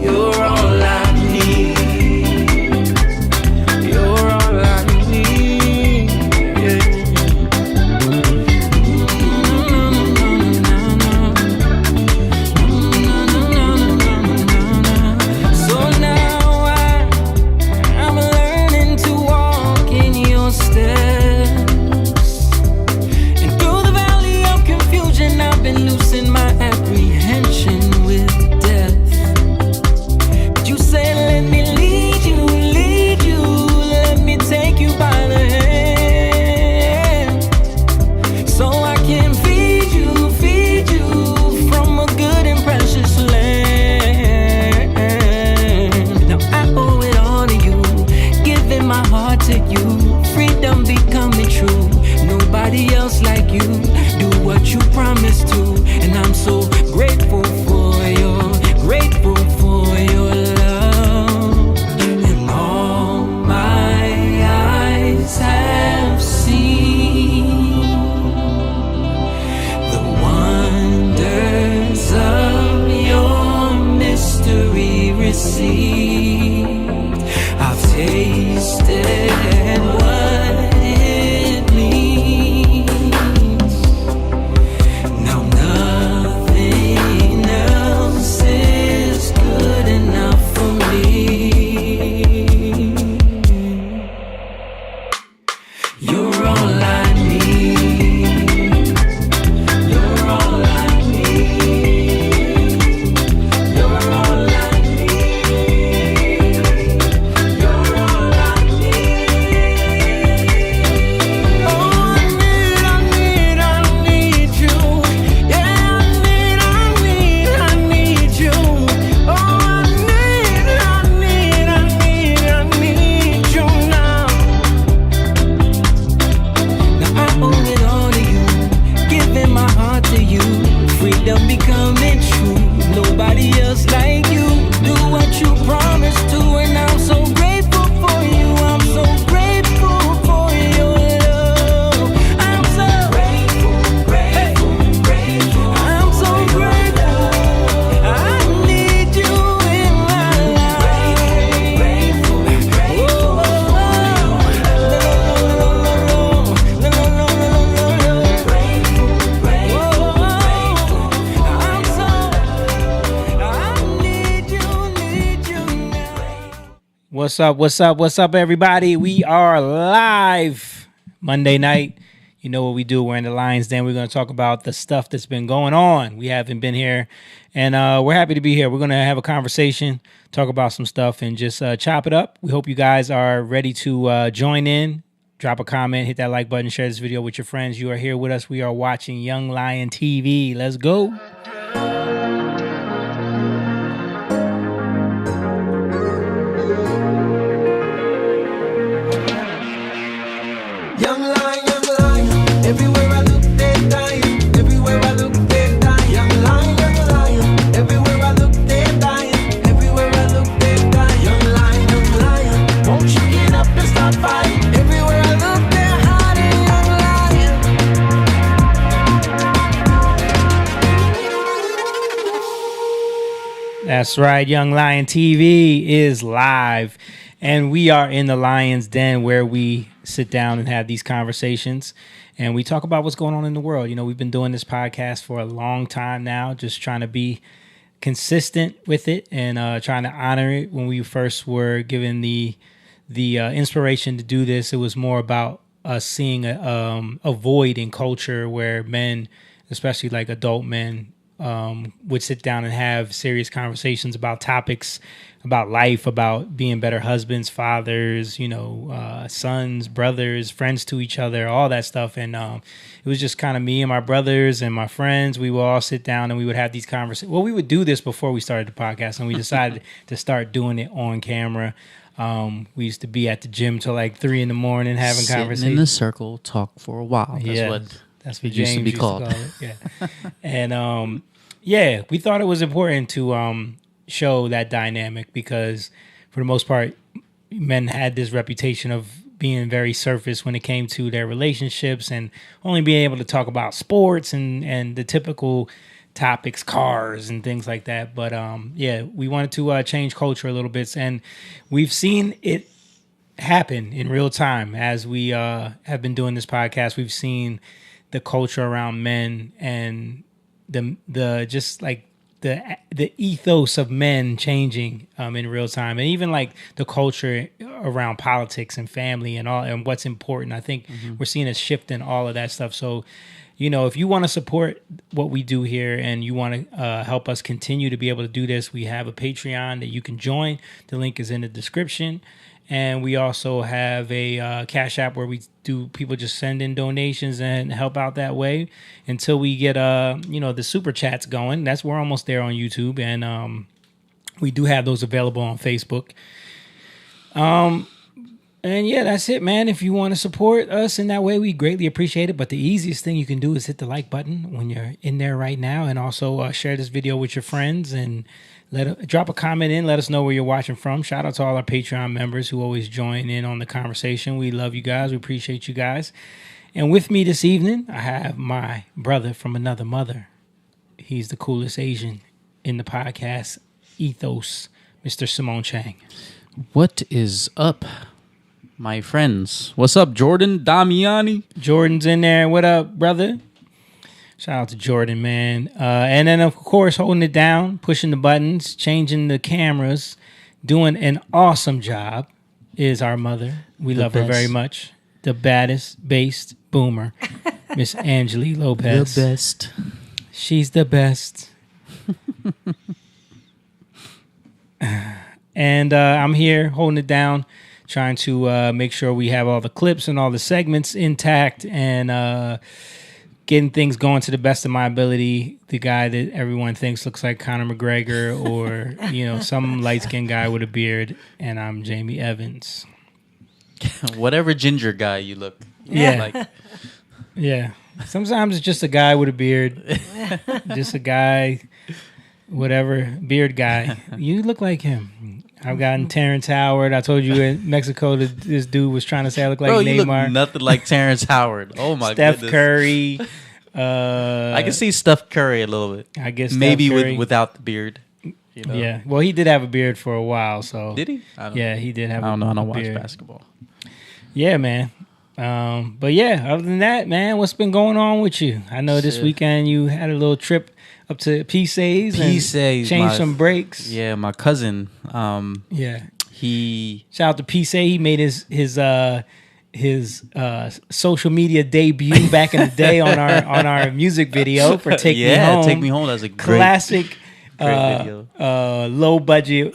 You're all I need. You're all I need. Yeah. So now I'm learning to walk in your steps. And through the valley of confusion, I've been losing my apprehension with death. But you say, let me lead you, let me take you by the hand, so I can feed you from a good and precious land. Now I owe it all to you, giving my heart to you, freedom becoming true. Nobody else like you, do what you promised to, and I'm so grateful for your love. And all my eyes have seen the wonders of your mystery received. I've tasted what it means. Now nothing else is good enough for me. You're all I need. You're all I need. You're all I need. You're all I need. Oh, I need you. Yeah, I need you. Oh, I need you now. Now I owe it all to you, giving my heart to you, freedom becoming true. Nobody else like you, do what you promised to, and I'm so grateful for you. I'm so grateful for your love. I'm so grateful. I'm so grateful. I need you in my life. What's up, everybody? We are live Monday night. You know what we do. We're in the Lions Den. We're going to talk about the stuff that's been going on. We haven't been here, and we're happy to be here. We're going to have a conversation, talk about some stuff, and just chop it up. We hope you guys are ready to join in. Drop a comment, hit that like button, share this video with your friends. You are here with us. We are watching Young Lion TV. Let's go. Young lion, everywhere I look, they dying. Everywhere I look, they dying. Young lion, everywhere I look, they dying. Everywhere I look, they dying. Young lion, won't you get up and start fighting? Everywhere I look, they're hiding. Young lion. That's right. Young Lion TV is live, and we are in the Lion's Den where we sit down and have these conversations, and we talk about what's going on in the world. You know, we've been doing this podcast for a long time now, just trying to be consistent with it and trying to honor it. When we first were given the inspiration to do this, it was more about us seeing a void in culture where men, especially like adult men, would sit down and have serious conversations about topics, about life, about being better husbands, fathers, sons, brothers, friends to each other, all that stuff. And it was just kind of me and my brothers and my friends. We would all sit down and we would have these conversations. Well, we would do this before we started the podcast, and we decided to start doing it on camera. We used to be at the gym till like 3 a.m. having conversations. In the circle, talk for a while. That's what it James used to be called. Yeah. And we thought it was important to show that dynamic because for the most part, men had this reputation of being very surface when it came to their relationships and only being able to talk about sports and the typical topics, cars and things like that. But yeah, we wanted to change culture a little bit, and we've seen it happen in real time as we have been doing this podcast. We've seen the culture around men and the just like the ethos of men changing in real time, and even like the culture around politics and family and all and what's important. I think we're seeing a shift in all of that stuff. So, you know, if you want to support what we do here and you want to help us continue to be able to do this, we have a Patreon that you can join. The link is in the description. And we also have a Cash App where people just send in donations and help out that way until we get the super chats going. We're almost there on YouTube, and we do have those available on Facebook. And yeah, that's it, man. If you want to support us in that way, we greatly appreciate it. But the easiest thing you can do is hit the like button when you're in there right now, and also share this video with your friends and drop a comment in. Let us know where you're watching from. Shout out to all our Patreon members who always join in on the conversation. We love you guys. We appreciate you guys. And with me this evening, I have my brother from another mother. He's the coolest Asian in the podcast ethos, Mr. Simone Chang. What is up, my friends? What's up, Jordan Damiani? Jordan's in there. What up, brother? Shout out to Jordan, man. And then, of course, holding it down, pushing the buttons, changing the cameras, doing an awesome job is our mother. We love her very much. The baddest, based boomer, Miss Angeli Lopez. The best. She's the best. And I'm here holding it down, trying to make sure we have all the clips and all the segments intact and getting things going to the best of my ability. The guy that everyone thinks looks like Conor McGregor or, some light-skinned guy with a beard. And I'm Jamie Evans. Whatever ginger guy you look like. Yeah. Sometimes it's just a guy with a beard. Just a guy, whatever, beard guy. You look like him. I've gotten Terrence Howard. I told you in Mexico that this dude was trying to say I look like Neymar. You look nothing like Terrence Howard. Oh my Steph goodness. Curry. I can see Steph Curry a little bit. I guess maybe Steph Curry. without the beard. Yeah. Well, he did have a beard for a while. So did he? He did have. I don't know. I don't beard. watch basketball. Yeah, man. But yeah, other than that, man, what's been going on with you? I know this weekend you had a little trip up to PSA's and changed some brakes. Yeah, my cousin. He shout out to PSA. He made his social media debut back in the day on our music video for "Take Me Home." "Take Me Home." That was a classic, video. Low budget,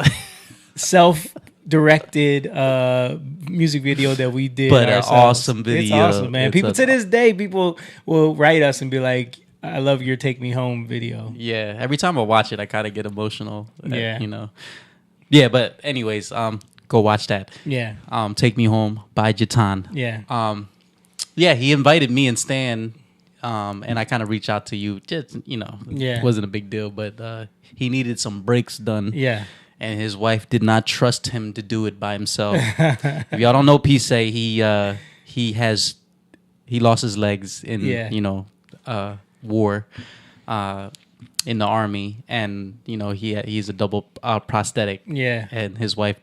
self-directed music video that we did. But ourselves. An awesome video. It's awesome, man. People to this day, people will write us and be like, I love your "Take Me Home" video. Yeah, every time I watch it, I kind of get emotional. Yeah, Yeah, but anyways, go watch that. Yeah. "Take Me Home" by Jatan. Yeah. He invited me and Stan, and I kind of reached out to you. Just it wasn't a big deal, but he needed some breaks done. Yeah. And his wife did not trust him to do it by himself. If y'all don't know Pise, he lost his legs in war in the army, and he's a double prosthetic. Yeah. And his wife,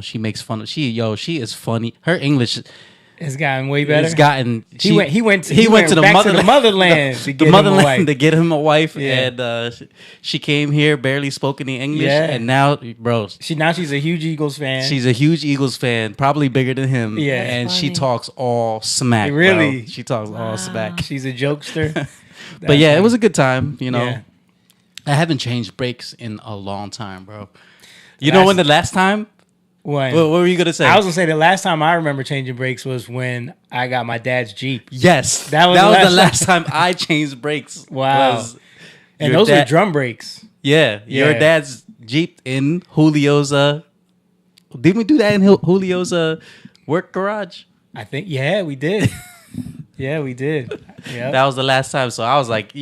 she makes fun of she is funny. Her English has gotten way better. It's gotten. He went to the motherland to get him a wife, and she came here barely spoke any English, and now, bro, she's a huge Eagles fan. She's a huge Eagles fan, probably bigger than him. Yeah, and she talks all smack. Really, bro. She talks all smack. She's a jokester. But yeah, it was a good time. I haven't changed brakes in a long time, bro. When the last time. What were you gonna say? I was gonna say the last time I remember changing brakes was when I got my dad's Jeep. Yes, that was the last time I changed brakes. Wow, and those were drum brakes. Yeah, your dad's Jeep in Julio's. Didn't we do that in Julio's work garage? I think we did. Yeah, we did. Yeah, that was the last time. So I was like,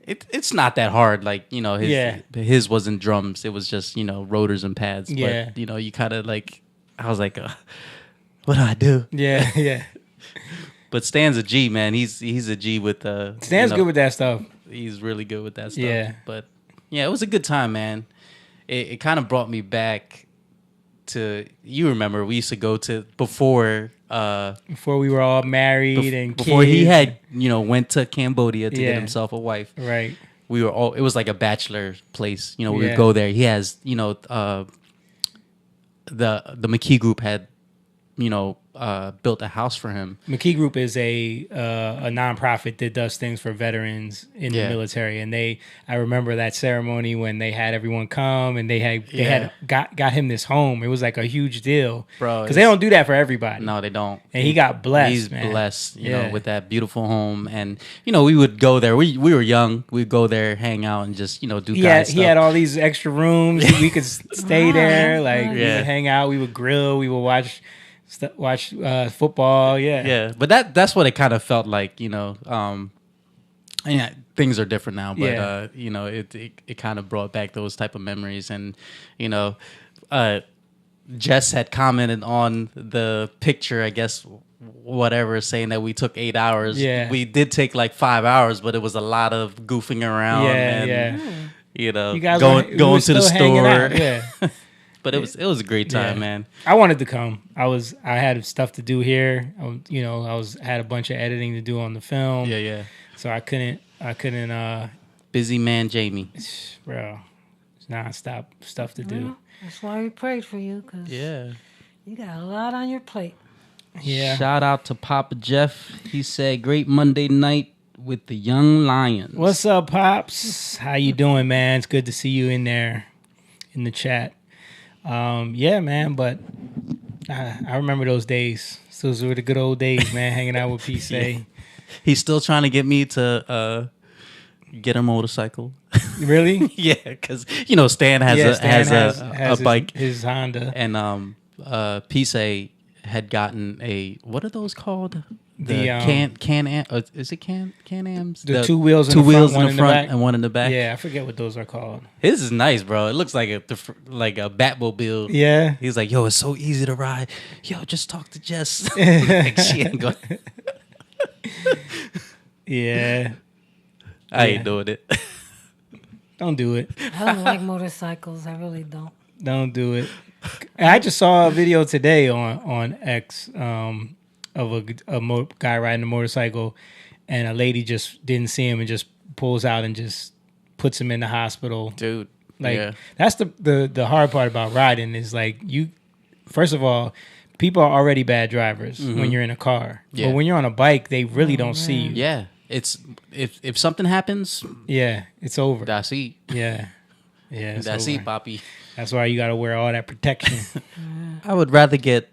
it's not that hard. Like, his wasn't drums. It was just, rotors and pads. Yeah. But, you kind of like, I was like, what do I do? Yeah. But Stan's a G, man. He's a G with Stan's good with that stuff. He's really good with that stuff. Yeah. But yeah, it was a good time, man. It kind of brought me back to, you remember we used to go to before we were all married and before kids. he had went to Cambodia to get himself a wife. Right. We were all, it was like a bachelor place. We would go there. He has the McKee Group had built a house for him. McKee Group is a nonprofit that does things for veterans in the military, and I remember that ceremony when they had everyone come and they had got him this home. It was like a huge deal, bro, because they don't do that for everybody. No, they don't. And he got blessed. He's man. blessed, you know, with that beautiful home, and we would go there. We were young. We'd go there, hang out, and just do guy stuff. He had all these extra rooms. We could stay there. Like we would hang out. We would grill. We would watch football. But that's what it kind of felt like, things are different now, but it kind of brought back those type of memories. And Jess had commented on the picture, I guess, whatever, saying that we took 8 hours. We did take like 5 hours, but it was a lot of goofing around you guys going to the store. But it was a great time, man. I wanted to come. I had stuff to do here. Had a bunch of editing to do on the film. So I couldn't. Busy man, Jamie. Bro, it's nonstop stuff to do. That's why we prayed for you, because you got a lot on your plate. Yeah. Shout out to Papa Jeff. He said, "Great Monday night with the Young Lions." What's up, Pops? How you doing, man? It's good to see you in there in the chat. Man, but I remember those days. Those were the good old days, man, hanging out with PSA. He's still trying to get me to get a motorcycle. Really? Yeah, because Stan has a bike, his Honda, and PSA had gotten a, what are those called? The is it Can-Ams? The two wheels in the front and one in the back. Yeah, I forget what those are called. His is nice, bro. It looks like a Batmobile. Yeah. He's like, yo, it's so easy to ride. Yo, just talk to Jess. Like, she ain't going. Yeah. I ain't doing it. Don't do it. I don't like motorcycles. I really don't. Don't do it. I just saw a video today on X of a guy riding a motorcycle, and a lady just didn't see him and just pulls out and just puts him in the hospital. Dude, that's the hard part about riding is, like, you, first of all, people are already bad drivers when you're in a car. But when you're on a bike, they really don't see you. Yeah. It's if something happens, it's over. That's it. Yeah, that's it, Poppy. That's why you got to wear all that protection. I would rather get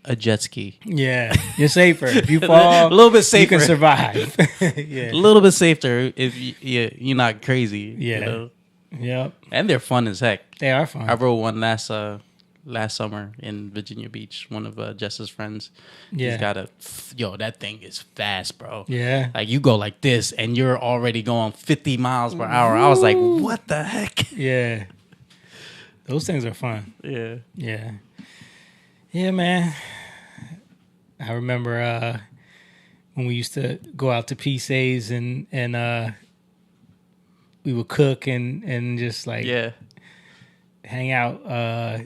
a jet ski. Yeah, you're safer. If you fall, a little bit safer, you can survive. A little bit safer if you're not crazy. Yeah. Yep. And they're fun as heck. They are fun. I rode one last summer in Virginia Beach. One of Jess's friends. Yeah. He's got that thing is fast, bro. Yeah. Like, you go like this and you're already going 50 miles per hour. I was like, what the heck? Yeah. Those things are fun. Yeah. Yeah. Yeah, man. I remember when we used to go out to PSA's and we would cook and just like hang out.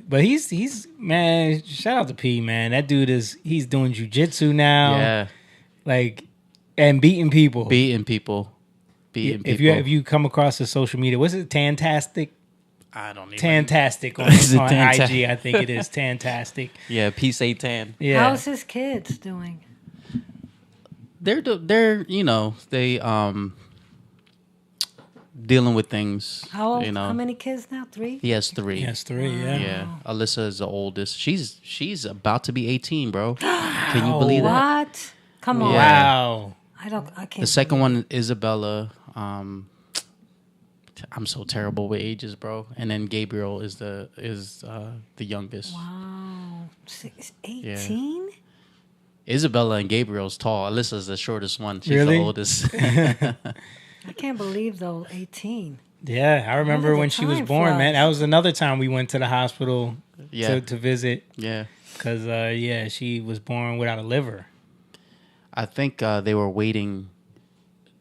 But he's man, shout out to P, man. That dude he's doing jiu-jitsu now. Yeah. Like, and beating people. If you come across the social media, what's it? Tantastic? I don't even. Tantastic on IG, I think it is. Tantastic. Yeah, PSA Tan. Yeah. How's his kids doing? They're they dealing with things. How many kids now? 3? He has 3. He has 3. Yeah. Yeah. Alyssa is the oldest. She's about to be 18, bro. Can you believe that? What? Come on. Yeah. Wow. I can't. The second one, Isabella. I'm so terrible with ages, bro. And then Gabriel is the youngest. Wow. 18? Yeah. Isabella and Gabriel's tall. Alyssa's the shortest one. She's really? the oldest. I can't believe, though, 18. Yeah, I remember when she was born, man. That was another time we went to the hospital to visit. Yeah. Because, she was born without a liver. I think they were waiting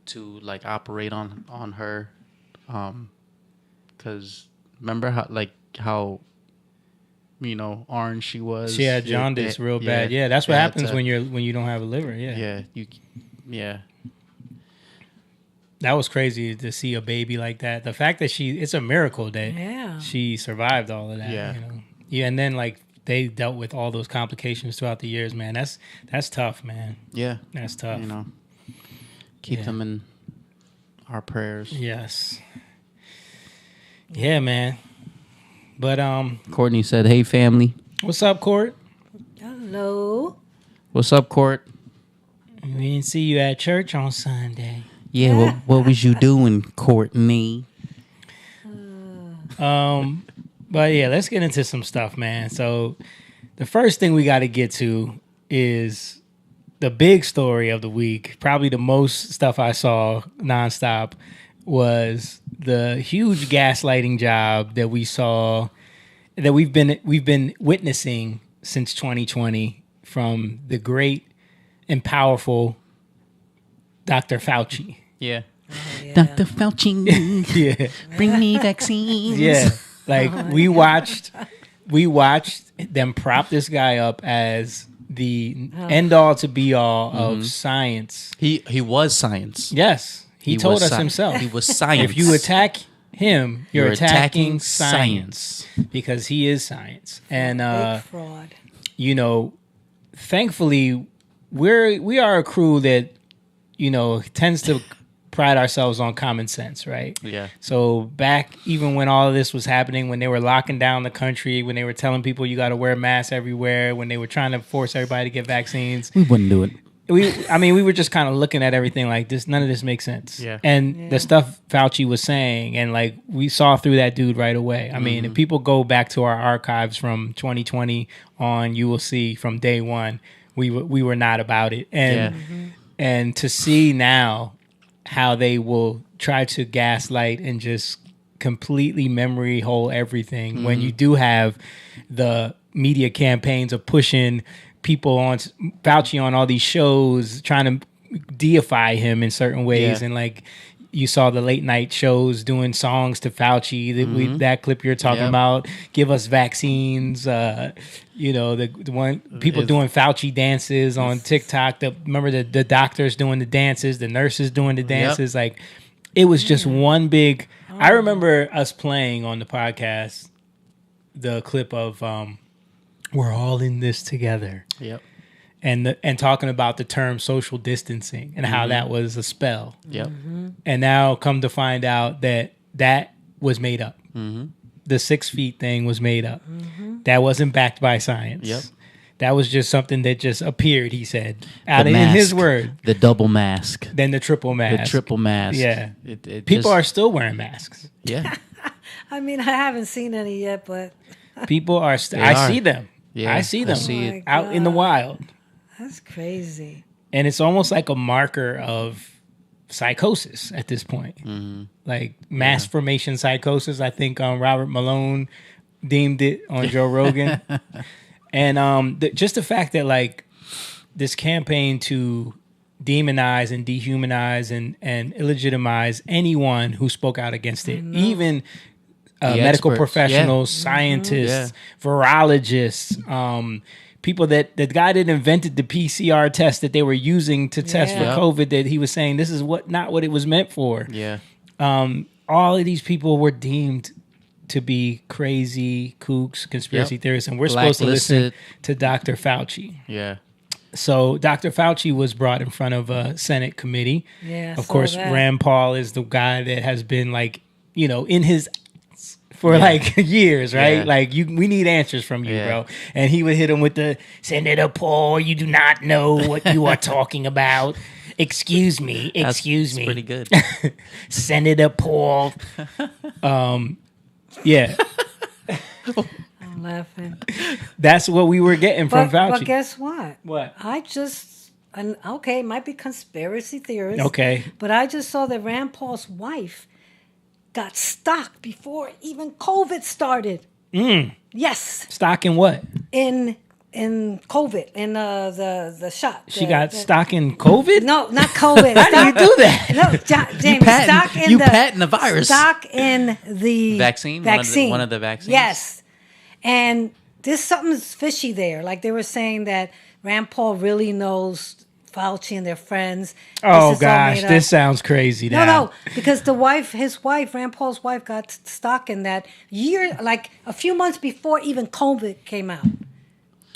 to like operate on her, because remember how orange she was. She had jaundice real bad. Yeah, that's what happens when you don't have a liver. Yeah. That was crazy to see a baby like that. The fact that it's a miracle that she survived all of that. Yeah, and then like they dealt with all those complications throughout the years, man. That's tough, man. Yeah, that's tough. Keep them in our prayers. Yes. Yeah, man. But Courtney said, "Hey, family." What's up, Court? Hello. What's up, Court? We didn't see you at church on Sunday. Yeah, what was you doing, Courtney? But yeah, let's get into some stuff, man. So the first thing we got to get to is the big story of the week. Probably the most stuff I saw nonstop was the huge gaslighting job that we saw, that we've been witnessing since 2020 from the great and powerful Dr. Fauci. Yeah. Yeah. Dr. Fauci. Yeah. Bring me vaccines. Yeah. Like we watched them prop this guy up as the end all to be all of science. He was science. Yes. He told us himself. He was science. If you attack him, you're attacking science because he is science. And Big fraud. Thankfully we are a crew that tends to pride ourselves on common sense, right? Yeah. So back even when all of this was happening, when they were locking down the country, when they were telling people you got to wear masks everywhere, when they were trying to force everybody to get vaccines, we wouldn't do it. We were just kind of looking at everything like this. None of this makes sense. Yeah. And the stuff Fauci was saying, and like we saw through that dude right away. I mean, if people go back to our archives from 2020 on, you will see from day one we were not about it. And to see now how they will try to gaslight and just completely memory hole everything when you do have the media campaigns of pushing people on Fauci on all these shows, trying to deify him in certain ways. And like you saw the late night shows doing songs to Fauci, that clip you're talking about, give us vaccines, the one people doing Fauci dances on TikTok. Remember the doctors doing the dances, the nurses doing the dances. Like it was just one big. I remember us playing on the podcast the clip of "We're all in this together." Yep. And talking about the term social distancing and how that was a spell. Yep. And now come to find out that was made up. The 6 feet thing was made up. That wasn't backed by science. Yep. That was just something that just appeared, he said. In his word. The double mask. Then the triple mask. The triple mask. Yeah. People are still wearing masks. Yeah. I mean, I haven't seen any yet, but people are. I see them. Yeah, I see them out in the wild. That's crazy. And it's almost like a marker of psychosis at this point. Like mass formation psychosis. I think Robert Malone deemed it on Joe Rogan. And just the fact that like this campaign to demonize and dehumanize and illegitimize anyone who spoke out against it, even medical professionals, scientists, virologists, people that the guy that invented the PCR test that they were using to test for COVID, that he was saying this is not what it was meant for. Yeah. All of these people were deemed to be crazy kooks, conspiracy theorists, and we're supposed to listen to Dr. Fauci. Yeah. So Dr. Fauci was brought in front of a Senate committee. Yeah. Of course, Rand Paul is the guy that has been like, in his for like years, right? Yeah. Like we need answers from you, bro. And he would hit him with the Senator Paul, you do not know what you are talking about. Excuse me. That's pretty good. Senator Paul. Yeah. I'm laughing. That's what we were getting from Fauci. But guess what? What? Okay, it might be conspiracy theorists. Okay. But I just saw that Rand Paul's wife got stock before even COVID started. Yes. Stock in what? In in COVID, in the shot. She got stock in COVID? No, not COVID. How do you do that? No, James, patent the virus. Stock in the vaccine. One of the vaccines. Yes, and there's something fishy there. Like they were saying that Rand Paul really knows Fauci and their friends. Oh gosh, this sounds crazy now. No, because his wife, Rand Paul's wife, got stock in that year, like a few months before even COVID came out.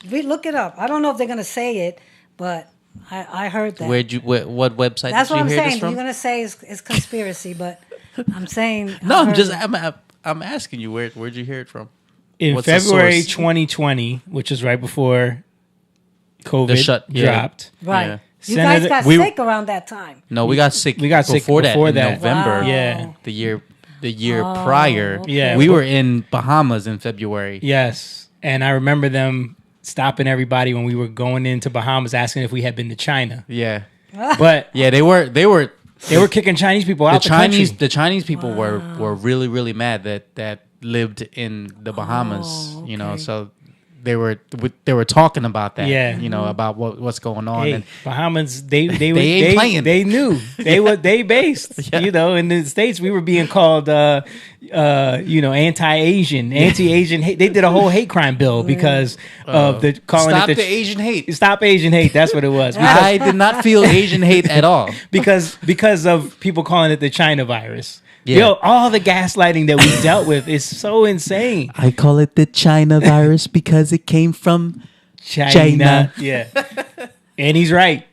Look it up. I don't know if they're gonna say it, but I heard that. What website? That's did you what I'm hear saying. This from? You're gonna say it's conspiracy, but I'm saying no. I'm asking you where'd you hear it from? In February 2020, which is right before COVID dropped. Right. Yeah. You guys got sick around that time. No, we got sick. We got sick before that. In November. Wow. Yeah. The year prior. Okay. Yeah. We were in Bahamas in February. Yes, and I remember them stopping everybody when we were going into Bahamas, asking if we had been to China. Yeah. But yeah, they were kicking Chinese people out the country. The Chinese people were really, really mad that lived in the Bahamas. Okay. You know, so they were talking about that. Yeah. You know, about what's going on. Hey, and Bahamians, they ain't playing. They knew they based. Yeah. You know, in the States, we were being called anti-Asian. They did a whole hate crime bill because of the calling Stop it the Asian hate. Stop Asian hate. That's what it was. I did not feel Asian hate at all because of people calling it the China virus. Yeah. Yo, all the gaslighting that we dealt with is so insane. I call it the China virus because it came from China. Yeah. And he's right.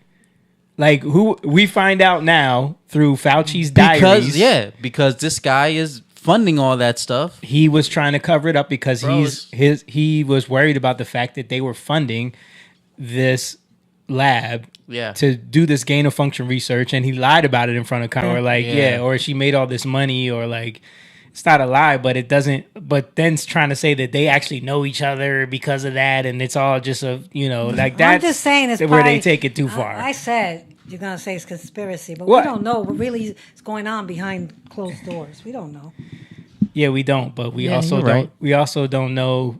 Like, who we find out now through Fauci's diaries. Because this guy is funding all that stuff. He was trying to cover it up because he was worried about the fact that they were funding this lab to do this gain of function research, and he lied about it in front of Congress. Or she made all this money, or like, it's not a lie, but it doesn't. But then it's trying to say that they actually know each other because of that, and it's all just like that. I'm just saying it's where they take it too far. I said you're gonna say it's conspiracy, but we don't know what really is going on behind closed doors. We don't know. Yeah, we don't, but we also don't. Right. We also don't know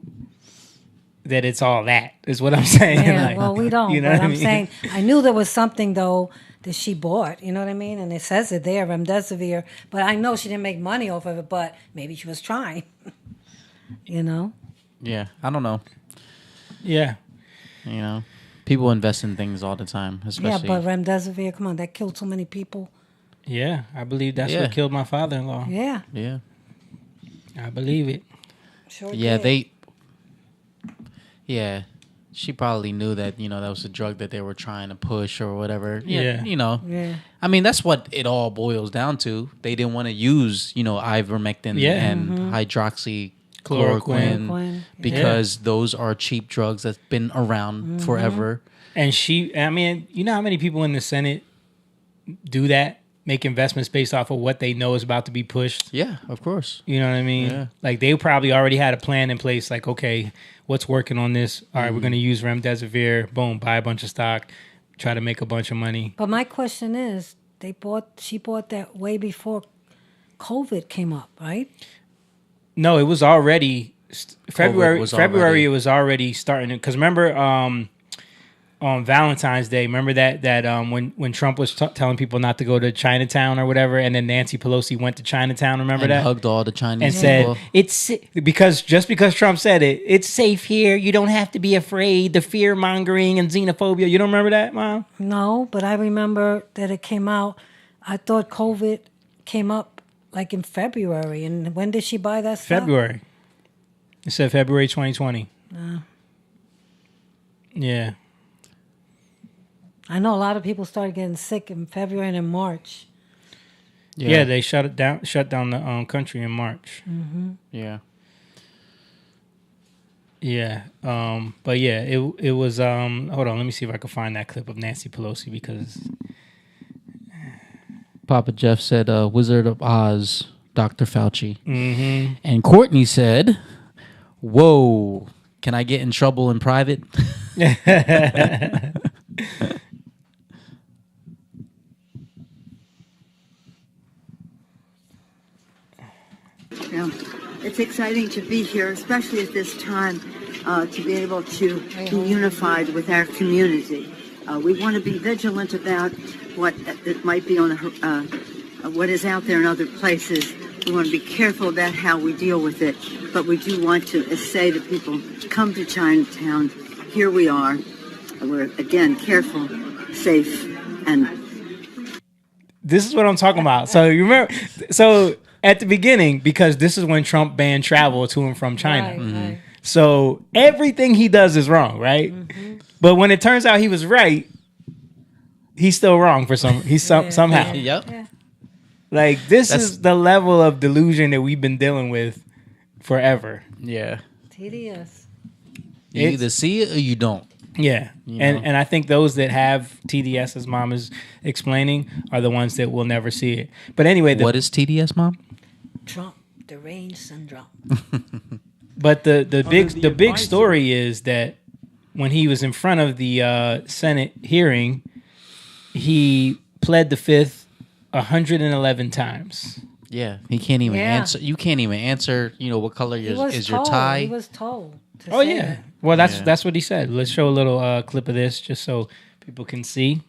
that it's all that. Is what I'm saying. Yeah, like, well, we don't. You know but what I I'm mean? saying I knew there was something though that she bought. You know what I mean? And it says it there, remdesivir. But I know she didn't make money off of it. But maybe she was trying. You know? Yeah, I don't know. Yeah, you know, people invest in things all the time, especially. Yeah, but remdesivir, come on, that killed so many people. Yeah, I believe that's what killed my father-in-law. Yeah. Yeah. I believe it. Sure yeah, did. she probably knew that, that was a drug that they were trying to push or whatever. Yeah. Yeah. I mean, that's what it all boils down to. They didn't want to use, ivermectin and hydroxychloroquine because those are cheap drugs that's been around forever. And you know how many people in the Senate do that? Make investments based off of what they know is about to be pushed. Yeah, of course. You know what I mean? Yeah. Like, they probably already had a plan in place. Like, okay, what's working on this? All right, we're going to use remdesivir. Boom, buy a bunch of stock. Try to make a bunch of money. But my question is, she bought that way before COVID came up, right? No, it was already February. It was already starting. Because remember, on Valentine's Day, remember that when Trump was telling people not to go to Chinatown or whatever, and then Nancy Pelosi went to Chinatown. Remember that? Hugged all the Chinese and people. said it's because Trump said it's safe here. You don't have to be afraid. The fear mongering and xenophobia. You don't remember that, Mom? No, but I remember that it came out. I thought COVID came up like in February. And when did she buy that stuff? February. It said February 2020. Yeah. I know a lot of people started getting sick in February and in March. Yeah, they shut down the country in March. Mm-hmm. Yeah. Yeah. But yeah, it was hold on, let me see if I can find that clip of Nancy Pelosi because Papa Jeff said Wizard of Oz, Dr. Fauci. Mm-hmm. And Courtney said, "Whoa, can I get in trouble in private?" It's exciting to be here, especially at this time. to be able to be unified with our community. We want to be vigilant about what that might be on what is out there in other places. We want to be careful about how we deal with it, but we do want to say to people, come to Chinatown. Here we are. We're, again, careful, safe, and... This is what I'm talking about. So you remember, so at the beginning, because this is when Trump banned travel to and from China. Right. So everything he does is wrong, right? But when it turns out he was right, he's still wrong for somehow. Yep. Yeah. Like this is the level of delusion that we've been dealing with forever. Yeah. TDS. You either see it or you don't. Yeah. You know? And I think those that have TDS, as Mom is explaining, are the ones that will never see it. But anyway, What is TDS, Mom? Trump deranged syndrome. But the big story is that when he was in front of the Senate hearing, he pled the fifth 111 times. Yeah, he can't even answer. You can't even answer. You know what color is your tie? He was told. Oh yeah. Well, that's what he said. Let's show a little clip of this just so people can see.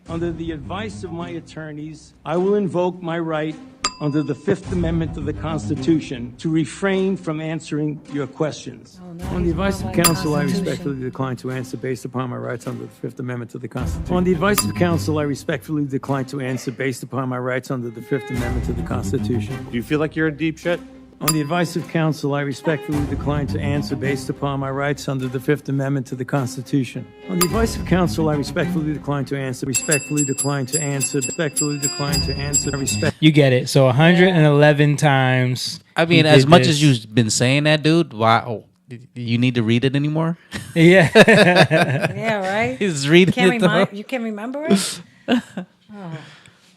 Under the advice of my attorneys, I will invoke my right under the Fifth Amendment of the Constitution to refrain from answering your questions. On the advice of counsel, I respectfully decline to answer based upon my rights under the Fifth Amendment to the Constitution. On the advice of counsel, I respectfully decline to answer based upon my rights under the Fifth Amendment to the Constitution. Do you feel like you're in deep shit? On the advice of counsel, I respectfully decline to answer based upon my rights under the Fifth Amendment to the Constitution. On the advice of counsel, I respectfully decline to answer. Respectfully decline to answer. Respectfully decline to answer. You get it. So 111 times. I mean, as much as you've been saying that, dude, why? Oh, you need to read it anymore? Yeah. Yeah, right? He's reading it. You can't remember it?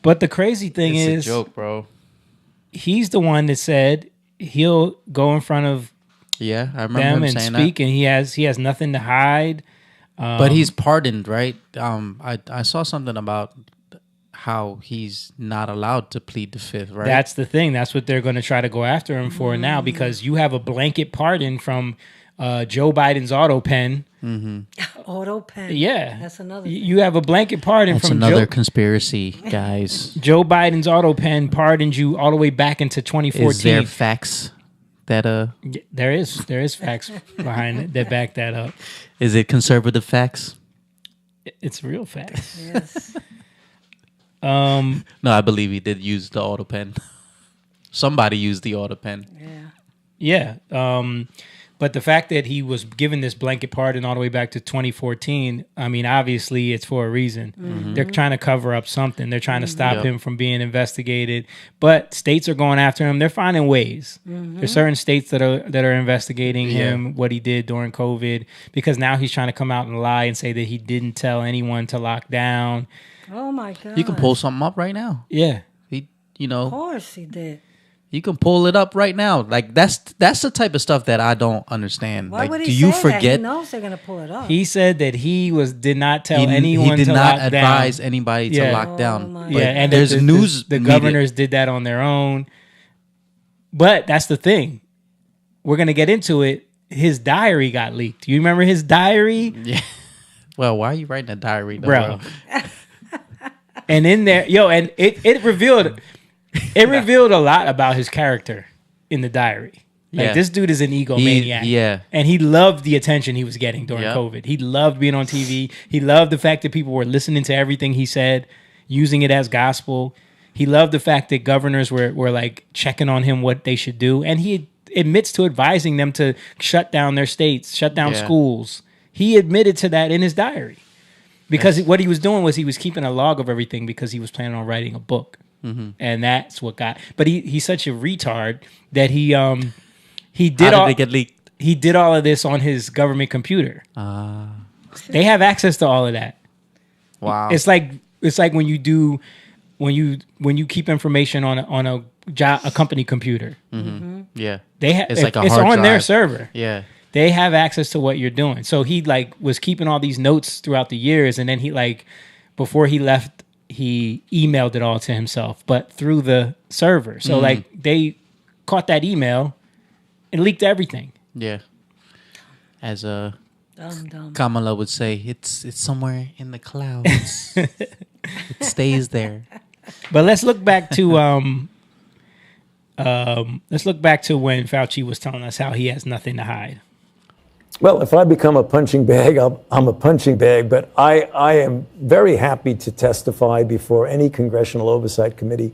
But the crazy thing It's is, a joke, bro. He's the one that said he'll go in front of I remember them him and saying speak, that. And he has nothing to hide. But he's pardoned, right? I saw something about how he's not allowed to plead the fifth, right? That's the thing. That's what they're going to try to go after him for now, because you have a blanket pardon from Joe Biden's auto pen. Auto pen. Yeah, That's another thing. You have a blanket pardon That's from another conspiracy, guys. Joe Biden's auto pen pardoned you all the way back into 2014. Is there facts that There is facts behind it that back that up. Is it conservative facts? It's real facts. Yes. No, I believe he did use the auto pen. Somebody used the auto pen. Yeah. But the fact that he was given this blanket pardon all the way back to 2014, I mean, obviously it's for a reason. They're trying to cover up something. They're trying to stop him from being investigated. But states are going after him. They're finding ways. There's certain states that are investigating him, what he did during COVID, because now he's trying to come out and lie and say that he didn't tell anyone to lock down. Oh my God. You can pull something up right now. Yeah. Of course he did. You can pull it up right now. Like that's the type of stuff that I don't understand. Why like, would he do you say forget? that? He knows they're gonna pull it up. He said that he did not tell anyone he did to not lock advise down. anybody to lock down. my But and there's the news. The media. governors did that on their own. But that's the thing. We're gonna get into it. His diary got leaked. You remember his diary? Yeah. Well, why are you writing a diary, though, Bro. And in there, and it revealed revealed a lot about his character in the diary. Like, this dude is an egomaniac. And he loved the attention he was getting during COVID. He loved being on TV. He loved the fact that people were listening to everything he said, using it as gospel. He loved the fact that governors were like checking on him what they should do. And he admits to advising them to shut down their states, shut down schools. He admitted to that in his diary. Because what he was doing was he was keeping a log of everything because he was planning on writing a book. And that's what got... But he's such a retard that he did How did it get leaked? He did all of this on his government computer. They have access to all of that. Wow. It's like when you keep information on a company computer. Yeah. It's like a it's hard on their drive. server. Yeah. They have access to what you're doing. So he was keeping all these notes throughout the years, and then he before he left, he emailed it all to himself, but through the server. So they caught that email and leaked everything. Yeah. As Dumb. Kamala would say, it's somewhere in the clouds. It stays there. But let's look back to when Fauci was telling us how he has nothing to hide. Well, if I become a punching bag, I'm a punching bag, but I am very happy to testify before any congressional oversight committee.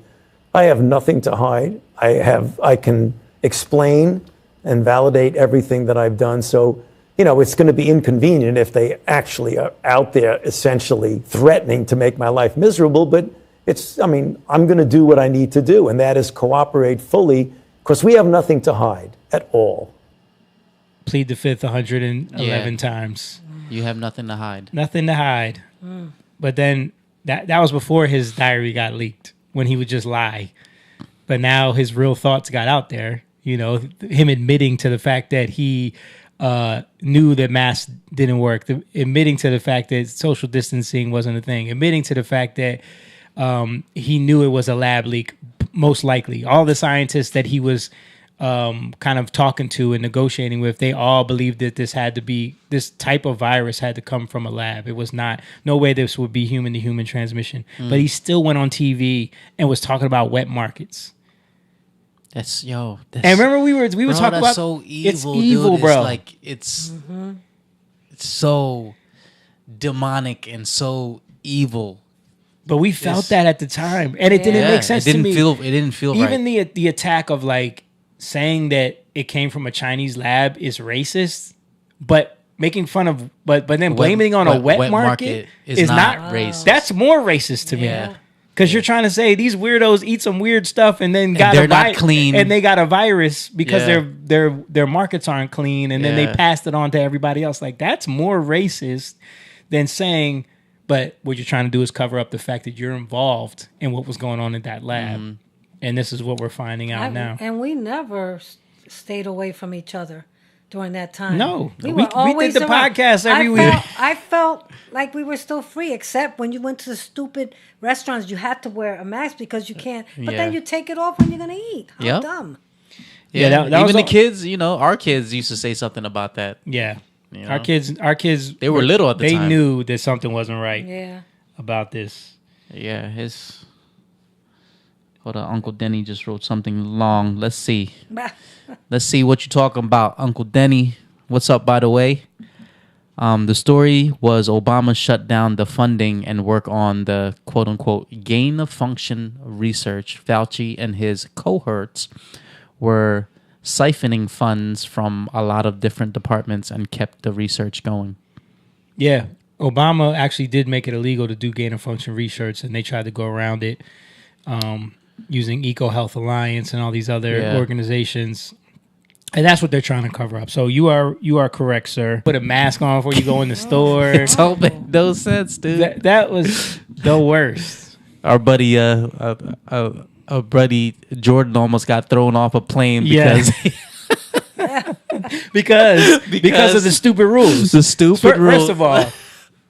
I have nothing to hide. I can explain and validate everything that I've done. So, it's going to be inconvenient if they actually are out there essentially threatening to make my life miserable, but I'm going to do what I need to do, and that is cooperate fully, because we have nothing to hide at all. Plead the fifth 111 times. You have nothing to hide. Nothing to hide. But then that was before his diary got leaked, when he would just lie. But now his real thoughts got out there. Him admitting to the fact that he knew that masks didn't work, admitting to the fact that social distancing wasn't a thing, admitting to the fact that he knew it was a lab leak, most likely. All the scientists that he was kind of talking to and negotiating with, they all believed that this type of virus had to come from a lab. It was no way this would be human to human transmission. But he still went on TV and was talking about wet markets. And remember we were talking about so evil, it's evil, dude. bro. It's so demonic and so evil. But we felt that at the time, and it didn't make sense to me. It didn't feel even right. the attack of saying that it came from a Chinese lab is racist, but making fun of but then blaming it on a wet market is not racist. That's more racist to me. Because you're trying to say these weirdos eat some weird stuff and then they're not clean, and they got a virus because their markets aren't clean, and then they passed it on to everybody else. That's more racist than saying. But what you're trying to do is cover up the fact that you're involved in what was going on in that lab, and this is what we're finding out now. And we never stayed away from each other during that time. No, we always did the podcast every week. I felt like we were still free, except when you went to the stupid restaurants, you had to wear a mask because you can't. But then you take it off when you're gonna eat. How dumb! That even the kids, our kids used to say something about that. Yeah, our kids, they were little at the time. They knew that something wasn't right. Yeah, about this. Yeah, hold on, Uncle Denny just wrote something long. Let's see. Let's see what you're talking about, Uncle Denny. What's up, by the way? The story was Obama shut down the funding and work on the quote-unquote gain-of-function research. Fauci and his cohorts were siphoning funds from a lot of different departments and kept the research going. Yeah, Obama actually did make it illegal to do gain-of-function research, and they tried to go around it using EcoHealth Alliance and all these other organizations. And that's what they're trying to cover up. So you are correct, sir. Put a mask on before you go in the store. It don't make no sense, dude. That was the worst. Our buddy, Jordan almost got thrown off a plane because because of the stupid rules. The stupid rules. First of all,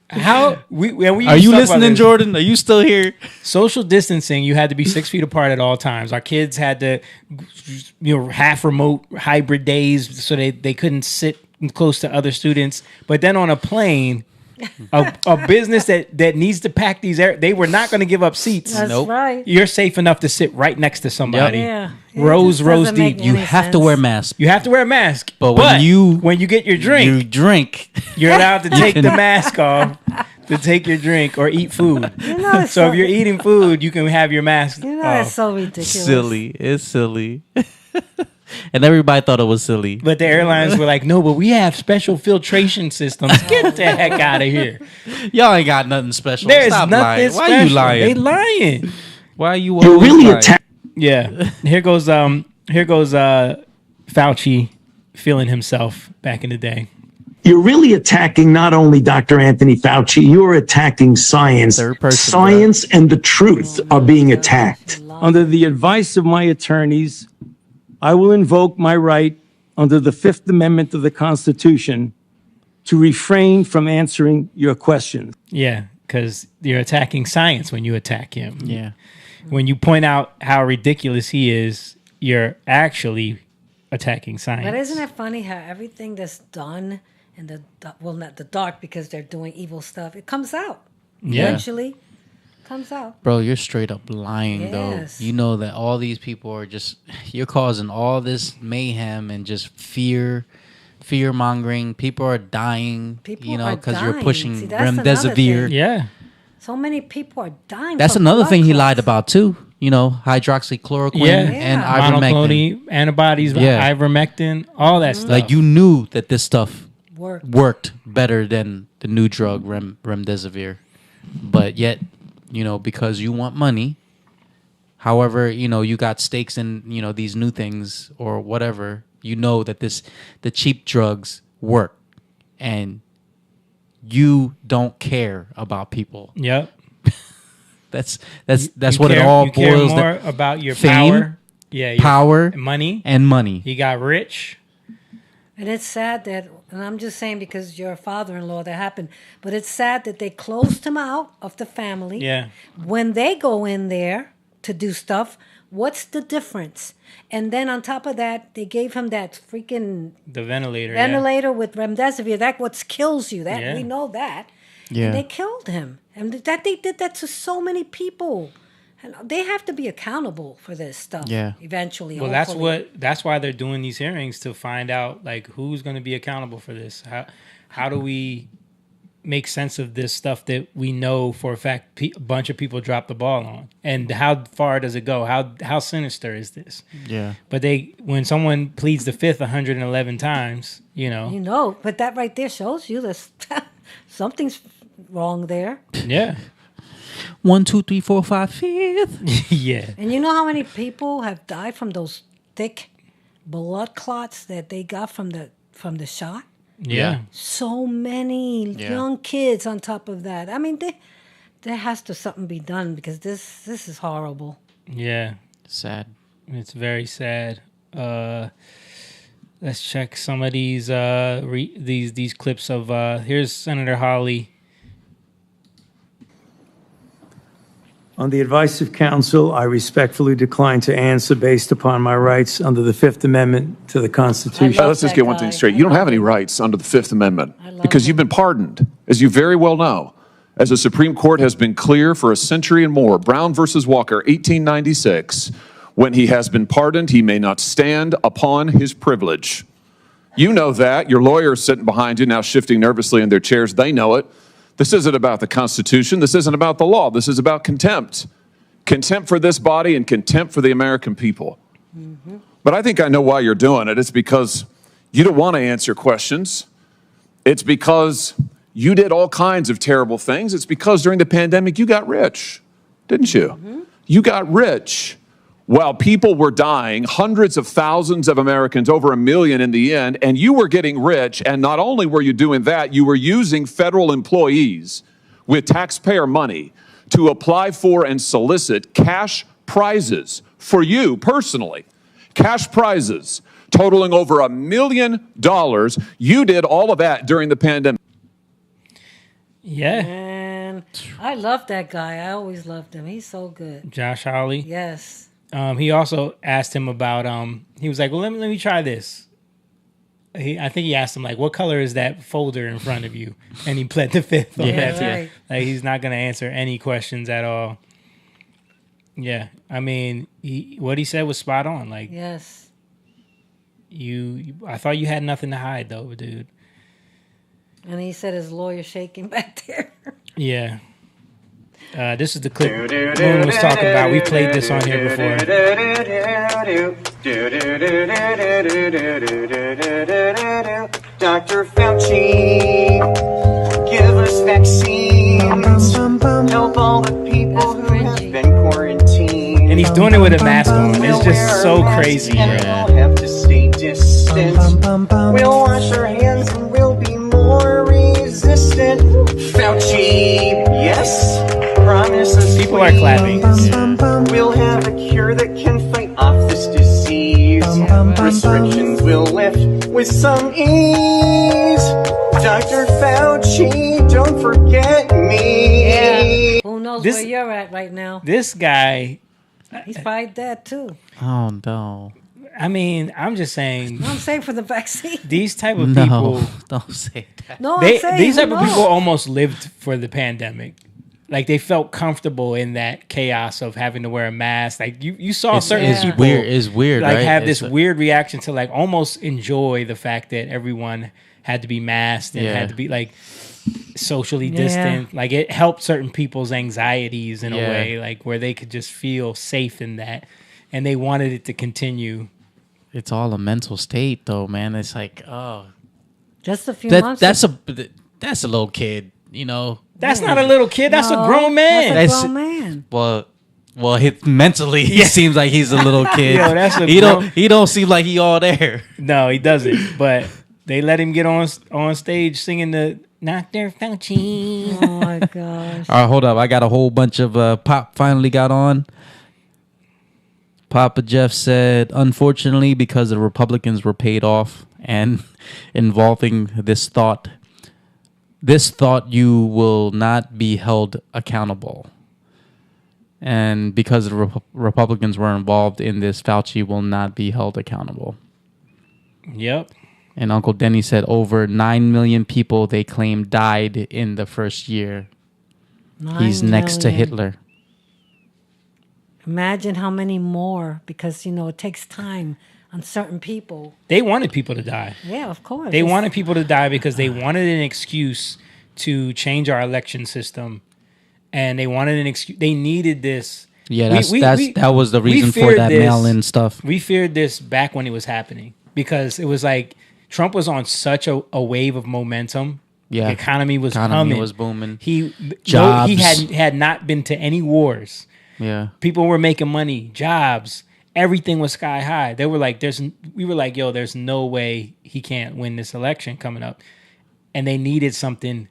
how we are you listening, Jordan? Are you still here? Social distancing, you had to be 6 feet apart at all times. Our kids had to, half remote hybrid days, so they couldn't sit close to other students. But then on a plane, a business that needs to pack these they were not going to give up seats. That's right. You're safe enough to sit right next to somebody. Yep. Yeah. Rows deep. You have to wear a mask. You have to wear a mask. But when you get your drink, you're allowed to take the mask off to take your drink or eat food. So if you're eating food, you can have your mask off. That's so ridiculous. It's silly. And everybody thought it was silly. But the airlines were like, no, but we have special filtration systems. Get the heck out of here. Y'all ain't got nothing special. There's Stop nothing lying. special. Why you lying? They lying. Why are you You're really lying? Yeah. Here goes Fauci feeling himself back in the day. You're really attacking not only Dr. Anthony Fauci, you're attacking science. Science and the truth are being attacked. Under the advice of my attorneys, I will invoke my right under the Fifth Amendment of the Constitution to refrain from answering your questions. Yeah, because you're attacking science when you attack him. Yeah. When you point out how ridiculous he is, you're actually attacking science. But isn't it funny how everything that's done and not the dark because they're doing evil stuff. It comes out. Yeah. Eventually comes out. Bro, you're straight up lying, Yes. though. You know that all these people are just, you're causing all this mayhem and just fear mongering. People are dying, People you know, are because you're dying. pushing See, that's another remdesivir. thing. Yeah. So many people are dying. That's from another blood thing he lied clots. about, too. You know, hydroxychloroquine Yeah. and Yeah. ivermectin. Monoclonal antibodies, Yeah. ivermectin, all that stuff. Like, you knew that this stuff Worked. better than the new drug, remdesivir. But yet, you know, because you want money, however, you know, you got stakes in, you know, these new things or whatever, you know that the cheap drugs work and you don't care about people. Yep. That's You what it care- all you care boils more down. about your Fame, power. Yeah. Your power, money. and money. He got rich. And it's sad that, and I'm just saying because you're a father-in-law that happened, but it's sad that they closed him out of the family. Yeah. When they go in there to do stuff, what's the difference? And then on top of that, they gave him that freaking The ventilator. ventilator with remdesivir. That what kills you. That Yeah. we know that. Yeah. And they killed him. And that they did that to so many people. And they have to be accountable for this stuff. Yeah. Eventually. Well, hopefully. that's why they're doing these hearings, to find out like who's going to be accountable for this. How do we make sense of this stuff that we know for a fact a bunch of people dropped the ball on, and how far does it go? How sinister is this? Yeah. But when someone pleads the fifth 111 times, you know. You know, but that right there shows you that something's wrong there. Yeah. 1, 2, 3, 4, 5, 5. Yeah. And you know how many people have died from those thick blood clots that they got from the shot? Yeah. So many young kids on top of that. I mean, there has to something be done because this is horrible. Yeah. Sad. It's very sad. Let's check some of these these clips of here's Senator Hawley. On the advice of counsel, I respectfully decline to answer based upon my rights under the Fifth Amendment to the Constitution. love Let's just that get one guy. thing straight. You don't have any rights under the Fifth Amendment love because you've him. been pardoned, as you very well know. As the Supreme Court has been clear for a century and more, Brown versus Walker, 1896, when he has been pardoned, he may not stand upon his privilege. You know that. Your lawyers sitting behind you now shifting nervously in their chairs. They know it. This isn't about the Constitution. This isn't about the law. This is about contempt. Contempt for this body and contempt for the American people. Mm-hmm. But I think I know why you're doing it. It's because you don't want to answer questions. It's because you did all kinds of terrible things. It's because during the pandemic you got rich, didn't you? Mm-hmm. You got rich while people were dying, hundreds of thousands of Americans, over 1 million in the end, and you were getting rich. And not only were you doing that, you were using federal employees with taxpayer money to apply for and solicit cash prizes for you personally. Cash prizes totaling over $1 million. You did all of that during the pandemic. Yeah. And I love that guy. I always loved him. He's so good. Josh Hawley. Yes. He also asked him about he was like, well, let me try this. I think he asked him like, what color is that folder in front of you? And he pled the fifth on that. right. Like he's not going to answer any questions at all. Yeah. I mean, what he said was spot on. Like, Yes. I thought you had nothing to hide though, dude. And he said his lawyer shaking back there. Yeah. This is the clip Moon was talking about. We played this on here before. Dr. Fauci, give us vaccines. Help all the people who have been quarantined. And he's doing it with a mask on. It's just so crazy. And we'll have to stay distant. We'll wash our hands and we'll be more resistant. Fauci, yes. Promise us People are clapping. we'll have a cure that can fight off this disease. Restrictions will lift with some ease. Dr. Fauci, don't forget me. Yeah. Who knows This- where you're at right now? This guy, He's probably dead too. Oh, no. I mean, I'm just saying. No, I'm saying for the vaccine. These type of people. Don't say that. No, I'm saying these type of people almost lived for the pandemic. Like they felt comfortable in that chaos of having to wear a mask. Like you saw certain people. It's weird. Like right? have this weird reaction to like almost enjoy the fact that everyone had to be masked and had to be like socially distant. Like it helped certain people's anxieties in a way, like where they could just feel safe in that, and they wanted it to continue. It's all a mental state, though, man. It's like, just a few months. That's a little kid, you know. That's not a little kid. That's a grown man. That's a grown man. Well, mentally, he seems like he's a little kid. Yo, he don't seem like he all there. No, he doesn't. But they let him get on stage singing the Dr. Fauci. Oh my gosh. All right, hold up. I got a whole bunch of Pop finally got on. Papa Jeff said, unfortunately, because the Republicans were paid off and involving this thought you will not be held accountable. And because the Republicans were involved in this, Fauci will not be held accountable. Yep. And Uncle Denny said over 9 million people they claim died in the first year. He's next to Hitler. Imagine how many more, because, it takes time on certain people. They wanted people to die. Yeah, of course. They wanted people to die because they wanted an excuse to change our election system. And they wanted an excuse. They needed this. Yeah, that was the reason for that mail-in stuff. We feared this back when it was happening because it was like Trump was on such a wave of momentum. Yeah, the economy was humming. Was booming. He had not been to any wars. Yeah, people were making money, jobs, everything was sky high. They were like, we were like, yo, there's no way he can't win this election coming up. And they needed something,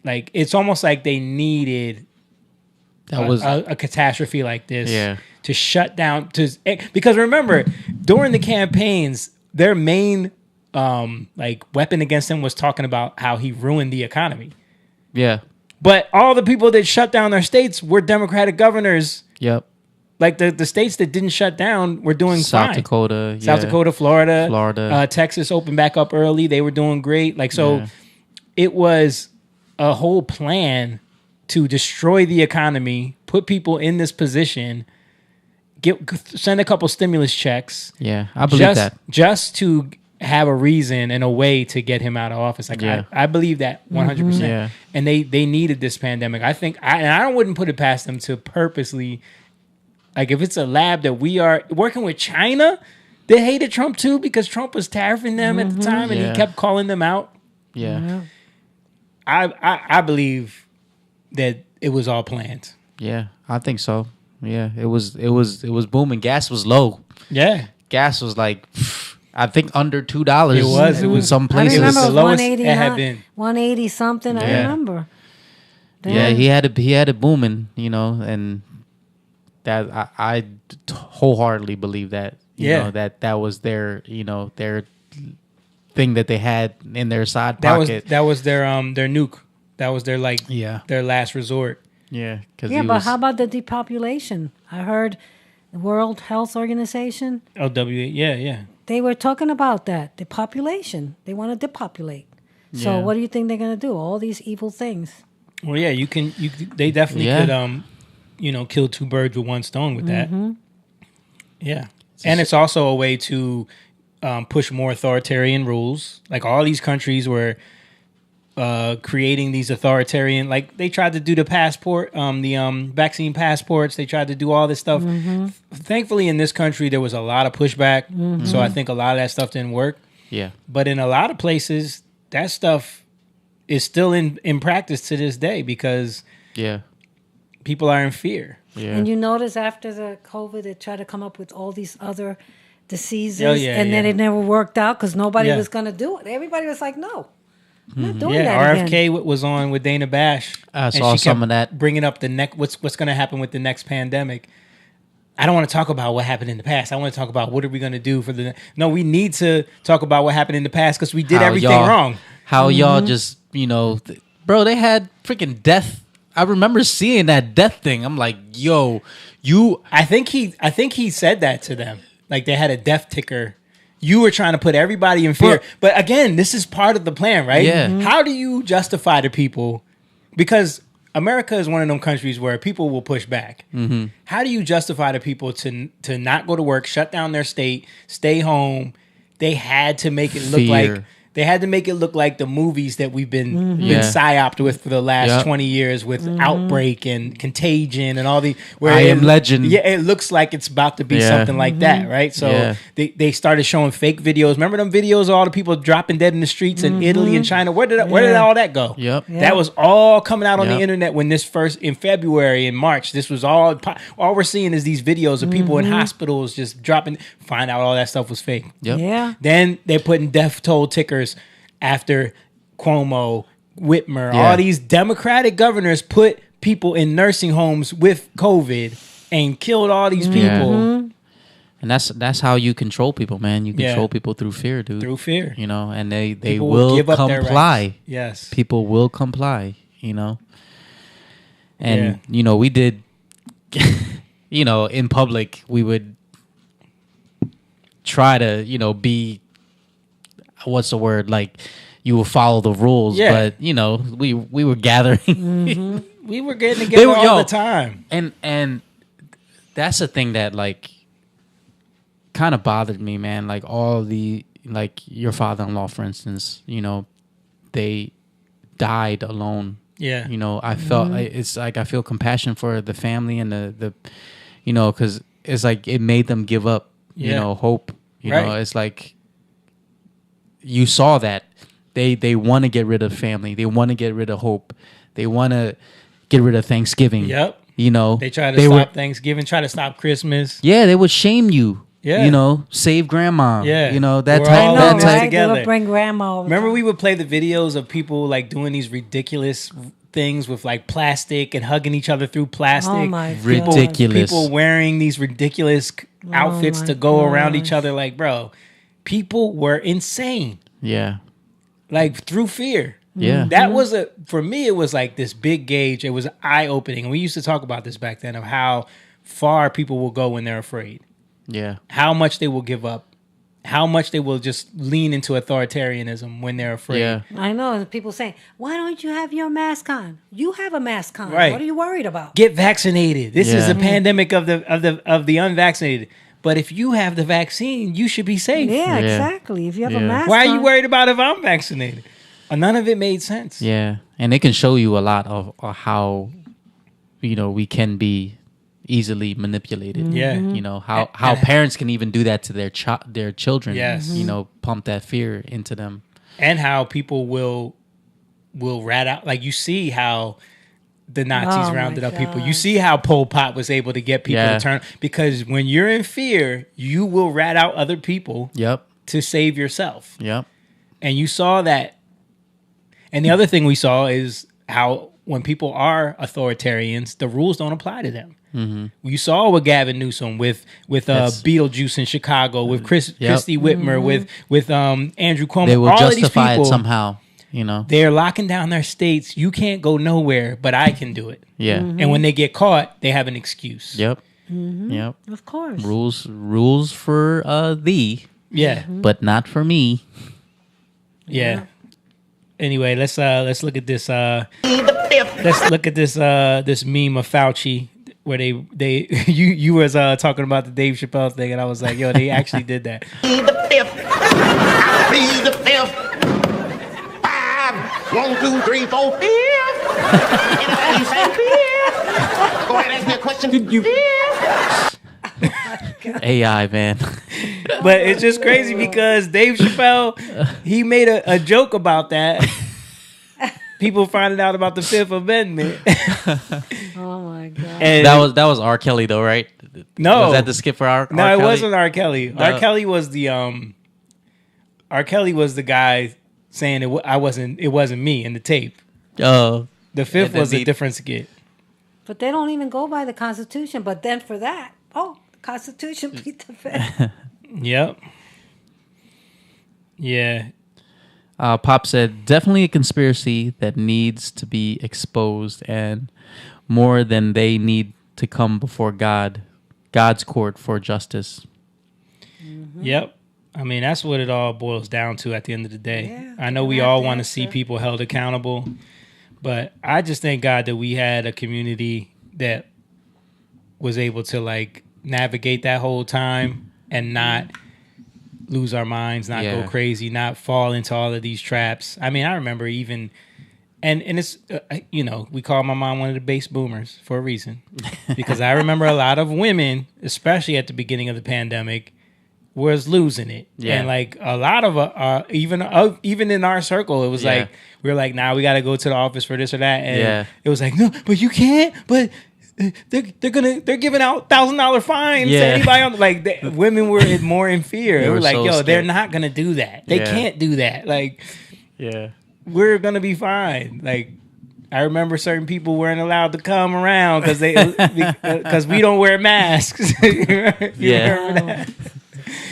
like, it's almost like they needed a catastrophe like this to shut down, because remember, during the campaigns, their main weapon against him was talking about how he ruined the economy. Yeah. But all the people that shut down their states were Democratic governors. Yep. Like the states that didn't shut down were doing fine. South Dakota, Florida. Texas opened back up early. They were doing great. It was a whole plan to destroy the economy, put people in this position, send a couple stimulus checks. Yeah, I believe that. Just to have a reason and a way to get him out of office. I believe that 100%. Yeah. And they needed this pandemic. I think I wouldn't put it past them to purposely, like, if it's a lab that we are working with China, they hated Trump too because Trump was tariffing them at the time and he kept calling them out. Yeah. I believe that it was all planned. Yeah, I think so. Yeah, it was booming. Gas was low. Yeah. Gas was like, I think under $2. It was some places. I remember the lowest it had been. 180 something. Yeah. I remember. Damn. Yeah, he had it booming, and that I wholeheartedly believe that. You know, that was their their thing that they had in their side pocket. That was their nuke. That was their their last resort. Yeah, but how about the depopulation? I heard the World Health Organization. Yeah. They were talking about that, the population. They want to depopulate. So what do you think they're going to do? All these evil things. Well, yeah, they definitely could, kill two birds with one stone with that. Yeah. And it's also a way to push more authoritarian rules. Like all these countries were creating these authoritarian, like they tried to do the passport, the vaccine passports. They tried to do all this stuff. Thankfully, in this country, there was a lot of pushback. So I think a lot of that stuff didn't work. Yeah. But in a lot of places, that stuff is still in practice to this day because people are in fear. Yeah. And you notice after the COVID, they tried to come up with all these other diseases, and then it never worked out because nobody was going to do it. Everybody was like, no. I'm not doing that RFK again. was on with Dana Bash. I saw some of that. Bringing up what's going to happen with the next pandemic. I don't want to talk about what happened in the past. I want to talk about what are we going to do for the... No, we need to talk about what happened in the past because we did everything wrong. How y'all just, bro, they had freaking death. I remember seeing that death thing. I'm like, yo, you... I think he said that to them. Like they had a death ticker. You were trying to put everybody in fear. But again, this is part of the plan, right? Yeah. How do you justify to people? Because America is one of them countries where people will push back. Mm-hmm. How do you justify to people to not go to work, shut down their state, stay home? They had to make it look like the movies that we've been psyoped with for the last 20 years with Outbreak and Contagion and all the where I Am Legend. Yeah, it looks like it's about to be something like that, right? So they started showing fake videos. Remember them videos of all the people dropping dead in the streets in Italy and China? Where did all that go? Yep. That was all coming out on the internet when this first in February and March. This was all we're seeing is these videos of people in hospitals just dropping. Find out all that stuff was fake. Yep. Yeah. Then they're putting death toll tickers after Cuomo, Whitmer, all these Democratic governors put people in nursing homes with COVID and killed all these people. And that's how you control people, man. You control people through fear, dude. Through fear. You know, and they People will give up their comply. rights. Yes. People will comply, you know. And, you know, we did, you know, in public, we would try to, you know, be, what's the word? Like, you will follow the rules. Yeah. But, you know, we were gathering. We were getting together all the time. And that's the thing that, like, kind of bothered me, man. Like, all the, like, your father-in-law, for instance, you know, they died alone. Yeah. You know, I felt, it's like, I feel compassion for the family and the you know, because it's like, it made them give up, you know, hope. You know, it's like, you saw that they want to get rid of family. They want to get rid of hope. They want to get rid of Thanksgiving. Yep. You know, They try to stop Thanksgiving, try to stop Christmas. Yeah, they would shame you. Yeah. You know, save grandma. Yeah. You know, that We're type. all That in type. it together. They would bring grandma all the Remember time. we would play the videos of people like doing these ridiculous things with like plastic and hugging each other through plastic. Oh my God. Ridiculous. People wearing these ridiculous outfits my to go around gosh. each other. Like, bro, people were insane. Yeah. Like through fear. Yeah. That was for me, it was like this big gauge. It was eye opening. And we used to talk about this back then of how far people will go when they're afraid. Yeah. How much they will give up. How much they will just lean into authoritarianism when they're afraid. Yeah. I know. And people saying, why don't you have your mask on? You have a mask on. Right. What are you worried about? Get vaccinated. This is Yeah. a pandemic of the unvaccinated. But if you have the vaccine, you should be safe. Yeah, Yeah. exactly. If you have a Yeah. mask Why are you on- worried about if I'm vaccinated? None of it made sense. Yeah. And it can show you a lot of how, you know, we can be easily manipulated. Yeah. You know, how parents can even do that to their children. Yes. You know, pump that fear into them. And how people will rat out. Like you see how the Nazis Oh, my rounded up people. You gosh. see how Pol Pot was able to get people Yeah. to turn. Because when you're in fear, you will rat out other people Yep. to save yourself. Yep. And you saw that. And the other thing we saw is how when people are authoritarians, the rules don't apply to them. Mm-hmm. You saw with Gavin Newsom, with Yes. Beetlejuice in Chicago, with Christy Whitmer, Mm-hmm. with Andrew Cuomo. They will all of these justify people, it somehow, you know? they're locking down their states. You can't go nowhere, but I can do it. Yeah. And when they get caught, they have an excuse. Yep. Mm-hmm. Yep. Of course. Rules for thee, Yeah. but not for me. Yeah. Anyway, let's look at this. Let's look at this meme of Fauci where they you was talking about the Dave Chappelle thing, and I was like, yo, they actually did that. Plead the fifth. I plead the fifth. 5, 1, 2, 3, 4, 5. You say fifth. Go ahead and ask me a question. Did you? AI, man. But it's just crazy because Dave Chappelle, he made a joke about that. People finding out about the Fifth Amendment. Oh my God. And That was R. Kelly though, right? No. Was that the skit for R. No, R. it Kelly? wasn't R. Kelly. No. R. Kelly was the R. Kelly was the guy saying it wasn't me in the tape. Oh. The Fifth And then was a the- different skit. But they don't even go by the Constitution. But then for that, the Constitution beat the Fed. Yep. Yeah. Pop said, definitely a conspiracy that needs to be exposed, and more than they need to come before God's court for justice. Yep. I mean, that's what it all boils down to at the end of the day. Yeah, I know we all want to see people held accountable, but I just thank God that we had a community that was able to like navigate that whole time and not lose our minds, not go crazy, not fall into all of these traps. I mean, I remember even, and it's, we call my mom one of the base boomers for a reason, because I remember a lot of women, especially at the beginning of the pandemic, was losing it. Yeah. And like a lot of even in our circle, it was like we were like, nah, we got to go to the office for this or that, and it was like, no, but you can't. But they're giving out $1,000 fines to anybody on women were more in fear. They were like, so yo, scared. They're not gonna do that. They can't do that. Like, we're gonna be fine. Like, I remember certain people weren't allowed to come around because we don't wear masks. You remember that?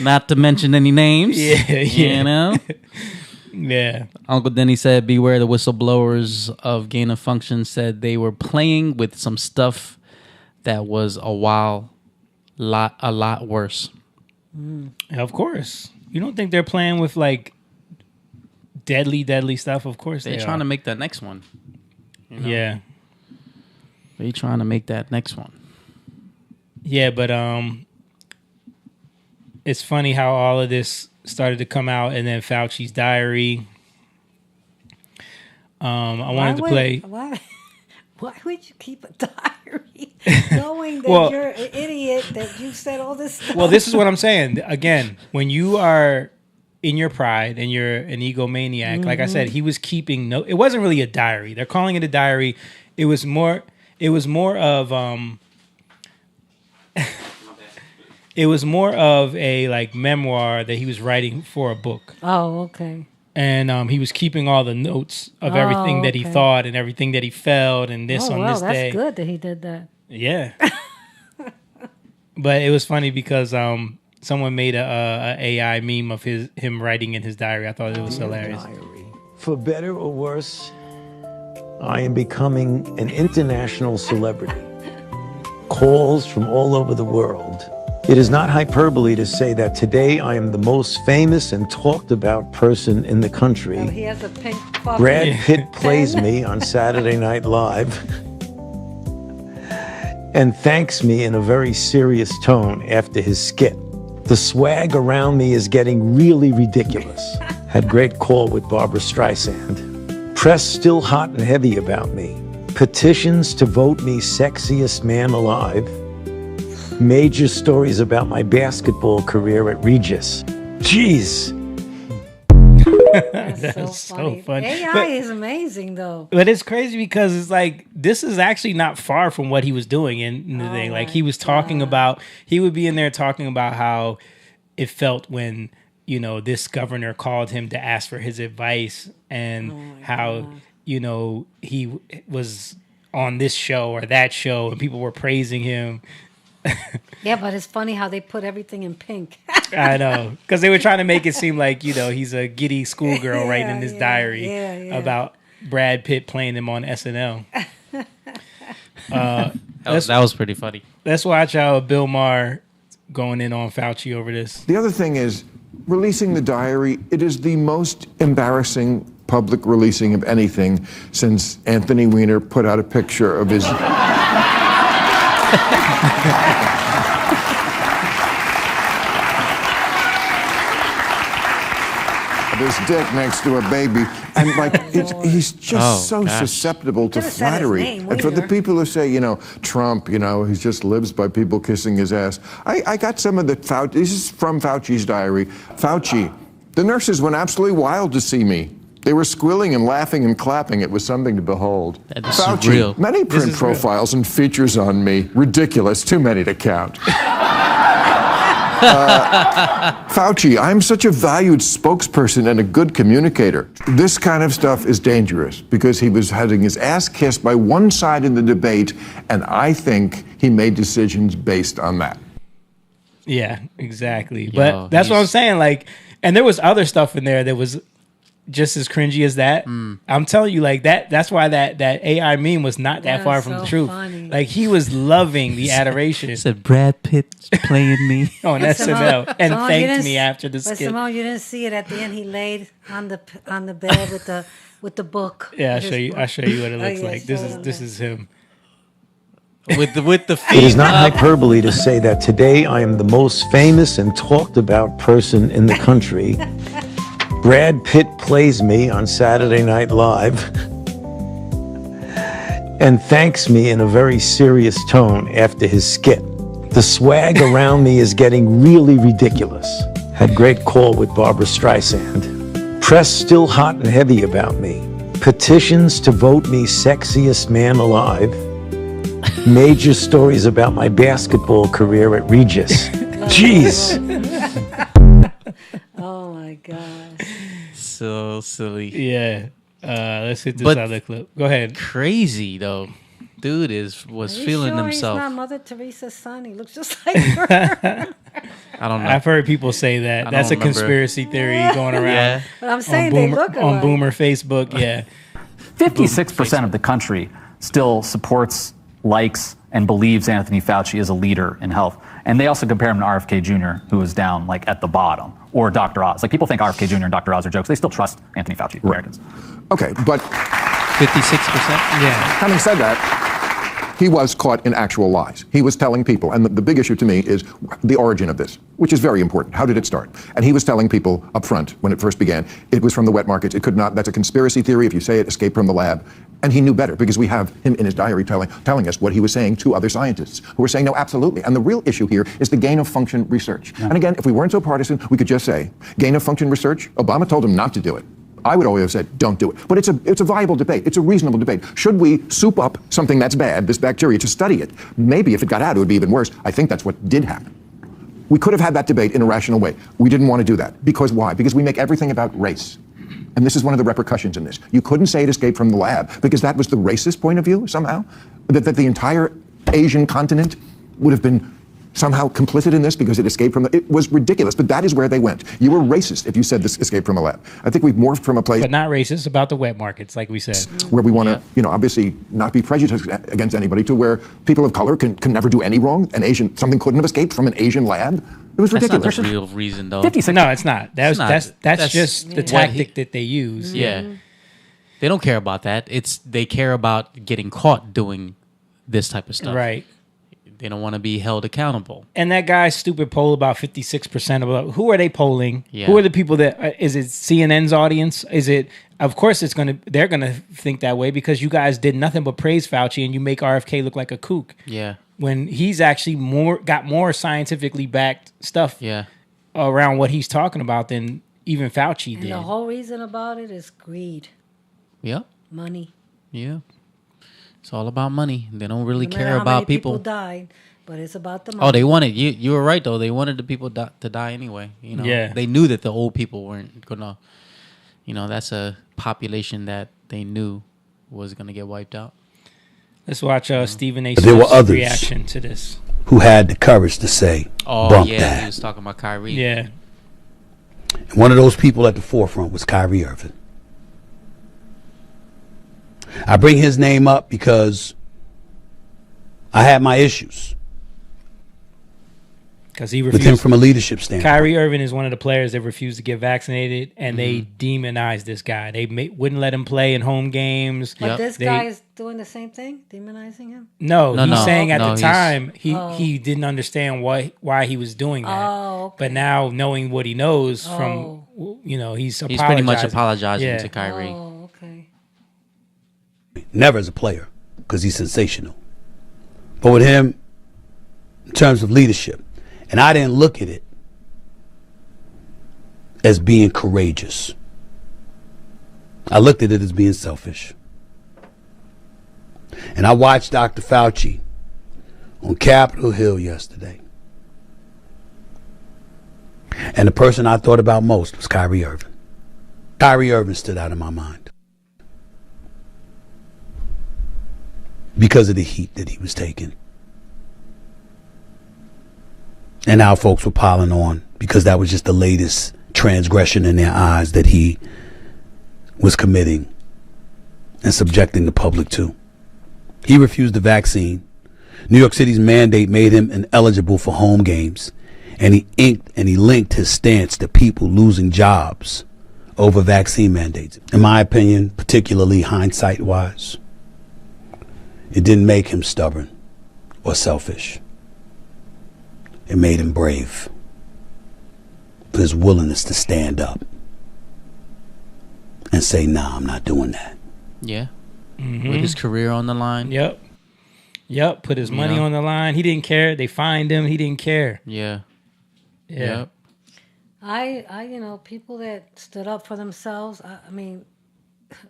Not to mention any names. You know? Yeah. Uncle Denny said, beware the whistleblowers of gain of function said they were playing with some stuff that was a lot worse. Of course. You don't think they're playing with like deadly stuff? Of course they're trying to make that next one. You know? Yeah. They're trying to make that next one. Yeah, but it's funny how all of this started to come out, and then Fauci's diary. I wanted to play. Why would you keep a diary, knowing that you're an idiot, that you said all this stuff? Well, this is what I'm saying. Again, when you are in your pride and you're an egomaniac, like I said, he was keeping it wasn't really a diary. They're calling it a diary. It was more of it was more of a like memoir that he was writing for a book. Oh, okay. And he was keeping all the notes of everything that he thought and everything that he felt and this on this day. That's good that he did that. Yeah. But it was funny because someone made a AI meme of him writing in his diary. I thought it was hilarious. For better or worse, I am becoming an international celebrity. Calls from all over the world. It is not hyperbole to say that today I am the most famous and talked about person in the country. Oh, he has a pink puppy. Brad Pitt plays me on Saturday Night Live and thanks me in a very serious tone after his skit. The swag around me is getting really ridiculous. Had great call with Barbara Streisand. Press still hot and heavy about me. Petitions to vote me sexiest man alive. Major stories about my basketball career at Regis. Jeez. That's so funny. AI is amazing, though. But it's crazy because it's like, this is actually not far from what he was doing in the thing. Like, he was talking about, he would be in there talking about how it felt when, this governor called him to ask for his advice and how, he was on this show or that show and people were praising him. Yeah, but it's funny how they put everything in pink. I know, because they were trying to make it seem like he's a giddy schoolgirl writing in his diary about Brad Pitt playing him on SNL. That was pretty funny. Let's watch how Bill Maher going in on Fauci over this. The other thing is releasing the diary. It is the most embarrassing public releasing of anything since Anthony Weiner put out a picture of his. This dick next to a baby, and he's just susceptible to flattery. And for the people who say, Trump, he just lives by people kissing his ass. I got some of the Fauci. This is from Fauci's diary. Fauci, the nurses went absolutely wild to see me. They were squealing and laughing and clapping. It was something to behold. That is Fauci, real. Many print profiles and features on me. Ridiculous. Too many to count. Fauci, I'm such a valued spokesperson and a good communicator. This kind of stuff is dangerous because he was having his ass kissed by one side in the debate, and I think he made decisions based on that. Yeah, exactly. But that's what I'm saying. Like, and there was other stuff in there that was just as cringy as that. I'm telling you, like that's why that AI meme was not that far from the truth. Funny. Like he was loving the adoration. He said Brad Pitt playing me on SNL and Simone, thanked me after the but skit. Simone, you didn't see it at the end. He laid on the bed with the book. Yeah, I'll show you what it looks like. This is him. With the feet. It is not hyperbole to say that today I am the most famous and talked about person in the country. Brad Pitt plays me on Saturday Night Live and thanks me in a very serious tone after his skit. The swag around me is getting really ridiculous. Had great call with Barbara Streisand. Press still hot and heavy about me. Petitions to vote me sexiest man alive. Major stories about my basketball career at Regis. Jeez. Oh my gosh. So silly. Yeah. Let's hit this other clip. Go ahead. Crazy though. Dude was feeling himself. He's not Mother Teresa's son. He looks just like her. I don't know. I've heard people say that. That's a conspiracy theory going around. Yeah. But I'm saying they look alike. On Boomer Facebook. Yeah. 56% of the country still supports, likes, and believes Anthony Fauci is a leader in health. And they also compare him to RFK Jr., who is down like at the bottom, or Dr. Oz. Like people think RFK Jr. and Dr. Oz are jokes. They still trust Anthony Fauci, Americans. Okay, but 56%? Yeah. Having said that, he was caught in actual lies. He was telling people, and the big issue to me is the origin of this, which is very important. How did it start? And he was telling people up front when it first began, it was from the wet markets. It could not, that's a conspiracy theory. If you say it, escaped from the lab. And he knew better because we have him in his diary telling us what he was saying to other scientists who were saying, no, absolutely. And the real issue here is the gain of function research. Yeah. And again, if we weren't so partisan, we could just say, gain of function research, Obama told him not to do it. I would always have said, don't do it. But it's a viable debate. It's a reasonable debate. Should we soup up something that's bad, this bacteria, to study it? Maybe if it got out, it would be even worse. I think that's what did happen. We could have had that debate in a rational way. We didn't want to do that. Because why? Because we make everything about race. And this is one of the repercussions in this. You couldn't say it escaped from the lab because that was the racist point of view somehow. That the entire Asian continent would have been somehow complicit in this because it escaped from the... It was ridiculous, but that is where they went. You were racist if you said this escaped from a lab. I think we've morphed from a place... But not racist about the wet markets, like we said. Where we want to, obviously not be prejudiced against anybody, to where people of color can never do any wrong. Something couldn't have escaped from an Asian lab. It was ridiculous. That's not the real reason, though. 56. No, it's not. That's just the tactic that they use. Yeah. They don't care about that. They care about getting caught doing this type of stuff. Right. They don't want to be held accountable. And that guy's stupid poll about 56% of who are they polling? Yeah. Who are the people that is it CNN's audience? Is it? Of course, they're gonna think that way because you guys did nothing but praise Fauci and you make RFK look like a kook. Yeah. When he's actually got more scientifically backed stuff. Around what he's talking about than even Fauci did. And the whole reason about it is greed. Yeah. Money. Yeah. It's all about money. They don't really No matter care how about many people. died, but it's about the money. Oh, they wanted you were right though. They wanted the people to die anyway. Yeah. They knew that the old people weren't gonna. That's a population that they knew was gonna get wiped out. Let's watch Stephen A. There were Smith's others reaction to this. Who had the courage to say, "Bump that." He was talking about Kyrie. Yeah. And one of those people at the forefront was Kyrie Irving. I bring his name up because I had my issues. Because he with refused. him from a leadership standpoint. Kyrie Irving is one of the players that refused to get vaccinated, and they demonized this guy. They wouldn't let him play in home games. But this guy is doing the same thing, demonizing him? No, he's saying at the time he didn't understand why he was doing that. Oh, okay. But now knowing what he knows from, he's apologizing. He's pretty much apologizing to Kyrie. Oh, okay. Never as a player, because he's sensational. But with him, in terms of leadership, and I didn't look at it as being courageous. I looked at it as being selfish. And I watched Dr. Fauci on Capitol Hill yesterday. And the person I thought about most was Kyrie Irving. Kyrie Irving stood out in my mind because of the heat that he was taking. And how folks were piling on because that was just the latest transgression in their eyes that he was committing and subjecting the public to. He refused the vaccine. New York City's mandate made him ineligible for home games, and he linked his stance to people losing jobs over vaccine mandates. In my opinion, particularly hindsight-wise, it didn't make him stubborn or selfish. It made him brave for his willingness to stand up and say, nah, I'm not doing that. Yeah. With his career on the line. Yep. Put his money on the line. He didn't care. They fined him. He didn't care. Yeah. Yep. I people that stood up for themselves. I mean,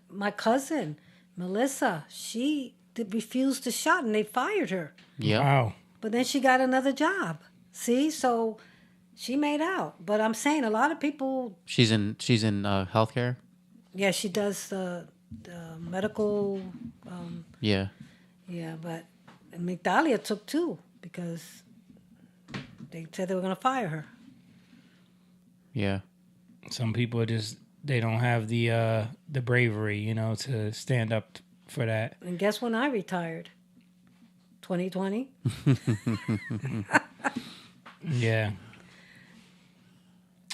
my cousin, Melissa, she refused to shot and they fired her. Yeah. Wow. But then she got another job. See, so she made out. But I'm saying a lot of people. She's in healthcare. Yeah, she does the medical. Yeah. Yeah, but Migdalia took 2 because they said they were going to fire her. Yeah. Some people they don't have the bravery, to stand up for that. And guess when I retired? 2020. Yeah.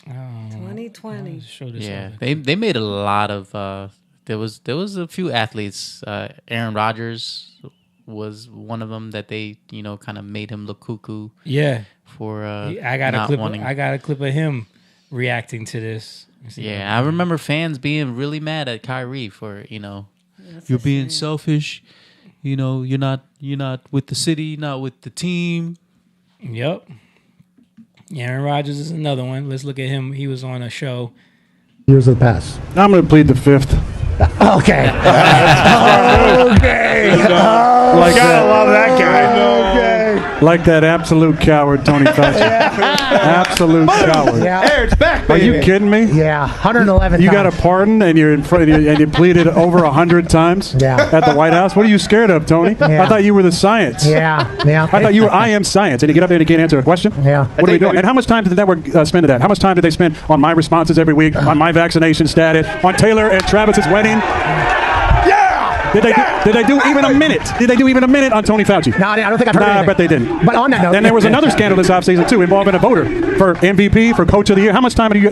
2020. Yeah, they made a lot of. There was a few athletes. Aaron Rodgers was one of them that they kind of made him look cuckoo. Yeah. For I got a clip of him reacting to this. Yeah, I remember fans being really mad at Kyrie for you're being selfish. You're not with the city, not with the team. Yep. Aaron Rodgers is another one. Let's look at him. He was on a show. Years of the past. I'm going to plead the 5th. Okay. Okay. Gotta love that guy. Okay. Like that absolute coward, Tony Fauci. Absolute coward. Yeah. Hey, it's back, baby. Are you kidding me? Yeah, 111 You times. got a pardon and you're in front and you pleaded over 100 times at the White House? What are you scared of, Tony? Yeah. I thought you were the science. Yeah. I thought you were I am science, and you get up there and you can't answer a question? Yeah. What are we doing? And how much time did the network spend on that? How much time did they spend on my responses every week, on my vaccination status, on Taylor and Travis's wedding? Did they do even a minute? Did they do even a minute on Tony Fauci? No, I don't think I've heard Nah, I anything. bet they didn't. But on that note, Then there was another scandal this offseason too, involving a voter for MVP, for Coach of the Year. How much time did your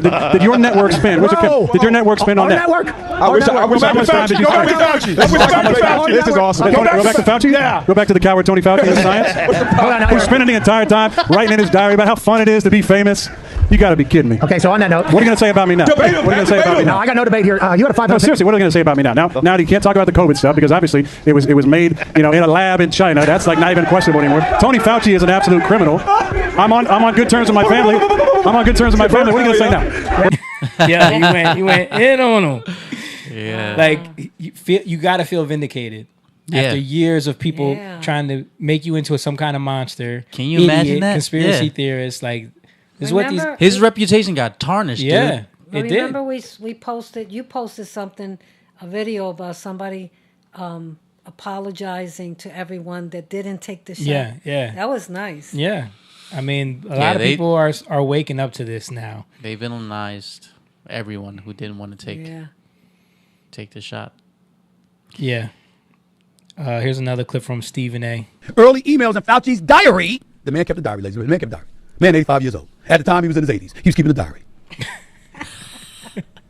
network spend? Did your network spend on that? Network. How much time did you spend? This is awesome. Go back to Fauci? Yeah. Go back to the coward Tony Fauci in science. Who's spending the entire time writing in his diary about how fun it is to be famous. You got to be kidding me. Okay, so on that note, what are you going to say about me now? What are you going to say about me now? No, I got no debate here. You had a 5 No, seriously, what are you going to say about me now? Now you can't talk about the COVID stuff because obviously it was made in a lab in China. That's like not even questionable anymore. Tony Fauci is an absolute criminal. I'm on good terms with my family. What are you going to say now? Yeah, you went in on him. Yeah. Like you got to feel vindicated. After years of people trying to make you into some kind of monster. Can you imagine that? Conspiracy theorist, like this is what these. His reputation got tarnished. Yeah, dude. Remember we posted. You posted something, a video about somebody apologizing to everyone that didn't take the shot. Yeah. That was nice. Yeah, I mean, a lot of people are waking up to this now. They villainized everyone who didn't want to take the shot. Yeah. Here's another clip from Stephen A. Early emails in Fauci's diary. The man kept a diary, ladies and gentlemen. The man kept a diary. Man, 85 years old. At the time, he was in his 80s. He was keeping a diary.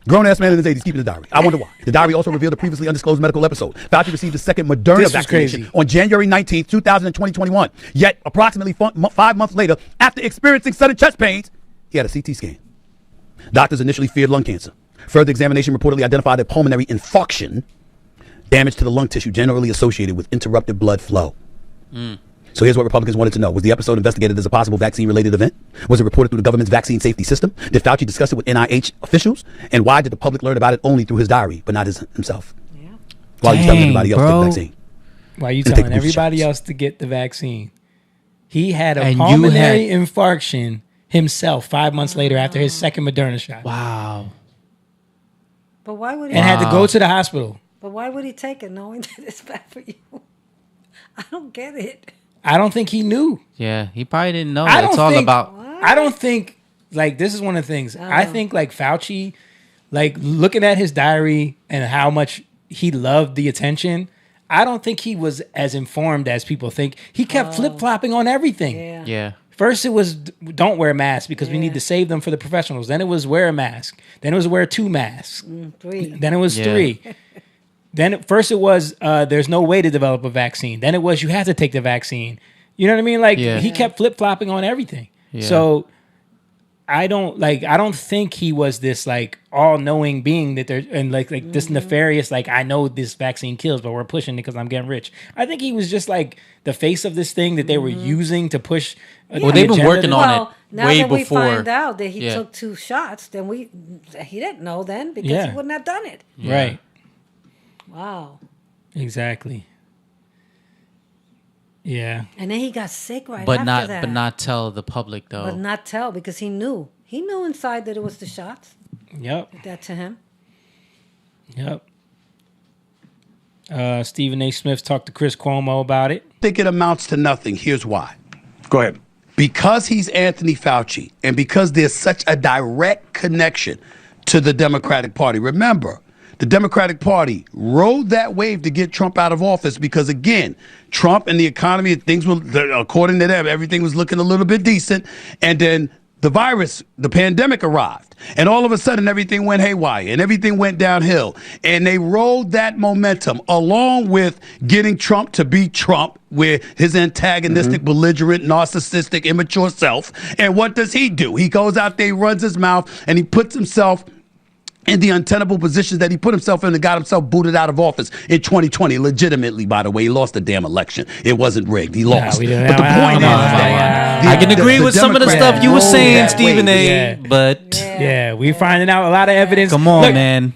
Grown-ass man in his 80s keeping a diary. I wonder why. The diary also revealed a previously undisclosed medical episode. Fauci received a second Moderna vaccination on January 19th, 2021. Yet, approximately 5 months later, after experiencing sudden chest pains, he had a CT scan. Doctors initially feared lung cancer. Further examination reportedly identified a pulmonary infarction, damage to the lung tissue generally associated with interrupted blood flow. So here's what Republicans wanted to know. Was the episode investigated as a possible vaccine-related event? Was it reported through the government's vaccine safety system? Did Fauci discuss it with NIH officials? And why did the public learn about it only through his diary, but not himself? Yeah. While he's telling everybody else to get the vaccine. Why are you telling everybody else to get the vaccine? He had a pulmonary infarction himself 5 months later after his second Moderna shot. Wow. But why would he? And had to go to the hospital. But why would he take it knowing that it's bad for you? I don't get it. I don't think he knew. Yeah, he probably didn't know. It's all about. I don't think, like, this is one of the things. I think, like, Fauci like looking at his diary and how much he loved the attention, I don't think he was as informed as people think. He kept flip-flopping on everything. Yeah. First it was don't wear masks because we need to save them for the professionals. Then it was wear a mask. Then it was wear 2 masks. 3. Then it was 3. Then first it was there's no way to develop a vaccine. Then it was you have to take the vaccine. You know what I mean? Like he kept flip-flopping on everything. Yeah. So I don't think he was this like all-knowing being that there and like this nefarious like I know this vaccine kills but we're pushing it because I'm getting rich. I think he was just like the face of this thing that they were using to push. Well, they've been working on it now way that we before. find out that he took 2 shots, then he didn't know then because he wouldn't have done it. Right. Wow. Exactly. Yeah. And then he got sick after that. But not tell the public though. But not tell because he knew. He knew inside that it was the shots. Yep. Did that to him. Yep. Stephen A. Smith talked to Chris Cuomo about it. I think it amounts to nothing. Here's why. Go ahead. Because he's Anthony Fauci and because there's such a direct connection to the Democratic Party. Remember, the Democratic Party rode that wave to get Trump out of office because, again, Trump and the economy, things were, according to them, everything was looking a little bit decent. And then the virus, the pandemic arrived. And all of a sudden, everything went haywire and everything went downhill. And they rode that momentum along with getting Trump to be Trump with his antagonistic, belligerent, narcissistic, immature self. And what does he do? He goes out there, he runs his mouth, and he puts himself in the untenable positions that he put himself in and got himself booted out of office in 2020. Legitimately, by the way, he lost the damn election. It wasn't rigged. He lost. But the point is that I can agree with some of the stuff you were saying, Stephen A. But we're finding out a lot of evidence. Come on, man.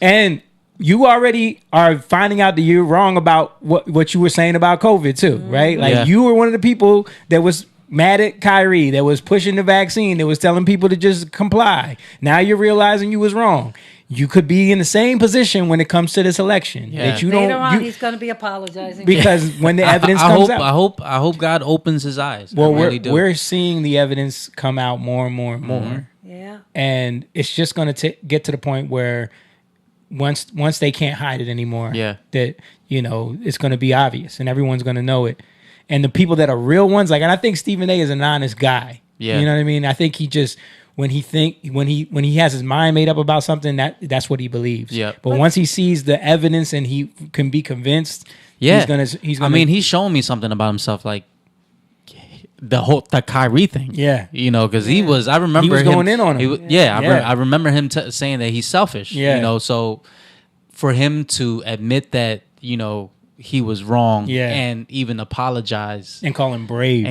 And you already are finding out that you're wrong about what you were saying about COVID too, right? Like you were one of the people that was mad at Kyrie, that was pushing the vaccine, that was telling people to just comply. Now you're realizing you was wrong. You could be in the same position when it comes to this election. That you Later don't. on, he's going to be apologizing Because when the evidence comes out, I hope God opens his eyes. Well, we're seeing the evidence come out more and more and more. Yeah. And it's just going to get to the point where once they can't hide it anymore, that it's going to be obvious and everyone's going to know it. And the people that are real ones, and I think Stephen A. is an honest guy. Yeah. You know what I mean? I think he just when he has his mind made up about something, that's what he beliees. Yeah. But once he sees the evidence and he can be convinced, he's gonna. I mean, he's showing me something about himself, like the Kyrie thing. Yeah. Because he was. I remember he was him going in on him. I remember him saying that he's selfish. Yeah. So for him to admit that, he was wrong, and even apologize and call him brave,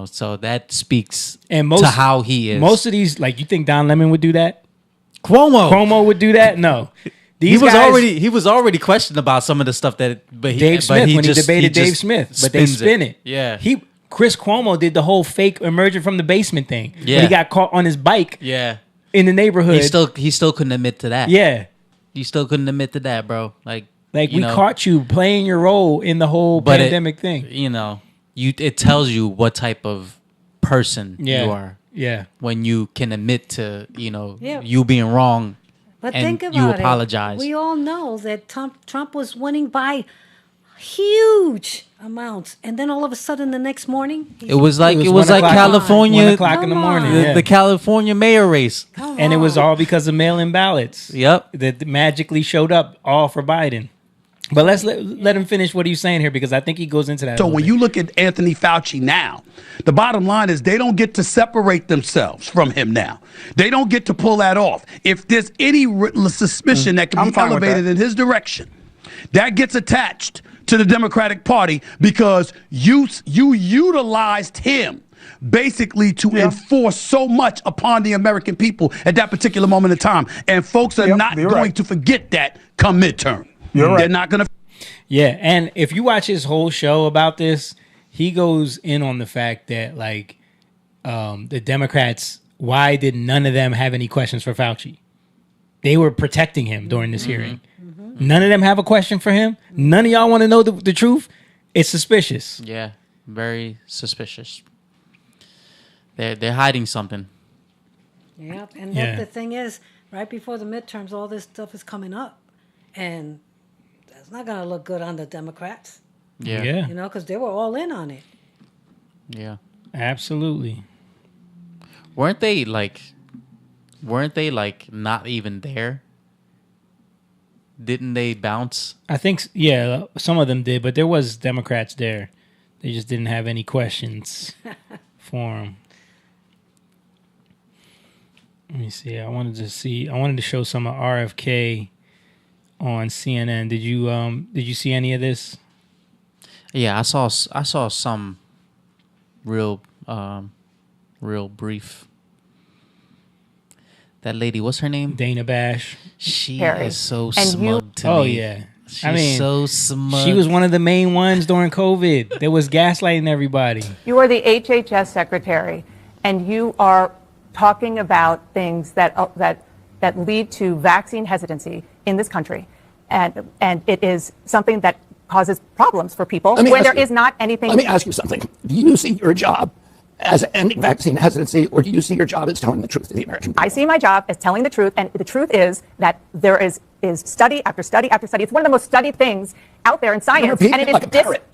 so that speaks to how he is. Most of these, like, you think Don Lemon would do that? Cuomo would do that? No. He was already questioned about some of the stuff that Dave Smith when he debated Dave Smith, but they spin it. Yeah. Chris Cuomo did the whole fake emerging from the basement thing. Yeah. When he got caught on his bike. Yeah. In the neighborhood. He still couldn't admit to that. Yeah. You still couldn't admit to that, bro. Like we caught you playing your role in the whole pandemic thing. It tells you what type of person you are. Yeah. When you can admit to, you being wrong. But and think about you apologize. We all know that Trump was winning by huge amounts, and then all of a sudden the next morning it was like California 1 o'clock in the morning. The California mayor race. And it was all because of mail-in ballots. Yep. That magically showed up all for Biden. But let's let him finish what he's saying here, because I think he goes into that. So when you look at Anthony Fauci now, the bottom line is they don't get to separate themselves from him now. They don't get to pull that off. If there's any suspicion that can be elevated in his direction, that gets attached to the Democratic Party because you utilized him basically to enforce so much upon the American people at that particular moment in time. And folks are not going to forget that come midterm. They're not going to. Yeah, and if you watch his whole show about this, he goes in on the fact that, like, the Democrats, why did none of them have any questions for Fauci? They were protecting him during this hearing. None of them have a question for him. None of y'all want to know the truth. It's suspicious. Yeah, very suspicious. They're hiding something. Yep. And Yeah. the thing is, right before the midterms, all this stuff is coming up. And that's not going to look good on the Democrats. Yeah. Yeah. You know, because they were all in on it. Yeah. Absolutely. Weren't they like not even there? Didn't they bounce? I think, yeah, some of them did, but there was Democrats there. They just didn't have any questions for them. Let me see. I wanted to show some of RFK on CNN. Did you see any of this? Yeah, I saw some real brief. That lady, what's her name? Dana Bash. She Harry. is so And smug to me. Oh yeah. She's so smug. She was one of the main ones during COVID that was gaslighting everybody. You are the HHS secretary, and you are talking about things that lead to vaccine hesitancy in this country, and it is something that causes problems for people when there is not anything. Let me ask you something. Do you see your job as ending vaccine hesitancy, or do you see your job as telling the truth to the American people? I see my job as telling the truth, and the truth is that there is study after study after study. It's one of the most studied things out there in science. You're repeating and it like a parrot.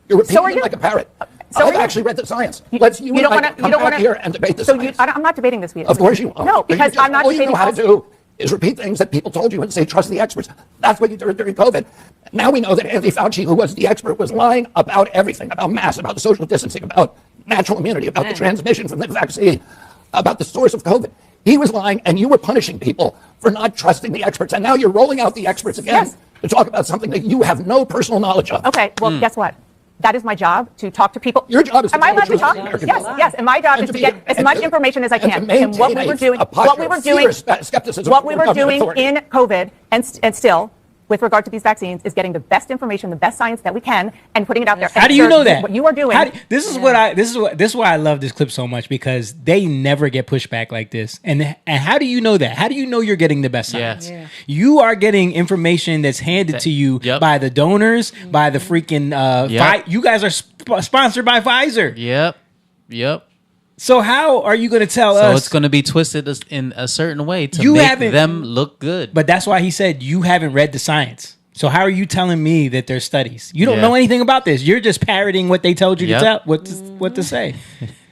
You're repeating So are it you. like a parrot. So I've are you. actually read the science. You Let's don't want to. come back here and debate the science. I'm not debating this with you. Of course you won't. No, because I'm not all you debating. know how to do is repeat things that people told you and say, trust the experts. That's what you did during COVID. Now we know that Anthony Fauci, who was the expert, was lying about everything, about masks, about the social distancing, about natural immunity, about the transmission from the vaccine, about the source of COVID. He was lying, and you were punishing people for not trusting the experts. And now you're rolling out the experts again to talk about something that you have no personal knowledge of. Okay, well, guess what? That is my job, to talk to people. Your job is to Am I allowed to tell the talk? truth to the Yes, American yes. And my job And is to to be- get as and much to- information as I and to can. And what we maintain were doing, a posture what we were of doing, serious skepticism what we were of government doing authority. in COVID, and still, with regard to these vaccines, is getting the best information, the best science that we can, and putting it out there. How And do you sir, know that? What you are doing. This is why I love this clip so much, because they never get pushback like this. And how do you know that? How do you know you're getting the best science? Yeah. You are getting information that's handed to you by the donors, by the freaking you guys are sponsored by Pfizer. Yep. So how are you going to tell us? So it's going to be twisted in a certain way to You make haven't- them look good. But that's why he said you haven't read the science. So how are you telling me that there's studies? You don't Yeah. know anything about this. You're just parroting what they told you to tell what to say.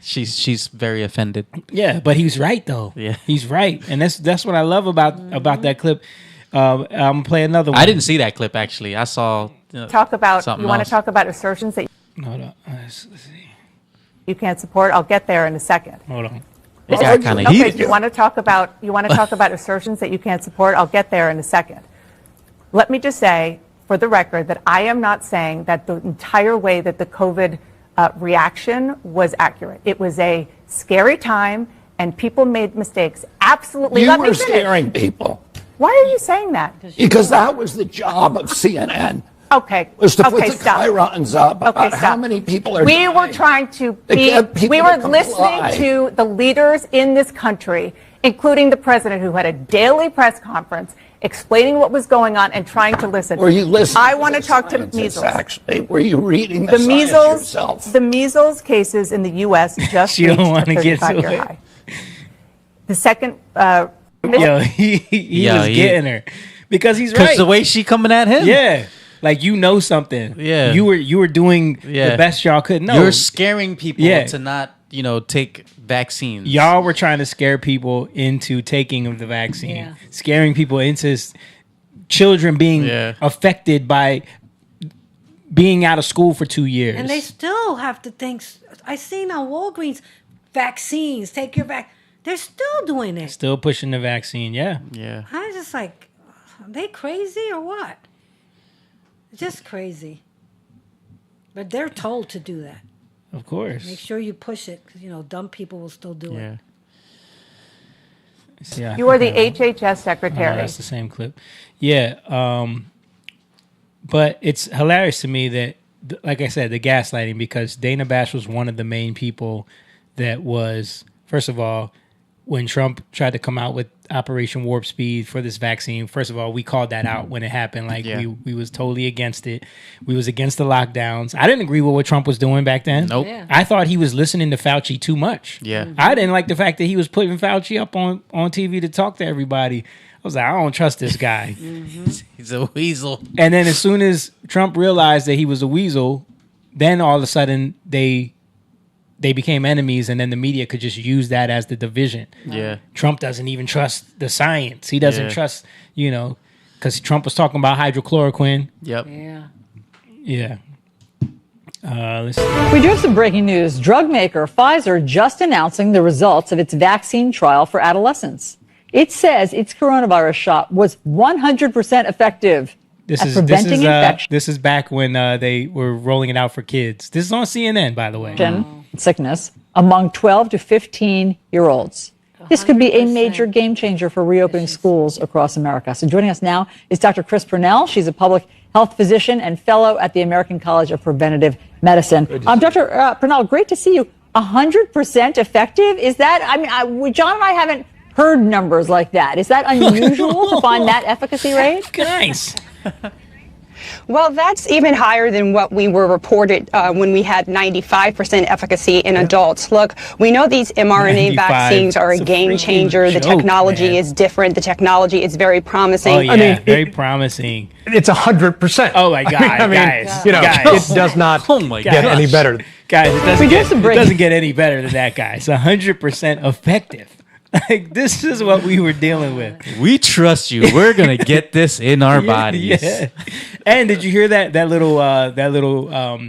She's very offended. Yeah, but he's right though. Yeah. He's right, and that's what I love about that clip. I'm gonna play another one. I didn't see that clip actually. I saw. Talk about, something you want else. to talk about assertions that Hold on. Let's see. you can't support? I'll get there in a second. Hold on. It got kind of Okay, heated. you want to talk about assertions that you can't support? I'll get there in a second. Let me just say, for the record, that I am not saying that the entire way that the COVID reaction was accurate. It was a scary time, and people made mistakes. Absolutely. You Let me were finish. scaring people Why are you saying that? because that was the job of CNN. Okay. Was to put Okay, the stop. chyrons up Okay, about how stop. many people are We dying. were trying to They be, get people we to were comply. listening to the leaders in this country, including the president, who had a daily press conference explaining what was going on and trying to listen. Were you listening? I want to talk to scientists, measles. Actually, were you reading the, The science measles, yourself? the measles cases in the U.S. just She don't reached wanna a get to 35-year it. high. The second, Yo, he was getting her because he's Because right. the way she coming at him. Yeah, like you know something. Yeah. you were doing the best y'all could. No, You're scaring people Yeah. to not, take vaccines. y'all were trying to scare people into taking of the vaccine, scaring people into children being affected by being out of school for 2 years. And they still have to think. I seen on Walgreens, vaccines, take your vaccine. They're still doing it. Still pushing the vaccine. Yeah. I was just like, are they crazy or what? It's just crazy. But they're told to do that. Of course. Make sure you push it because, dumb people will still do it. Yeah, you are the HHS secretary. that's the same clip. Yeah. But it's hilarious to me that, like I said, the gaslighting, because Dana Bash was one of the main people that was, first of all, when Trump tried to come out with Operation Warp Speed for this vaccine, first of all, we called that out when it happened. Like we was totally against it. We was against the lockdowns. I didn't agree with what Trump was doing back then. Nope. Yeah. I thought he was listening to Fauci too much. Yeah. I didn't like the fact that he was putting Fauci up on TV to talk to everybody. I was like, I don't trust this guy. He's a weasel. And then as soon as Trump realized that he was a weasel, then all of a sudden they became enemies, and then the media could just use that as the division. Yeah. Trump doesn't even trust the science. He doesn't trust, because Trump was talking about hydrochloroquine. Yep. Yeah. Let's see. We do have some breaking news. Drug maker Pfizer just announcing the results of its vaccine trial for adolescents. It says its coronavirus shot was 100% effective at preventing infection. This is back when they were rolling it out for kids. This is on CNN, by the way. Sickness among 12 to 15-year-olds. This could be a major game changer for reopening schools across America. So joining us now is Dr. Chris Purnell. She's a public health physician and fellow at the American College of Preventive Medicine. Dr. Purnell, great to see you. 100% effective? Is that, John and I haven't heard numbers like that. Is that unusual to find that efficacy rate? Nice. Well, that's even higher than what we were reported when we had 95% efficacy in adults. Look, we know these mRNA vaccines are a game changer. The technology is different. The technology is very promising. Oh, yeah, very promising. It's 100%. Oh, my God, guys. Guys. It does not get any better. Guys, it doesn't get any better than that, guy. It's 100% effective. Like, this is what we were dealing with. We trust you. We're gonna get this in our bodies. Yeah. And did you hear that little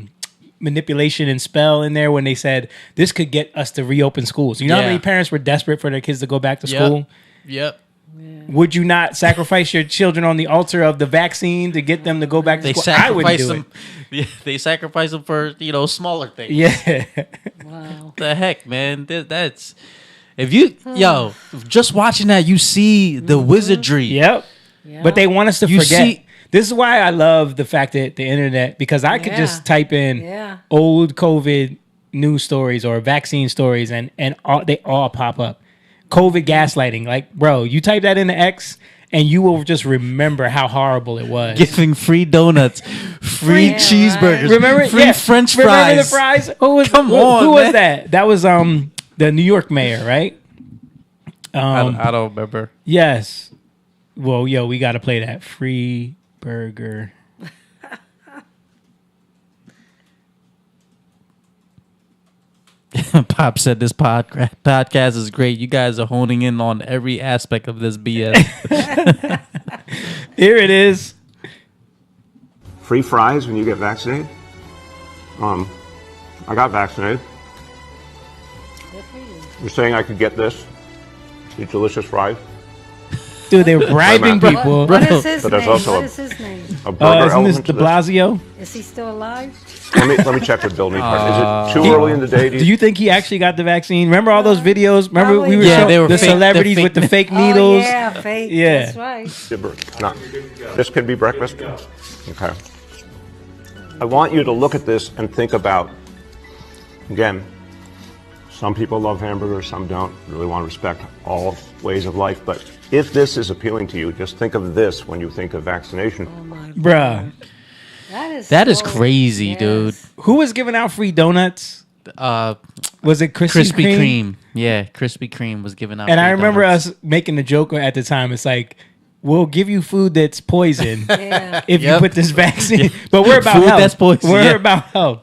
manipulation and spell in there when they said this could get us to reopen schools? You know how many parents were desperate for their kids to go back to school? Yep. Would you not sacrifice your children on the altar of the vaccine to get them to go back to school? I wouldn't do it. Yeah, they sacrifice them for smaller things. Yeah. Wow. The heck, man. That's. If you, just watching that, you see the wizardry. Yep. But they want us to forget. This is why I love the fact that the internet, because I could just type in old COVID news stories or vaccine stories and they all pop up. COVID gaslighting. Like, bro, you type that into X and you will just remember how horrible it was. Giving free donuts, free cheeseburgers, free French fries. Remember the fries? Who was that? That was the New York mayor, right? I don't remember. Yes. Well, we got to play that free burger. Pop said this podcast is great. You guys are honing in on every aspect of this BS. Here it is. Free fries when you get vaccinated? I got vaccinated. You're saying I could get this? These delicious fries? Dude, they were bribing people. What is his But there's name? also What is his name? a burger isn't element this to de Blasio? Is he still alive? Let me check the building part. Is it too early in the day? Do you think he actually got the vaccine? Remember all those videos? Remember we were Yeah, showing they were the fake- celebrities the with the fake fake needles? Oh, yeah, fake. Yeah. That's right. No. This can be breakfast? Okay. I want you to look at this and think about, again, some people love hamburgers, some don't. Really want to respect all ways of life. But if this is appealing to you, just think of this when you think of vaccination. Bruh. That is crazy, dude. Who was giving out free donuts? Was it Krispy Kreme? Yeah, Krispy Kreme was giving out. And free I remember donuts. us making the joke at the time. It's like, we'll give you food that's poison if you put this vaccine. But we're about Food health. that's poison, We're yeah. about health.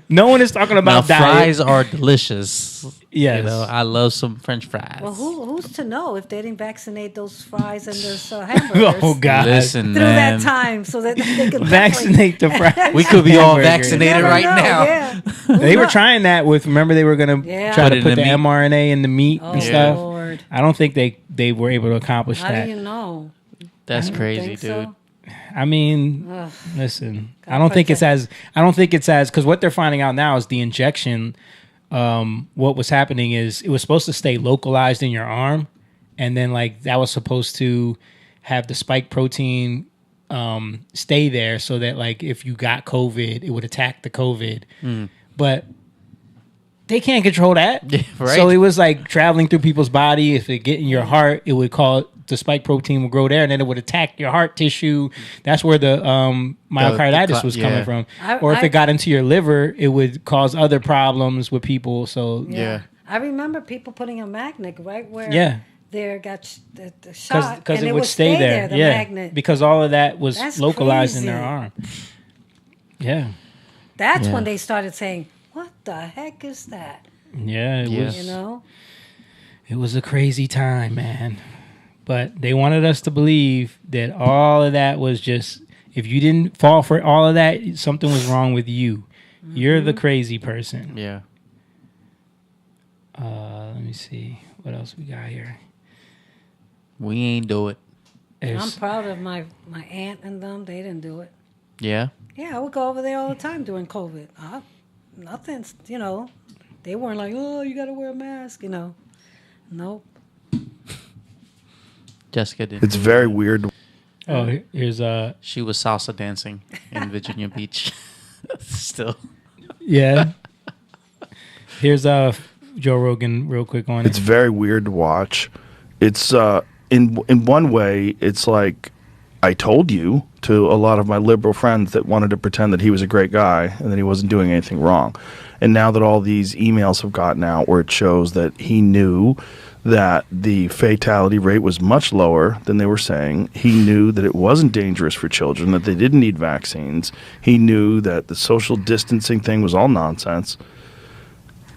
No one is talking about now, diet. fries are delicious. Yes. I love some French fries. Well, who's to know if they didn't vaccinate those fries and those hamburgers? Oh God! Listen, through man. that time, so that they could Vaccinate the fries. We could be all Hamburgers. vaccinated right now. Yeah. They were trying that with. Remember, they were going to try to Put it put in the the meat. mRNA in the meat and stuff. Lord. I don't think they were able to accomplish How that. do you know? That's I don't crazy, think dude. so. I mean, Ugh. listen, I don't think it's as because what they're finding out now is the injection. What was happening is it was supposed to stay localized in your arm, and then like that was supposed to have the spike protein stay there so that like if you got COVID, it would attack the COVID. But they can't control that. Right. So it was like traveling through people's body. If it get in your heart, it would cause the spike protein will grow there, and then it would attack your heart tissue. That's where the myocarditis was coming from. Or if it got into your liver, it would cause other problems with people. So I remember people putting a magnet right where there got the shot, because and it would stay there. The magnet. Because all of that was That's localized in crazy. their arm. Yeah, That's when they started saying, "What the heck is that?" Yeah, it was. You know, it was a crazy time, man. But they wanted us to believe that all of that was just, if you didn't fall for all of that, something was wrong with you. Mm-hmm. You're the crazy person. Yeah. Let me see. What else we got here? We ain't do it. I'm proud of my aunt and them. They didn't do it. Yeah? Yeah, I would go over there all the time during COVID. Nothing's, you know, they weren't like, oh, you got to wear a mask, you know. Nope. Jessica did. It's very weird. Oh, here's she was salsa dancing in Virginia Beach. Still. Yeah. Here's Joe Rogan real quick on it. It's very weird to watch. It's in one way, it's like I told you to a lot of my liberal friends that wanted to pretend that he was a great guy and that he wasn't doing anything wrong. And now that all these emails have gotten out where it shows that he knew that the fatality rate was much lower than they were saying. He knew that it wasn't dangerous for children, that they didn't need vaccines. He knew that the social distancing thing was all nonsense.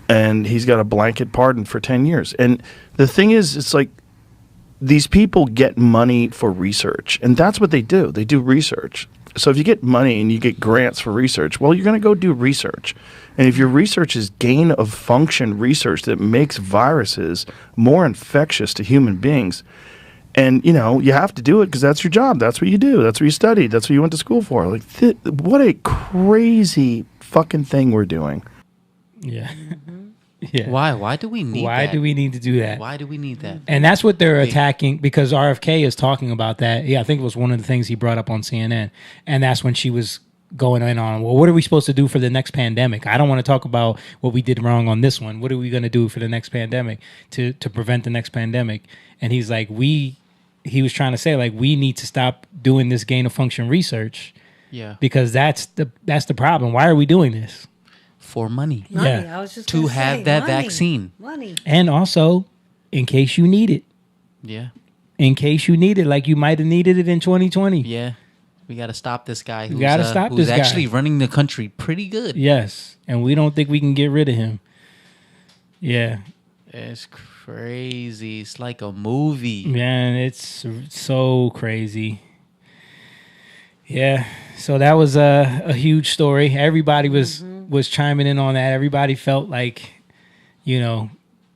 And he's got a blanket pardon for 10 years. And the thing is, it's like these people get money for research, and that's what they do. They do research. So if you get money and you get grants for research, well, you're going to go do research. And if your research is gain of function research that makes viruses more infectious to human beings, and, you know, you have to do it because that's your job. That's what you do. That's what you studied. That's what you went to school for. Like, what a crazy fucking thing we're doing. Yeah. Yeah. Why do we need that? Why do we need to do that? Why do we need that? And that's what they're attacking, because RFK is talking about that. Yeah, I think it was one of the things he brought up on CNN. And that's when she was going in on, well, what are we supposed to do for the next pandemic? I don't want to talk about what we did wrong on this one. What are we going to do for the next pandemic to prevent the next pandemic? And he's like, he was trying to say, like, we need to stop doing this gain of function research. Yeah. Because that's the problem. Why are we doing this? For money. Yeah. I was just to gonna have say, that money. vaccine. Money. And also, in case you need it. Yeah. In case you need it, like you might have needed it in 2020. Yeah. We got to stop this guy who's, who's actually running the country pretty good. Yes. And we don't think we can get rid of him. Yeah. It's crazy. It's like a movie. Man, it's so crazy. Yeah. So that was a huge story. Everybody was chiming in on that. Everybody felt like, you know,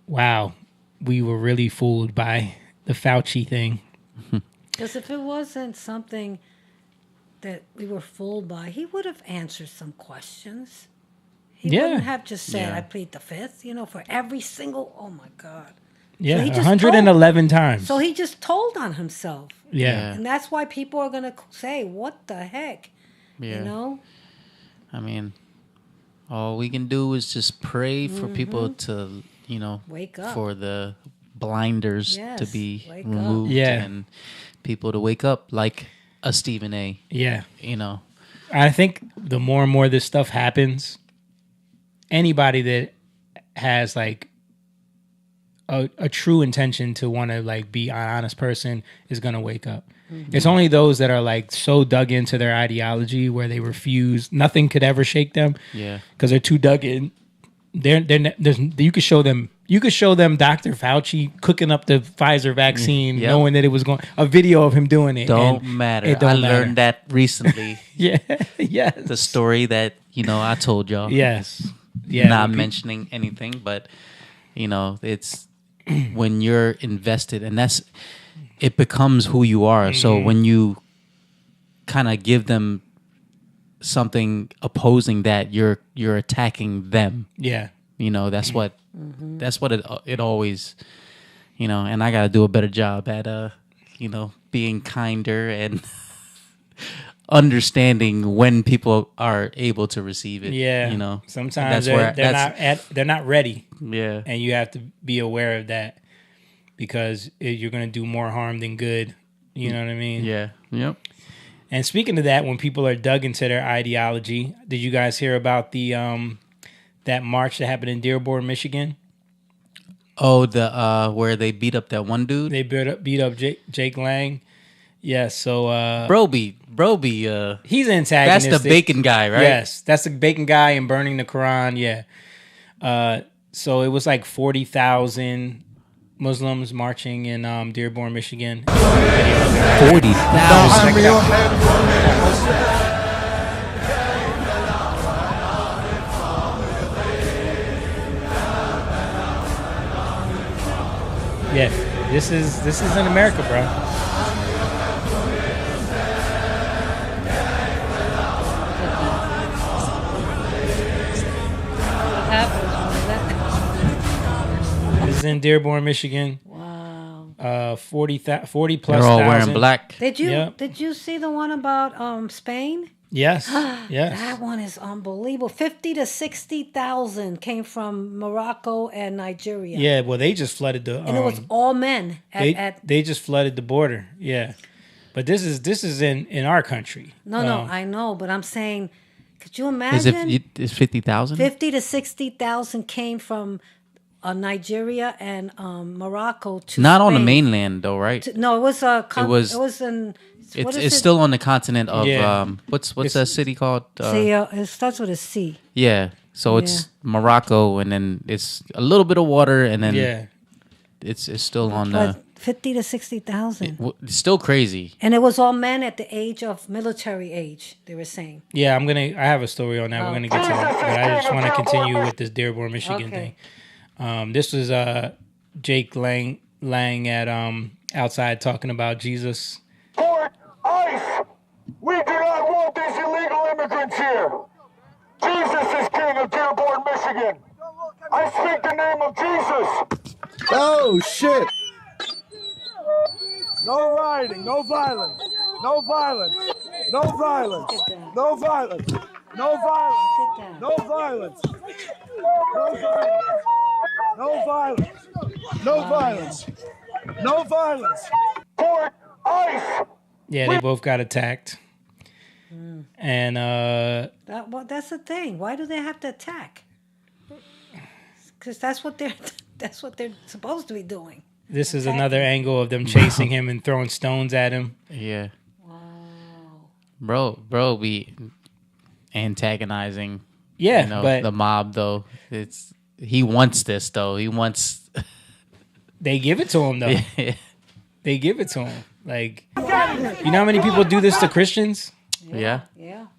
wow, we were really fooled by the Fauci thing. Because if it wasn't something that we were fooled by, he would have answered some questions. He wouldn't have just said, I plead the fifth, you know, for every single, oh my God. Yeah, so 111 times. So he just told on himself. Yeah. And that's why people are going to say, what the heck? Yeah. You know? I mean, all we can do is just pray for people to, you know, wake up, for the blinders to be removed and people to wake up like a Stephen A. Yeah. You know, I think the more and more this stuff happens, anybody that has like a true intention to want to like be an honest person is going to wake up. It's only those that are like so dug into their ideology where they refuse, nothing could ever shake them. Yeah. Because they're too dug in. You could show them Dr. Fauci cooking up the Pfizer vaccine, knowing that it was a video of him doing it. Don't matter. I learned that recently. Yes. The story that, you know, I told y'all. Yes. Yeah. Not mentioning anything, but, you know, it's when you're invested, and it becomes who you are. So when you kind of give them something opposing that, you're attacking them. Yeah. You know, that's what it always, you know, and I got to do a better job at you know, being kinder and understanding when people are able to receive it. Yeah, you know, sometimes they're not ready. Yeah, and you have to be aware of that because you're going to do more harm than good. You know what I mean? Yeah. Yep. And speaking of that, when people are dug into their ideology, did you guys hear about the that march that happened in Dearborn, Michigan? Oh, the where they beat up that one dude. They beat up Jake Lang. Yeah, so Broby, he's antagonistic. That's the bacon guy, right? Yes, that's the bacon guy and burning the Quran. Yeah. So it was like 40,000 Muslims marching in Dearborn, Michigan. 40,000. Yeah, this is in America, bro. This is in Dearborn, Michigan. Wow. 40 plus. They're all wearing black. Did you see the one about Spain? Yes. Yes. That one is unbelievable. 50 to 60,000 came from Morocco and Nigeria. Yeah, well, they just flooded the. And it was all men. They just flooded the border. Yeah, but this is in our country. No, I know, but I'm saying, could you imagine? Is 50,000? 50 to 60,000 came from Nigeria and Morocco to Not Spain. on the mainland though, right? No, it was in. It's still on the continent of what's that city called? It starts with a C. Yeah, so it's Morocco, and then it's a little bit of water, and then it's still on the 50 to 60,000. It's still crazy. And it was all men at the age of military age. They were saying. Yeah, I have a story on that. We're gonna get to that, but I just want to continue with this Dearborn, Michigan thing. This was Jake Lang at outside talking about Jesus. ICE! We do not want these illegal immigrants here. Jesus is king of Dearborn, Michigan. I speak the name of Jesus. Oh, shit. No rioting, no violence, no violence, no violence, no violence, no violence, no violence, no violence, no violence, no violence. Court, ICE! Yeah, they both got attacked. And that's the thing. Why do they have to attack? Because that's what they're supposed to be doing. This is another angle of them chasing him and throwing stones at him. Yeah. Wow. Bro, be antagonizing. Yeah, but the mob though. He wants this though. He wants. They give it to him though. Yeah. They give it to him. Like, you know how many people do this to Christians? Yeah. You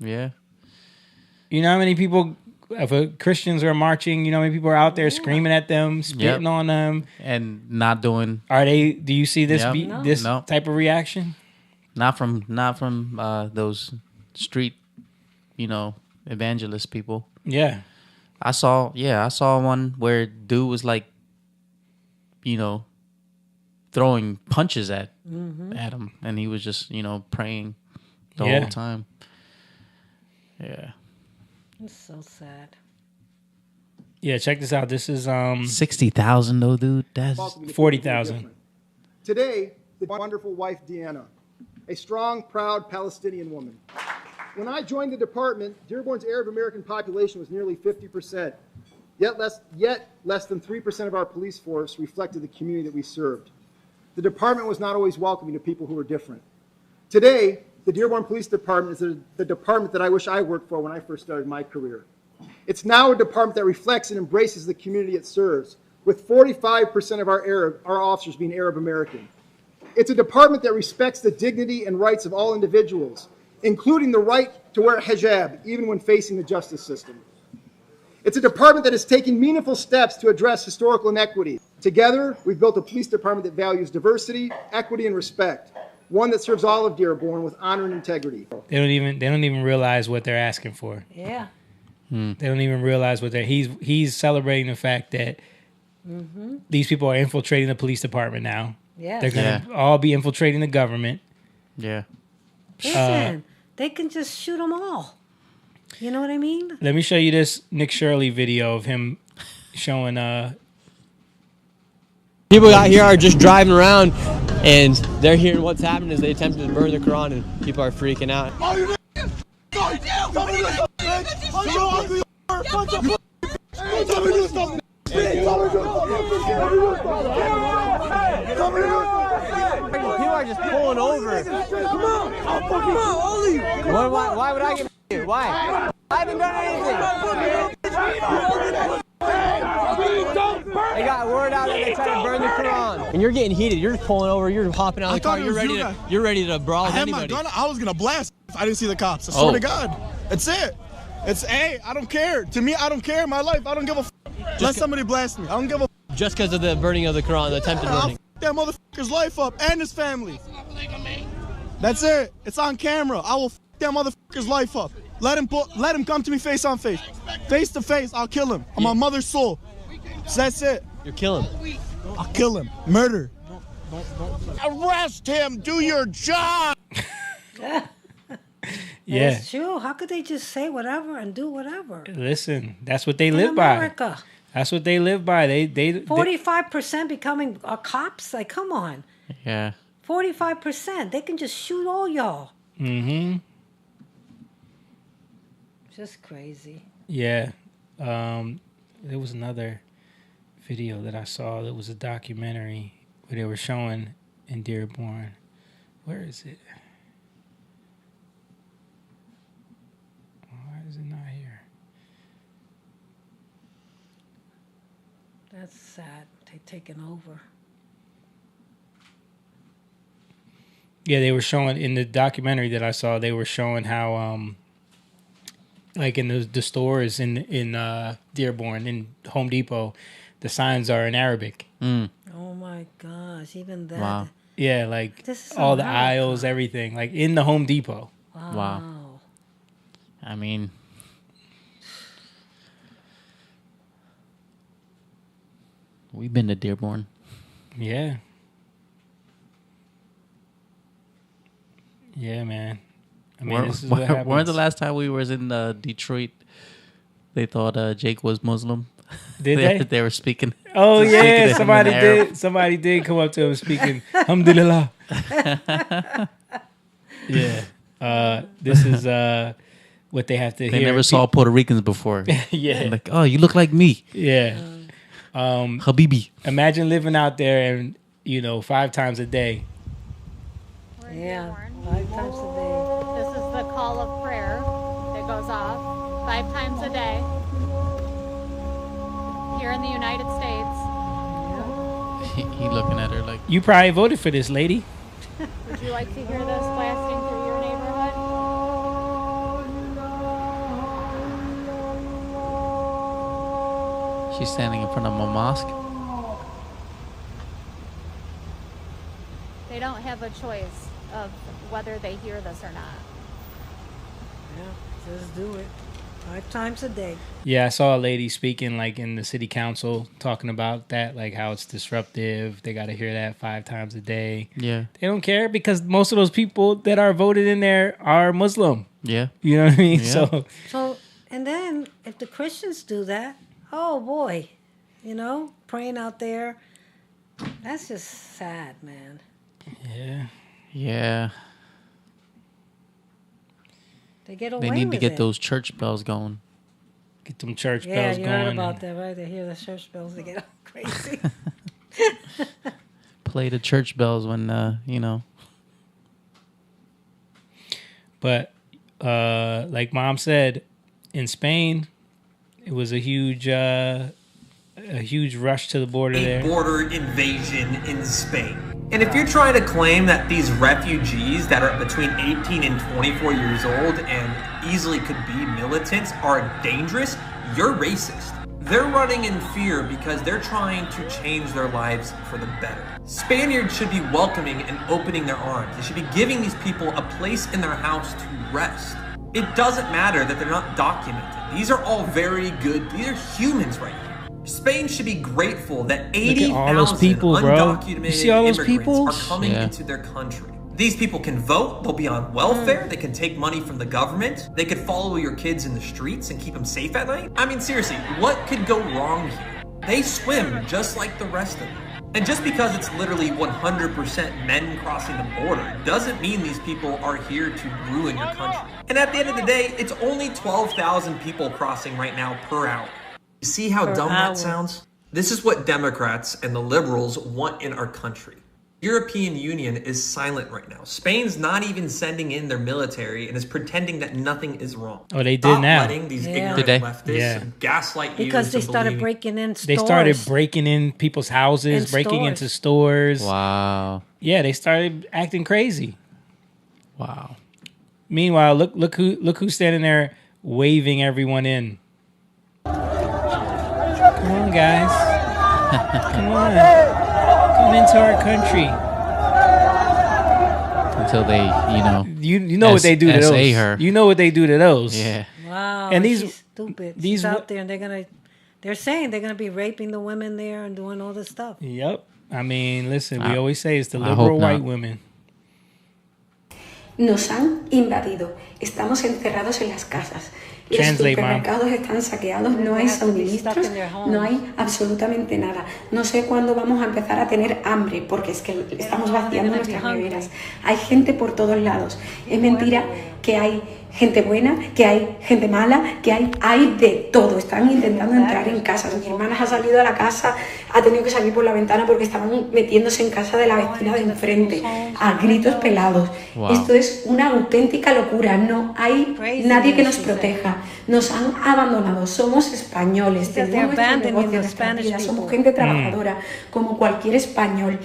know how many people, if Christians are marching, you know how many people are out there screaming at them, spitting on them, and not doing. Do you see this type of reaction? Not from those street, evangelist people. Yeah. I saw one where dude was like, throwing punches at him, and he was just praying the whole time. Yeah, it's so sad. Yeah, check this out. This is 60,000 though, dude. That's 40,000. Today, the wonderful wife Deanna, a strong, proud Palestinian woman. When I joined the department, Dearborn's Arab American population was nearly 50%. Yet less than 3% of our police force reflected the community that we served. The department was not always welcoming to people who were different. Today, the Dearborn Police Department is the department that I wish I worked for when I first started my career. It's now a department that reflects and embraces the community it serves, with 45% of our officers being Arab American. It's a department that respects the dignity and rights of all individuals, including the right to wear hijab, even when facing the justice system. It's a department that is taking meaningful steps to address historical inequity. Together, we've built a police department that values diversity, equity, and respect. One that serves all of Dearborn with honor and integrity. They don't even realize what they're asking for. Yeah. They don't even realize what he's celebrating the fact that these people are infiltrating the police department now. Yeah. They're gonna all be infiltrating the government. Yeah. Listen, they can just shoot them all. You know what I mean? Let me show you this Nick Shirley video of him showing people out here are just driving around and they're hearing what's happening as they attempted to burn the Quran, and people are freaking out. People are just pulling over. Come on, Ollie. Why would I get here? Why? I haven't done anything. They got word out that they're trying to burn the Quran, and you're getting heated. You're just pulling over. You're hopping out of the car. You're ready to brawl with anybody. I had my gun. I was gonna blast if I didn't see the cops. I swear to God. That's it. Hey, I don't care. To me, I don't care. My life, I don't give a f. Let somebody blast me. I don't give a f. Just because of the burning of the Quran, the attempted burning. I'll f that motherfucker's life up and his family. That's it. It's on camera. I will f that motherfucker's life up. Let him come to me face on face. Face to face, I'll kill him. On my mother's soul. So that's it. You're killing. I'll kill him. Murder. Arrest him. Do your job. Yeah. It's true. How could they just say whatever and do whatever? Listen, that's what they In live America. by. That's what they live by. They 45% becoming cops. Like, come on. Yeah. 45%. They can just shoot all y'all. Mm-hmm. Just crazy. Yeah. There was another video that I saw that was a documentary where they were showing in Dearborn. Where is it? Why is it not here? That's sad. They taking over. Yeah, they were showing in the documentary that I saw. They were showing how, like in the stores in Dearborn, in Home Depot, the signs are in Arabic. Mm. Oh my gosh! Even that. Wow. Yeah, like This is all the America. aisles, everything, like in the Home Depot. Wow. I mean, we've been to Dearborn. Yeah. Yeah, man. I mean, this is what happens. When the last time we was in Detroit, they thought Jake was Muslim. Did they? They were speaking. Oh speaking to yeah, him somebody in Arab. did. Somebody did come up to him speaking. Alhamdulillah. Yeah. This is what they have to They hear. never saw Puerto Ricans before. Yeah. Like, oh, you look like me. Yeah. Habibi. Imagine living out there and 5 times a day. Yeah, 5 times a day. This is the call of prayer that goes off 5 times a day here in the United States. He looking at her like, You probably voted for this, lady. Would you like to hear this blasting through your neighborhood? she's standing in front of a mosque. They don't have a choice of whether they hear this or not. Yeah, just do it. 5 times a day. Yeah, I saw a lady speaking like in the city council talking about that, like how it's disruptive. They got to hear that 5 times a day. Yeah. They don't care because most of those people that are voted in there are Muslim. Yeah. You know what I mean? Yeah. So, and then if the Christians do that, oh boy, praying out there, that's just sad, man. Yeah. Yeah. They get away They need with to get it. those church bells going. Get them church Yeah, bells you going. heard about that, right? They hear the church bells, they get all crazy. Play the church bells when, But like Mom said, in Spain, it was a huge rush to the border there. Border invasion in Spain. And if you're trying to claim that these refugees that are between 18 and 24 years old and easily could be militants are dangerous, you're racist. They're running in fear because they're trying to change their lives for the better. Spaniards should be welcoming and opening their arms. They should be giving these people a place in their house to rest. It doesn't matter that they're not documented. These are all very good, these are humans right here. Spain should be grateful that 80,000 people, bro. undocumented You see all those immigrants people? are coming Yeah. into their country. These people can vote, they'll be on welfare, they can take money from the government, they could follow your kids in the streets and keep them safe at night. I mean, seriously, what could go wrong here? They swim just like the rest of them. And just because it's literally 100% men crossing the border doesn't mean these people are here to ruin your country. And at the end of the day, it's only 12,000 people crossing right now per hour. You see how dumb that sounds? This is what Democrats and the liberals want in our country. European Union is silent right now. Spain's not even sending in their military and is pretending that nothing is wrong. Oh, they did now. Letting these ignorant leftists gaslight you because they started breaking in stores. They started breaking in people's houses, breaking into stores. Wow. Yeah, they started acting crazy. Wow. Meanwhile, look who's standing there waving everyone in. Come on, guys. Come on. Come into our country. Until they, you know what they do to those. her. You know what they do to those. Yeah. Wow. And she's stupid. She's out there, and they're saying they're gonna be raping the women there and doing all this stuff. Yep. I mean, listen, we always say it's the liberal white women. Nos han invadido. Estamos encerrados en las casas. Los supermercados están saqueados, no hay suministros, no hay absolutamente nada. No sé cuándo vamos a empezar a tener hambre, porque es que estamos vaciando nuestras neveras. Hay gente por todos lados. Es mentira que hay gente buena, que hay gente mala, que hay de todo. Están intentando entrar en casas. Mi hermana ha salido a la casa, ha tenido que salir por la ventana porque estaban metiéndose en casa de la vecina de enfrente, a gritos pelados. Wow. Esto es una auténtica locura. No hay nadie que nos proteja. Nos han abandonado. Somos españoles. Tenemos nuestro negocio, nuestra vida. Somos gente trabajadora, como cualquier español.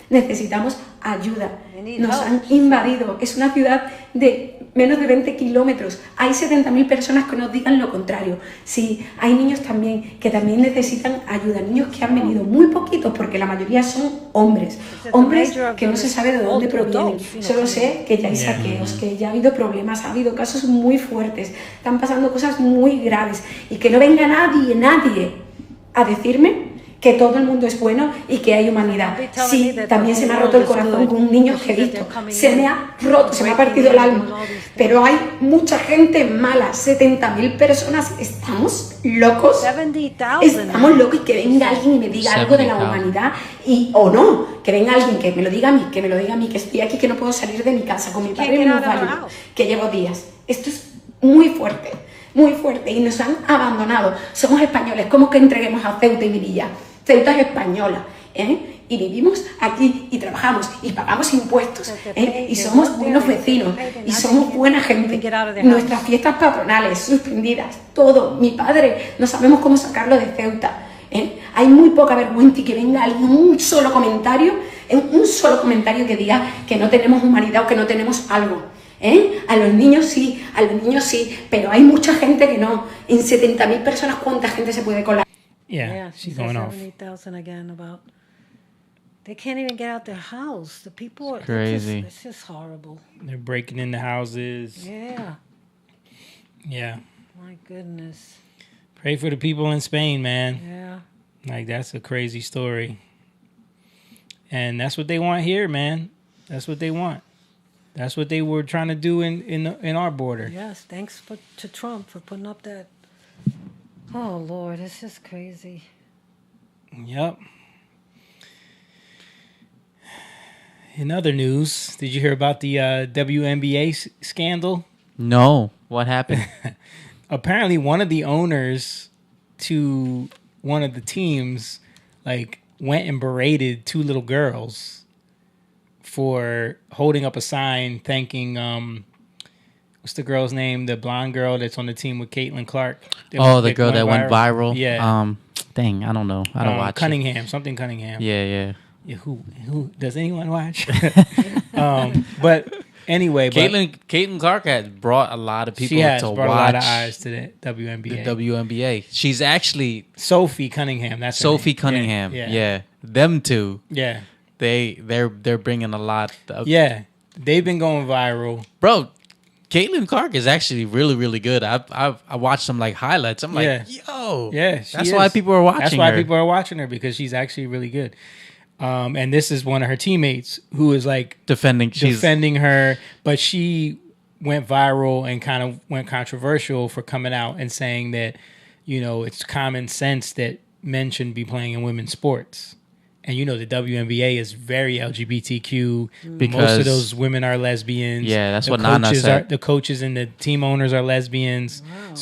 Necesitamos ayuda. Nos han invadido. Es una ciudad de menos de 20 kilómetros. Hay 70.000 personas que nos digan lo contrario. Sí, hay niños también que también necesitan ayuda. Niños que han venido muy poquitos, porque la mayoría son hombres. Hombres que no se sabe de dónde provienen. Solo sé que ya hay saqueos, que ya ha habido problemas, ha habido casos muy fuertes. Están pasando cosas muy graves. Y que no venga nadie a decirme que todo el mundo es bueno y que hay humanidad. Sí, también se me ha roto el corazón con un niño que he visto. Se me ha roto, se me ha partido el alma. Pero hay mucha gente mala, 70.000 personas. ¿Estamos locos? Estamos locos y que venga alguien y me diga algo de la humanidad. O no, que venga alguien que me lo diga a mí, que estoy aquí, que no puedo salir de mi casa con mi padre minusválido, que llevo días. Esto es muy fuerte. Muy fuerte, y nos han abandonado. Somos españoles, ¿cómo que entreguemos a Ceuta y Melilla? Ceuta es española, y vivimos aquí, y trabajamos, y pagamos impuestos, y somos buenos vecinos, y somos buena gente. Nuestras fiestas patronales suspendidas, todo. Mi padre, no sabemos cómo sacarlo de Ceuta. Hay muy poca vergüenza, y que venga alguien, un solo comentario que diga que no tenemos humanidad o que no tenemos algo. A los niños sí, pero hay mucha gente que no. En 70.000 personas, ¿cuánta gente se puede colar? Yeah, she's going off. 70,000 again about. They can't even get out their house. The people are crazy. It's just horrible. They're breaking into houses. Yeah. Yeah. My goodness. Pray for the people in Spain, man. Yeah. Like, that's a crazy story. And that's what they want here, man. That's what they want. That's what they were trying to do in our border. Yes, thanks to Trump for putting up that. Oh, Lord, it's just crazy. Yep. In other news, did you hear about the WNBA scandal? No. What happened? Apparently, one of the owners to one of the teams, went and berated two little girls for holding up a sign thanking what's the girl's name? The blonde girl that's on the team with Caitlin Clark. The girl that went viral. Yeah. Dang, I don't know. I don't watch Cunningham. it. Something Cunningham. Yeah. Who does anyone watch? But anyway, Caitlin Clark has brought a lot of people to watch. A lot of eyes to the WNBA. The WNBA. She's actually Sophie Cunningham. That's Sophie Cunningham. Yeah. Them two. Yeah. They're bringing a lot. Yeah, they've been going viral, bro. Caitlin Clark is actually really, really good. I watched some highlights. I'm like, yo, yeah, that's why people are watching her. That's why people are watching her, because she's actually really good. And this is one of her teammates who is like defending her, but she went viral and kind of went controversial for coming out and saying that, you know, it's common sense that men shouldn't be playing in women's sports. And you know the WNBA is very LGBTQ. Because most of those women are lesbians. Yeah, that's what Nana said. The coaches and the team owners are lesbians. Wow.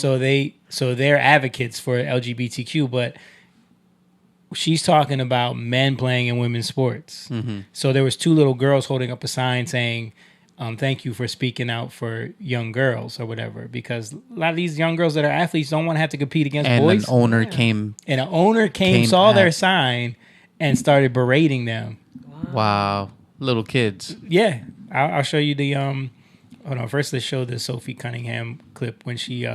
So they're advocates for LGBTQ. But she's talking about men playing in women's sports. Mm-hmm. So there was two little girls holding up a sign saying, "Thank you for speaking out for young girls," or whatever. Because a lot of these young girls that are athletes don't want to have to compete against boys. And an owner came, saw their sign, and started berating them. Wow. Little kids. Yeah. I'll show you the hold on. First, let's show the Sophie Cunningham clip when she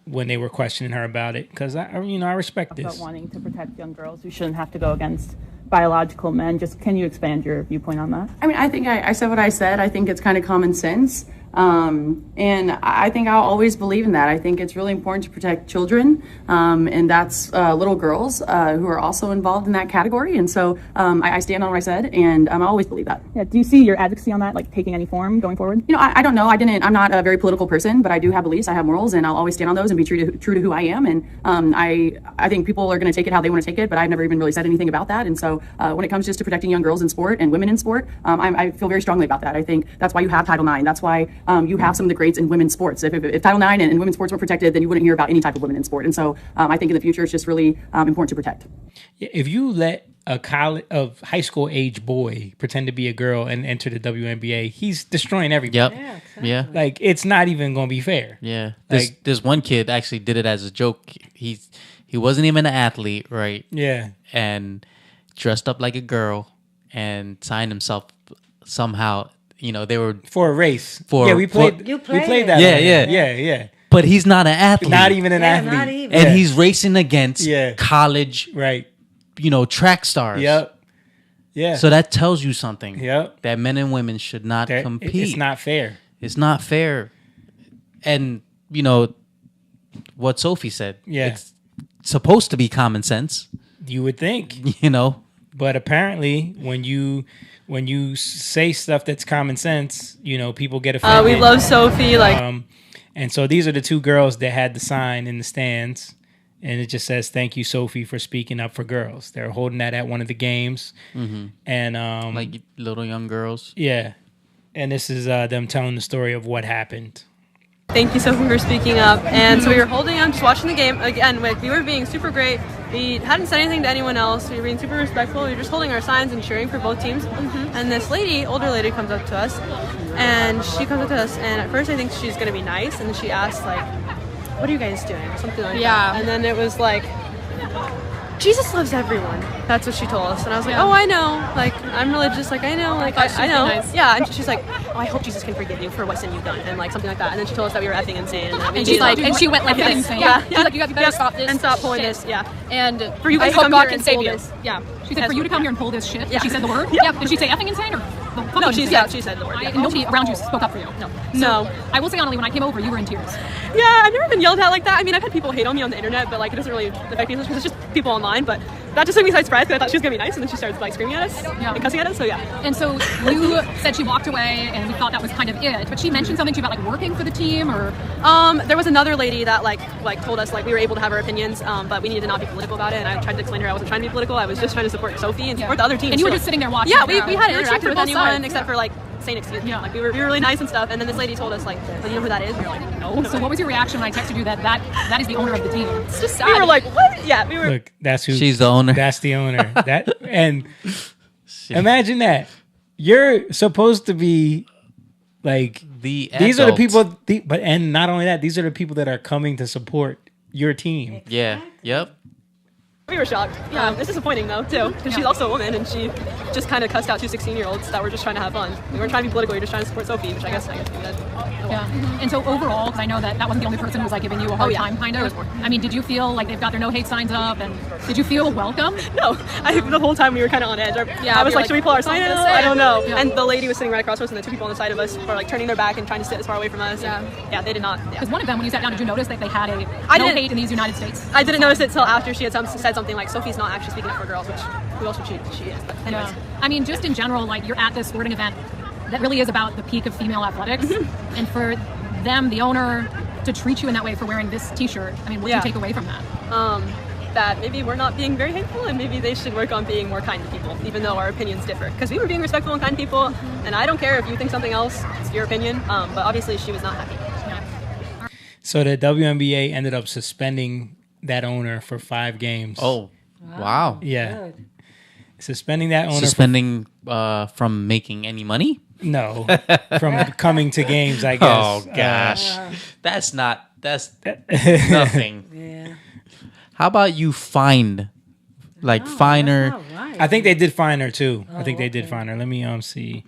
when they were questioning her about it, because I respect this. About wanting to protect young girls who shouldn't have to go against biological men. Just can you expand your viewpoint on that? I mean, I think I said what I said. I think it's kind of common sense. And I think I'll always believe in that. I think it's really important to protect children, and that's little girls who are also involved in that category. And so I stand on what I said, and I always believe that. Yeah. Do you see your advocacy on that, like taking any form going forward? You know, I don't know. I'm not a very political person, but I do have beliefs. I have morals, and I'll always stand on those and be true to who I am. And I think people are going to take it how they want to take it, but I've never even really said anything about that. And so when it comes just to protecting young girls in sport and women in sport, I feel very strongly about that. I think that's why you have Title IX. That's why you have some of the greats in women's sports. If Title IX and women's sports were protected, then you wouldn't hear about any type of women in sport. And so I think in the future, it's just really important to protect. If you let a high school age boy pretend to be a girl and enter the WNBA, he's destroying everybody. Yep. Yeah, exactly. Yeah. Like, it's not even going to be fair. Yeah. Like, this one kid actually did it as a joke. He wasn't even an athlete, right? Yeah. And dressed up like a girl and signed himself somehow. You know, they were for a race. We played that. Yeah. But he's not an athlete. Not even an athlete. Not even. And he's racing against college, right? You know, track stars. Yep. Yeah. So that tells you something. Yep. That men and women should not compete. It's not fair. It's not fair. And you know what Sophie said. Yeah. It's supposed to be common sense. You would think. You know. But apparently, when you say stuff that's common sense, you know, people get offended. We love Sophie. And so these are the two girls that had the sign in the stands, and it just says, "Thank you, Sophie, for speaking up for girls." They're holding that at one of the games, and like little young girls. Yeah, and this is them telling the story of what happened. Thank you, Sophie, for speaking up. And so we were holding on, just watching the game. Again, we were being super great. We hadn't said anything to anyone else. We were being super respectful. We were just holding our signs and cheering for both teams. And this older lady comes up to us. And at first I think she's going to be nice. And then she asks, like, "What are you guys doing?" Or something like that. And then it was like, "Jesus loves everyone." That's what she told us. And I was like, "Oh, I know. Like, I'm religious. Like, I know. Like, I know." Nice. Yeah. And she's like, "Oh, I hope Jesus can forgive you for what sin you've done," and like something like that. And then she told us that we were effing insane. And she's like, and she went like effing insane. Yeah. She's like, "You better stop this and stop pulling this." Yeah. And for you guys to come here and save you. Yeah. She said, "For you to come here and pull this shit." Yeah. She said the word. Yeah. Did she say effing insane or? No, she said the word. And nobody around you spoke up for you. No. I will say honestly, when I came over, you were in tears. Yeah, I've never been yelled at like that. I mean, I've had people hate on me on the internet, but like it doesn't really affect me because it's just people online. But that just took me by surprise because I thought she was gonna be nice, and then she started like screaming at us and cussing at us. So yeah. And so you said she walked away, and we thought that was kind of it. But she mentioned something to you about like working for the team, or there was another lady that like told us like we were able to have our opinions, but we needed to not be political about it. And I tried to explain to her I wasn't trying to be political. I was just trying to support Sophie and support the other teams. And you were just sitting there watching. Yeah, we hadn't interacted with anyone except for like saying excuse me. Like we were really nice and stuff. And then this lady told us like, "Do you know who that is?" And we were like, "No." So what was your reaction when I texted you that is the owner of the team? It's just sad. We were like, "What?" Yeah, we were. Look, that's who. She's the owner. That's the owner. And imagine that you're supposed to be like the. These are the people. And not only that, these are the people that are coming to support your team. Yeah. Yep. We were shocked. Yeah, it's disappointing though too, because she's also a woman and she just kind of cussed out two 16-year-olds that were just trying to have fun. We weren't trying to be political. We were just trying to support Sophie, which I guess we did. Yeah. And so overall, because I know that wasn't the only person who was like giving you a hard time, kind of. I mean, did you feel like they've got their no hate signs up, and did you feel welcome? No, the whole time we were kind of on edge. I was like, should we pull our sign out? I don't know. Yeah. And the lady was sitting right across from us, and the two people on the side of us were like turning their back and trying to sit as far away from us. Yeah, they did not. Because one of them, when you sat down, did you notice that they had no hate in these United States? I didn't notice it till after she had said something like, "Sophie's not actually speaking up for girls," which who else would she is. But anyways. I mean, just in general, like you're at this sporting event that really is about the peak of female athletics, and for them, the owner, to treat you in that way for wearing this T-shirt. I mean, what do you take away from that? That maybe we're not being very hateful, and maybe they should work on being more kind to people, even though our opinions differ. Because we were being respectful and kind to people, and I don't care if you think something else, it's your opinion, but obviously she was not happy. So the WNBA ended up suspending that owner for 5 games. Oh, wow. Yeah. Suspending that owner. Suspending from making any money? No, from coming to games, I guess. Oh, gosh. That's nothing. Yeah. How about you fine her? Right. I think they did fine her too. I think they did fine her. Let me see.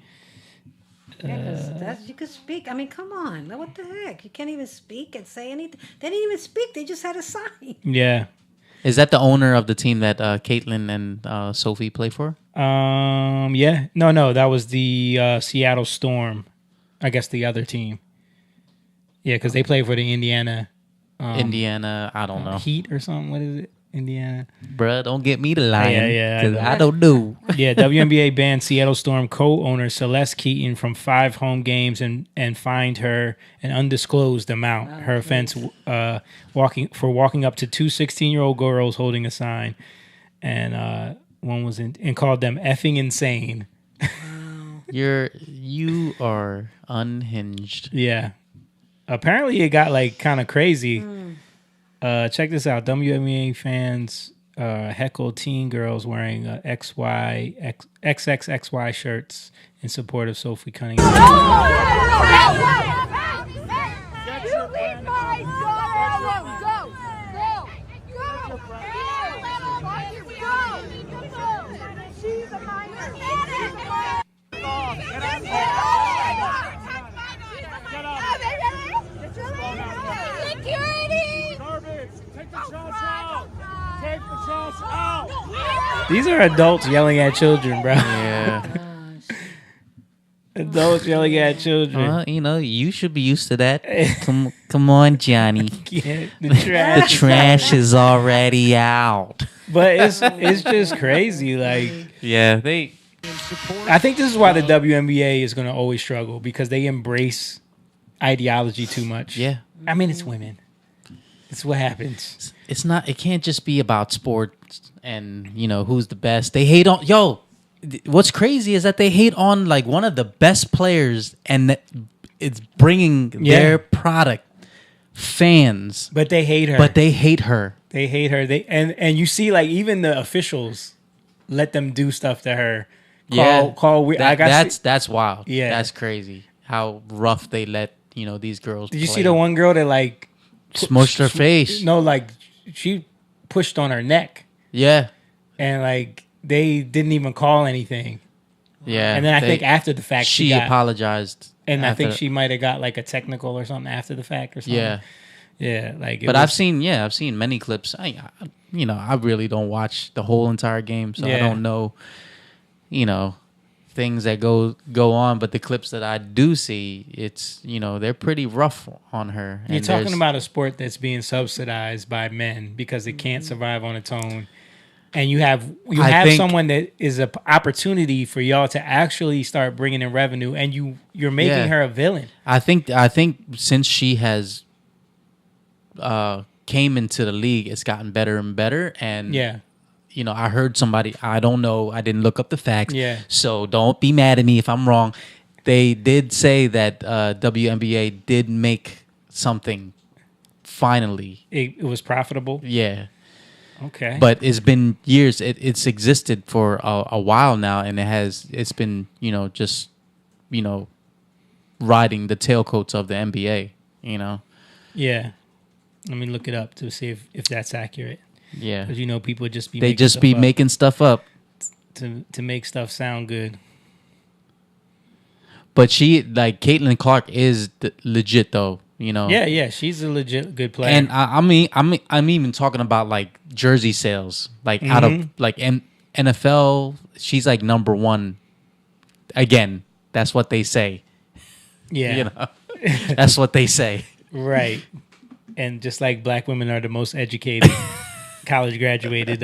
You could speak. I mean, come on. What the heck? You can't even speak and say anything. They didn't even speak. They just had a sign. Yeah. Is that the owner of the team that Caitlin and Sophie play for? Yeah. No, that was the Seattle Storm. I guess the other team. Yeah, because they play for the Indiana. I don't know. Heat or something. What is it? Indiana. Bruh, don't get me to lying. Yeah. Because I don't know. Yeah, WNBA banned Seattle Storm co-owner Celeste Keaton from 5 home games and fined her an undisclosed amount. Her offense walking up to 2 16-year-old girls holding a sign, and one was and called them effing insane. You are unhinged. Yeah. Apparently it got like kind of crazy. Check this out. WNBA fans heckle teen girls wearing XXXY shirts in support of Sophie Cunningham. You leave my daughter alone. Go. She's a minor. Security! Take the shots out! Take the shots out! These are adults yelling at children, bro. Yeah. Adults yelling at children. Well, you should be used to that. Come on, Johnny. Yeah, the trash is already out. But it's just crazy. Like, yeah, I think this is why the WNBA is going to always struggle, because they embrace ideology too much. Yeah. I mean, it's women. It's what happens. It's not. It can't just be about sports and who's the best. They hate on what's crazy is that they hate on like one of the best players, and it's bringing their product fans. But they hate her. They hate her. And you see, like, even the officials let them do stuff to her. That's wild. Yeah, that's crazy. How rough they let these girls. Did you see the one girl that like smushed her face? No, like she pushed on her neck. Yeah, and like they didn't even call anything. Yeah, and then I think after the fact she apologized, and I think she might have got like a technical or something after the fact or something. Yeah, like. But I've seen many clips. I really don't watch the whole entire game, so I don't know. Things that go on, but the clips that I do see, it's they're pretty rough on her. You're talking about a sport that's being subsidized by men because it can't survive on its own, and you have someone that is an opportunity for y'all to actually start bringing in revenue, and you're making her a villain. I think since she has came into the league, it's gotten better and better, and I heard somebody, I don't know, I didn't look up the facts, so don't be mad at me if I'm wrong. They did say that WNBA did make something finally. It was profitable? Yeah. Okay. But it's been years. It's existed for a while now, and it's been, just, riding the tailcoats of the NBA, Yeah. Let me look it up to see if that's accurate. Yeah, because people just be making stuff up to make stuff sound good. But Caitlin Clark is legit though, Yeah, she's a legit good player. And I'm even talking about like jersey sales, like out of like NFL. She's like number one. Again, that's what they say. Yeah, that's what they say. Right, and just like black women are the most educated. College graduated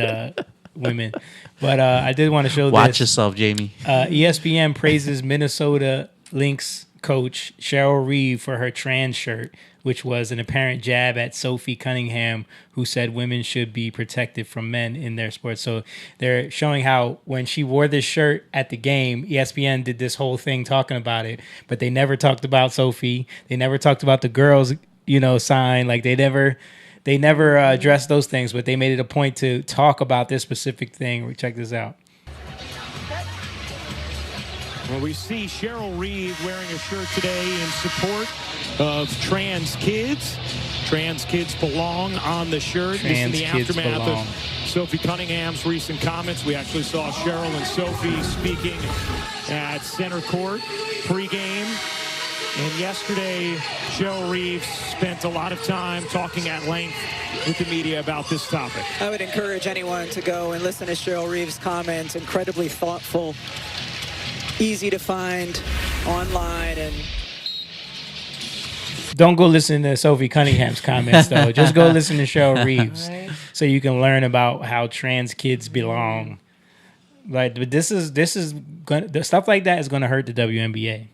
women. But I did want to show this. Watch yourself, Jamie. ESPN praises Minnesota Lynx coach Cheryl Reeve for her trans shirt, which was an apparent jab at Sophie Cunningham, who said women should be protected from men in their sports. So they're showing how when she wore this shirt at the game, ESPN did this whole thing talking about it, but they never talked about Sophie. They never talked about the girls, sign. Like they never addressed those things, but they made it a point to talk about this specific thing. Check this out. Well, we see Cheryl Reeve wearing a shirt today in support of trans kids. Trans kids belong on the shirt. This in the aftermath of Sophie Cunningham's recent comments. We actually saw Cheryl and Sophie speaking at center court pregame. And yesterday, Cheryl Reeve spent a lot of time talking at length with the media about this topic. I would encourage anyone to go and listen to Cheryl Reeve's comments. Incredibly thoughtful, easy to find online, and don't go listen to Sophie Cunningham's comments though. Just go listen to Cheryl Reeves, so you can learn about how trans kids belong. Like, but this is the stuff like that is going to hurt the WNBA.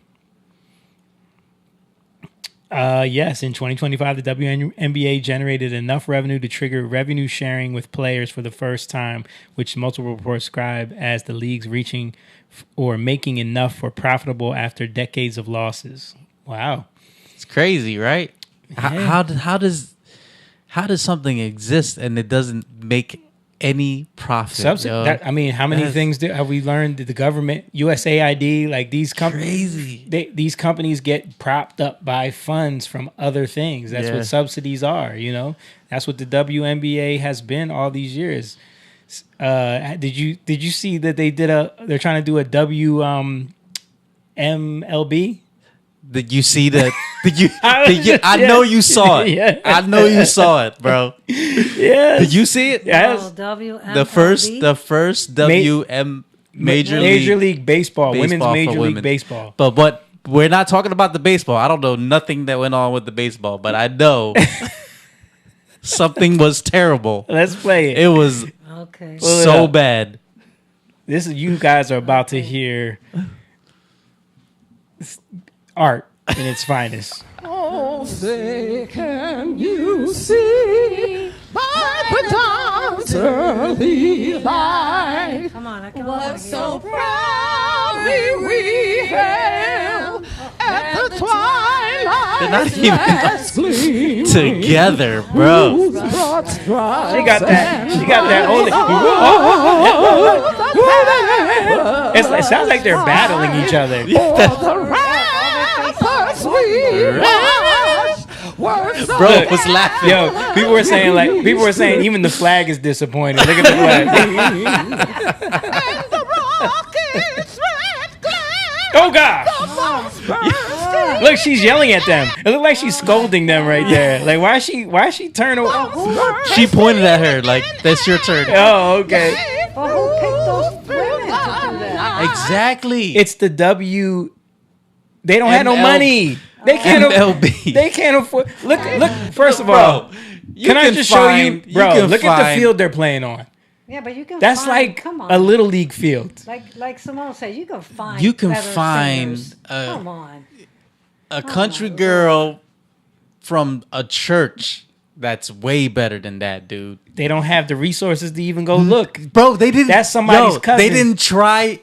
Yes, in 2025, the WNBA generated enough revenue to trigger revenue sharing with players for the first time, which multiple reports describe as the leagues reaching or making enough for profitable after decades of losses. Wow. It's crazy, right? Yeah. How does something exist and it doesn't make any profit? How many things have we learned that the government, USA ID, like these companies, these companies get propped up by funds from other things. That's what subsidies are. That's what the WNBA has been all these years. Did you see that they're trying to do a WMLB? Did you see that? I know you saw it. Yeah. I know you saw it, bro. Yeah. Did you see it? Yes. WMLB? The first Major League Baseball, women's Major League Baseball. But we're not talking about the baseball. I don't know nothing that went on with the baseball, but I know something was terrible. Let's play it. It was so bad. You guys are about to hear art in its finest. Oh, say, can you see by the dawn's early light? Come on, I can was so proudly we hailed at the twilight's They're not last even gleam. together, bro. She got that only. It sounds like they're battling each other. Bro was laughing. Yo, people were saying even the flag is disappointed. Look at the flag. Oh God! Look, she's yelling at them. It looked like she's scolding them right there. Like, why is she turning away? She pointed at her like, "That's your turn." Oh, okay. But who picked those women to do that? Exactly. It's the W. They don't have no money. They can't. MLB. They can't afford. Look. First of all, can I just show you, bro? Look at the field they're playing on. Yeah, but you can. That's like come on. a little league field. Like Simone said, you can find. You can better find singers. Come on. a country girl from a church that's way better than that, dude. They don't have the resources to even go look, bro. They didn't. That's somebody's cousin. They didn't try.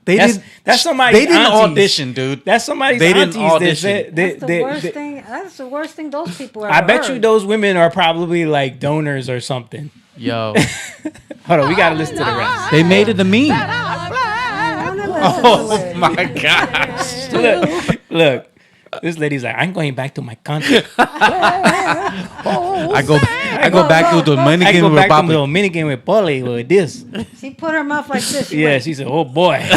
That's somebody's. They didn't audition, dude. That's somebody's. They didn't audition. That's the worst thing. That's the worst thing those people are. I bet you those women are probably like donors or something. Yo, hold on, we gotta listen to the rest. They made it a meme. Oh my gosh! Look. This lady's like, I'm going back to my country. I go back to the Dominican Republic. To the Dominican Republic with this. She put her mouth like this. She said, "Oh boy."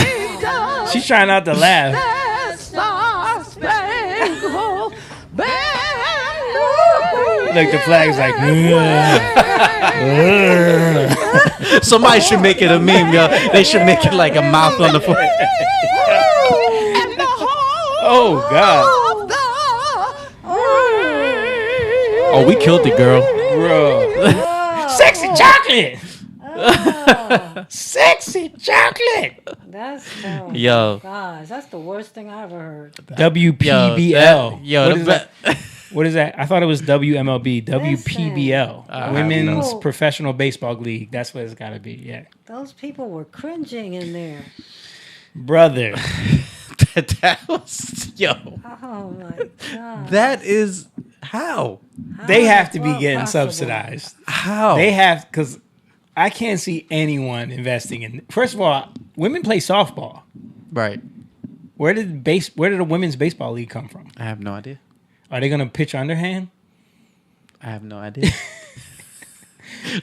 She's trying not to laugh. Look, the flag's like. Somebody should make it a meme, yo. They should make it like a mouth on the flag. Oh God. Oh, we killed the girl. Bro. Sexy chocolate. Sexy chocolate. That's terrible. Yo. Gosh, that's the worst thing I ever heard. WPBL. What is that? I thought it was WMLB. WPBL. Women's Professional Baseball League. That's what it's got to be. Yeah. Those people were cringing in there. Brother. that was Oh my god. That is how they have to be getting subsidized. How they have, because I can't see anyone investing in. First of all, women play softball. Right. Where did the women's baseball league come from? I have no idea. Are they gonna pitch underhand? I have no idea.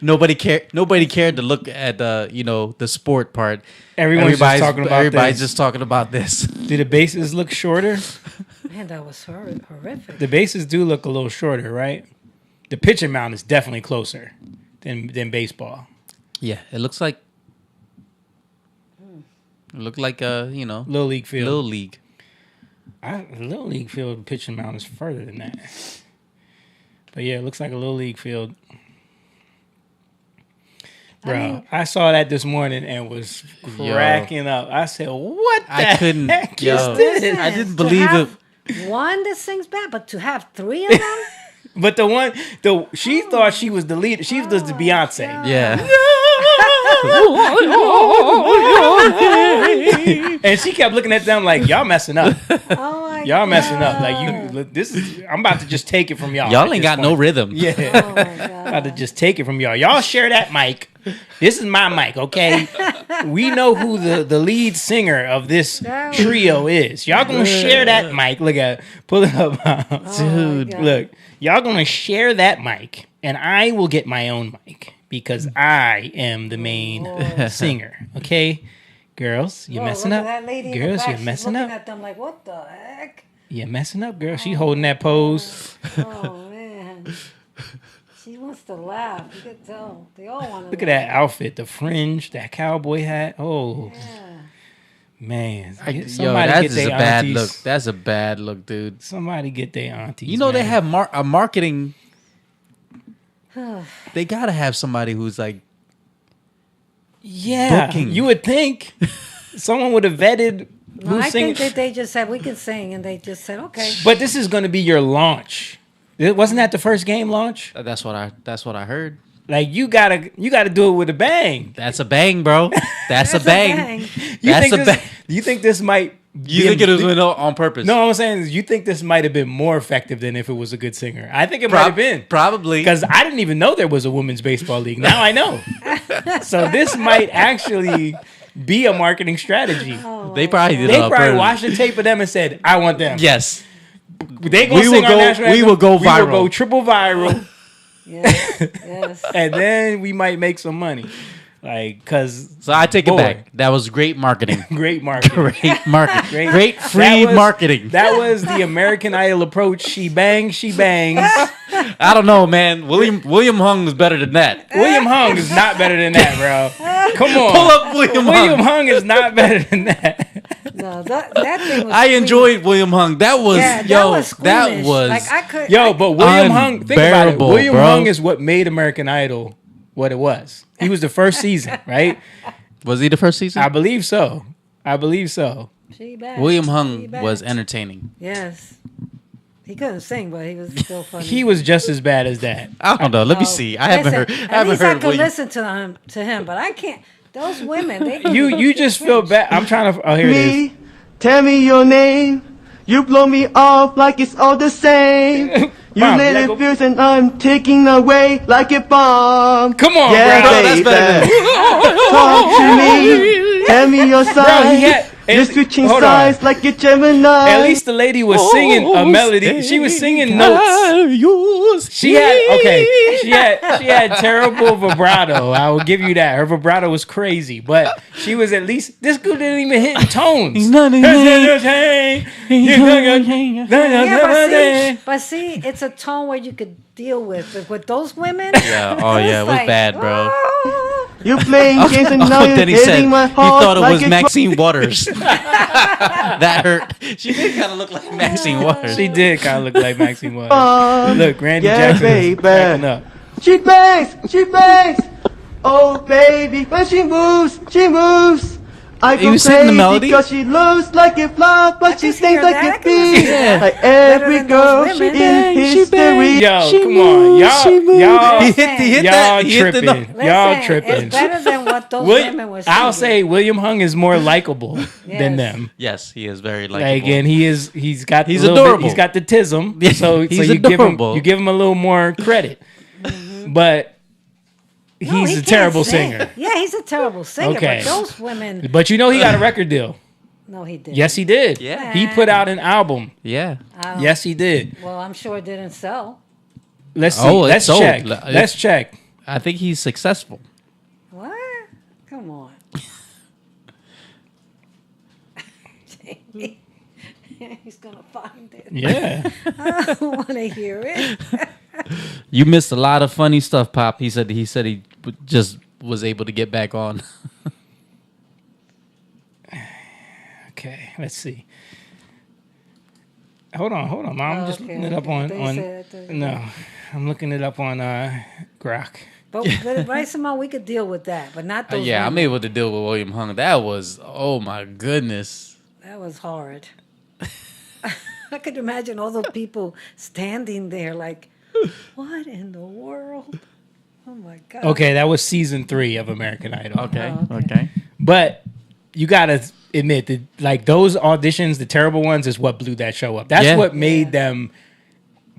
Nobody cared to look at the sport part. Everybody's just talking about this. Do the bases look shorter? Man, that was horrific. The bases do look a little shorter, right? The pitching mound is definitely closer than baseball. Yeah, it looks like little league field. Little league. Little league field pitching mound is further than that. But yeah, it looks like a little league field. Bro, I saw that this morning and was cracking up. I said, "What the heck is this?" I didn't believe it. One that sings bad, but to have three of them. But she thought she was the leader. She was the Beyonce. Yeah. And she kept looking at them like, y'all messing up. Y'all messing up. Like I'm about to just take it from y'all. Y'all ain't got no rhythm. Yeah. Oh my God. About to just take it from y'all. Y'all share that mic. This is my mic, okay? We know who the lead singer of this trio is. Y'all gonna share that mic. Look at pull it up. Dude. Look. Y'all gonna share that mic, and I will get my own mic because I am the main singer. Okay, girls, you're messing up. Girls, you're messing up. At them like, what the heck? You're messing up, girl. She holding that pose. Oh man, she wants to laugh. You can tell they all want to. Look at that outfit, the fringe, that cowboy hat. Oh. Yeah. Man, that's a bad look. That's a bad look, dude. Somebody get their aunties. You know they have a marketing. They gotta have somebody who's like, booking. You would think someone would have vetted. No, I think that they just said we can sing, and they just said okay. But this is going to be your launch. Wasn't that the first game launch? That's what I heard. Like you gotta do it with a bang. That's a bang, bro. That's a bang. You think this might? You think it was on purpose? No, I'm saying is you think this might have been more effective than if it was a good singer. I think it might have been probably because I didn't even know there was a women's baseball league. Now I know. So this might actually be a marketing strategy. They probably did. They probably watched the tape of them and said, "I want them." Yes. They gonna sing our national anthem. We will go viral. We will go triple viral. Yes. And then we might make some money. So I take it back. That was great marketing. Great marketing. Great free marketing. That was the American Idol approach. She bangs, she bangs. I don't know, man. William Hung is better than that. William Hung is not better than that, bro. Come on. Pull up William Hung. William Hung is not better than that. No, that thing was I enjoyed William Hung. That was that was like I could. But William Hung, think about it. William Hung is what made American Idol what it was. He was the first season, right? Was he the first season? I believe so. William Hung was entertaining. Yes. He couldn't sing, but he was still funny. He was just as bad as that. I don't know. Let me see. I haven't heard. At least I could listen to him, but I can't. Those women, they you just feel bad. I'm trying to. Oh, here it is. Tell me your name. You blow me off like it's all the same. You let it fuse and I'm taking away like a bomb. Come on, yeah, bro. Baby. That's better. Talk to me. Tell me your side. You're switching sides like a Gemini. At least the lady was singing a melody. She was singing notes. She had terrible vibrato. I will give you that. Her vibrato was crazy, but she was at least. This girl didn't even hit tones. But see, it's a tone where you could deal with those women. Yeah. Oh yeah, it was like, bad, bro. You playing games and now you're hitting my heart. He thought it was Maxine Waters. That hurt. She did kind of look like Maxine Waters. She did kind of look like Maxine Waters. Look, Randy Jackson is cracking up. She bangs. Oh baby, when she moves, I go You sing the crazy melody? because she looks like a flower, but she sings like a bee. Yeah. Like every girl in history. Yo, come on, y'all He hit that. He hit the note. tripping. Y'all tripping. It's better than what those women were singing. I'll say William Hung is more likable than them. Yes, he is very Like, likable. again, he's got He's a little adorable. Bit, he's got the tism, so He's you adorable. give him a little more credit. But he's he a can't terrible sing. singer. Yeah, he's a terrible singer. Okay. But those women. But you know he got a record deal. No, he didn't. Yes, he did. Yeah. He put out an album. Yeah. Yes, he did. Well, I'm sure it didn't sell. Let's see. Oh, Let's it's check. sold. Let's check. I think he's successful. What? Come on. Jamie. He's gonna find it. Yeah. I don't want to hear it. You missed a lot of funny stuff, Pop. He said he just was able to get back on. Okay, let's see. Hold on, Mom. I'm just looking it up on. No, I'm looking it up on Grok. But right, somehow we could deal with that, but not those. Yeah, I'm women. able to deal with William Hung. That was, oh my goodness. That was hard. I could imagine all those people standing there like, what in the world? Oh my God. Okay, that was season 3 of American Idol. Okay. But you gotta admit that, like, those auditions, the terrible ones, is what blew that show up. That's what made them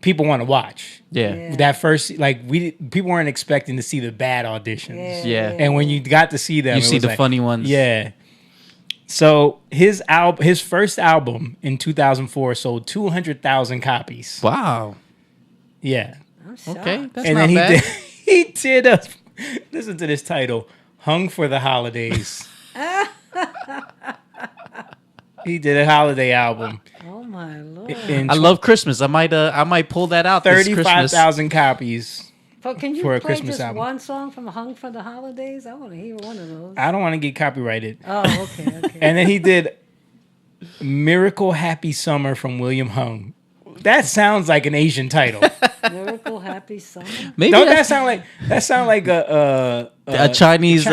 people want to watch. Yeah. That first, like, people weren't expecting to see the bad auditions. Yeah. And when you got to see them, You it see was the like, funny ones. Yeah. So his first album in 2004 sold 200,000 copies. Wow. Yeah. Okay, that's and not then bad. he did a listen to this title, Hung for the Holidays. He did a holiday album. Oh my Lord. I love Christmas. I might pull that out this Christmas. 35,000 copies. But can you for a play Christmas just album. one song from Hung for the Holidays? I want to hear one of those. I don't want to get copyrighted. Oh, okay. And then he did Miracle Happy Summer from William Hung. That sounds like an Asian title. Miracle Happy Summer? Maybe don't that sound like a Chinese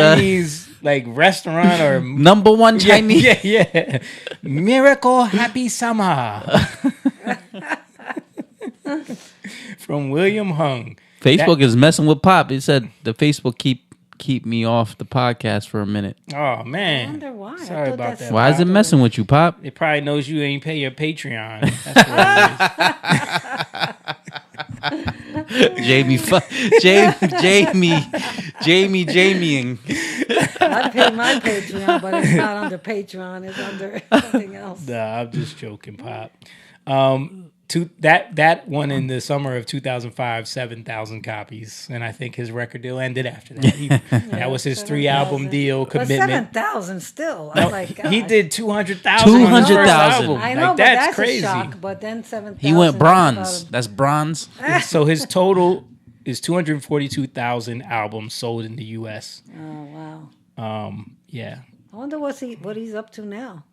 like restaurant or number one Chinese? Yeah. Miracle Happy Summer from William Hung. Facebook is messing with Pop. It said the Facebook keep me off the podcast for a minute. Oh man, I wonder why. Sorry about that. Why is it messing with you, Pop? It probably knows you ain't pay your Patreon. That's what it is. Jamieing. I pay my Patreon, but it's not under Patreon. It's under something else. Nah, I'm just joking, Pop. That one in the summer of 2005, 7,000 copies, and I think his record deal ended after that. That was his 3-album deal commitment. But 7,000 still. No, I'm like, he gosh. did 200,000 on his first album. I know, like, but that's a crazy. shock, but then 7,000. He went bronze. That's bronze. So his total is 242,000 albums sold in the U.S. Oh wow. Yeah. I wonder what he's up to now.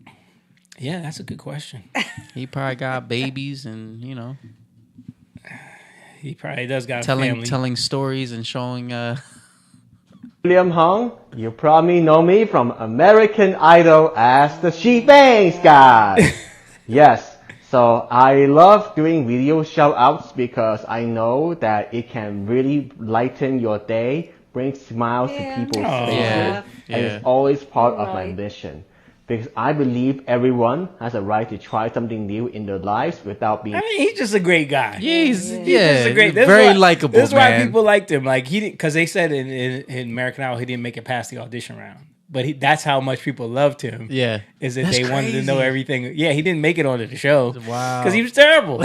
Yeah, that's a good question. He probably got babies and, he probably does got a family. Telling stories and showing William Hung, you probably know me from American Idol as the She Bangs guy. Yes, so I love doing video shout-outs because I know that it can really lighten your day, bring smiles to people's faces, and it's always part of my mission. Because I believe everyone has a right to try something new in their lives without being. I mean, he's just a great guy. Yeah, he's just a great. Very likable. This is why people liked him. Like he didn't, because they said in American Idol he didn't make it past the audition round. But that's how much people loved him. Yeah, is that they wanted to know everything. Yeah, he didn't make it onto the show. Wow, because he was terrible.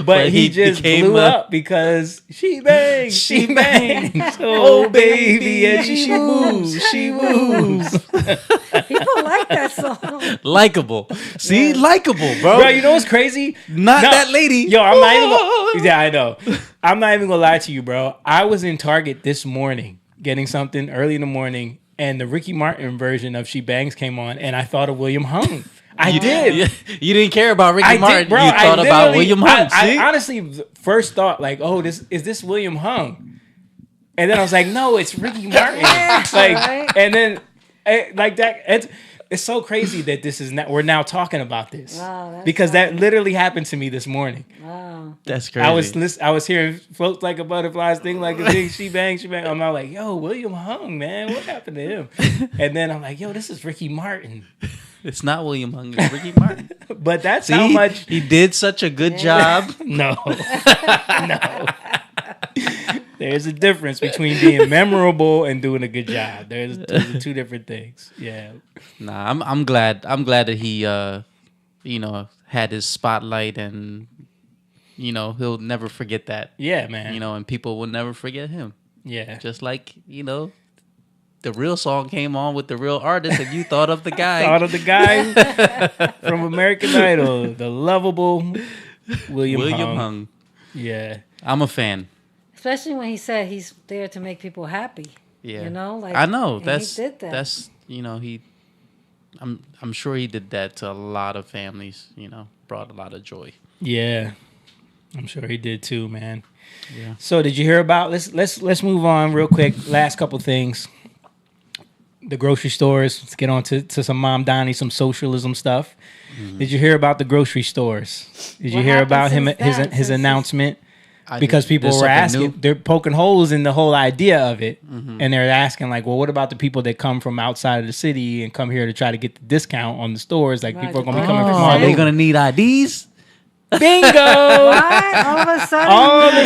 But he just blew up because she bangs, she bangs. Oh baby, and she moves, she moves. People like that song. Likeable. See, likeable, bro. Bro, you know what's crazy? Not that lady. Yo, I'm not even. Yeah, I know. I'm not even gonna lie to you, bro. I was in Target this morning getting something early in the morning, and the Ricky Martin version of She Bangs came on, and I thought of William Hung. I did. You didn't care about Ricky Martin. Bro, you thought about William Hung. I honestly first thought like, oh, is this William Hung? And then I was like, no, it's Ricky Martin. And then like that. It's so crazy that this is we're now talking about this. Wow, because that literally happened to me this morning. Wow. That's crazy. I was hearing float like a butterfly, sting like a big she bang. I'm not like, yo, William Hung, man, what happened to him? And then I'm like, yo, this is Ricky Martin. It's not William Hung, it's Ricky Martin. But that's how much he did such a good job. No. There's a difference between being memorable and doing a good job. There's two different things. Yeah. Nah, I'm glad that he had his spotlight, and he'll never forget that. Yeah, man. And people will never forget him. Yeah. Just like, the real song came on with the real artist, and you thought of the guy. Thought of the guy from American Idol, the lovable William Hung. Yeah. I'm a fan. Especially when he said he's there to make people happy. Yeah. I know. He did that. That's I'm sure he did that to a lot of families, brought a lot of joy. Yeah. I'm sure he did too, man. Yeah. So did you hear about let's move on real quick. Last couple things. The grocery stores. Let's get on to some Mamdani, some socialism stuff. Mm-hmm. Did you hear about the grocery stores? Did you hear about his announcement? Because people were asking, they're poking holes in the whole idea of it. Mm-hmm. And they're asking like, well, what about the people that come from outside of the city and come here to try to get the discount on the stores? Like people are going to be coming from all over. Are they going to need IDs? Bingo! All of a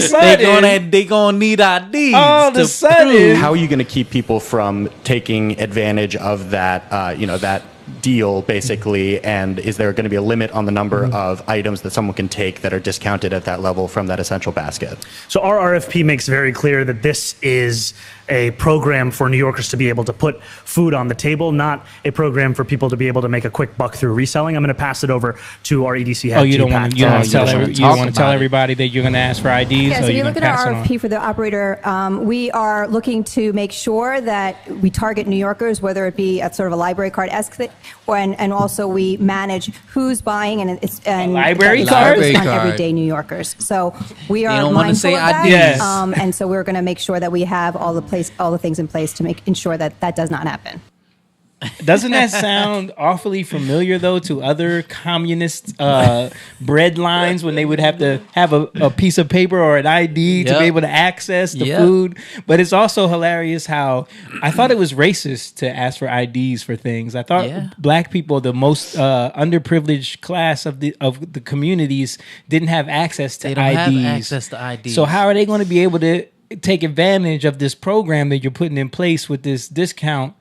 sudden. They gonna need IDs. All of a sudden. How are you going to keep people from taking advantage of that, that deal, basically? And is there going to be a limit on the number of items that someone can take that are discounted at that level from that essential basket? So our RFP makes very clear that this is a program for New Yorkers to be able to put food on the table, not a program for people to be able to make a quick buck through reselling. I'm going to pass it over to our EDC head. Oh, you don't want to tell everybody that you're going to ask for IDs? Yeah, so if you look at our RFP for the operator, we are looking to make sure that we target New Yorkers, whether it be at sort of a library card-esque, and also we manage who's buying and library cards on everyday New Yorkers. So we are mindful of that, and so we're going to make sure that we have all the things in place to ensure that that does not happen. Doesn't that sound awfully familiar, though, to other communist bread lines when they would have to have a piece of paper or an ID to be able to access the food? But it's also hilarious how I thought it was racist to ask for IDs for things. I thought black people, the most underprivileged class of the communities, didn't have access to IDs. They don't have access to IDs. So how are they going to be able to take advantage of this program that you're putting in place with this discount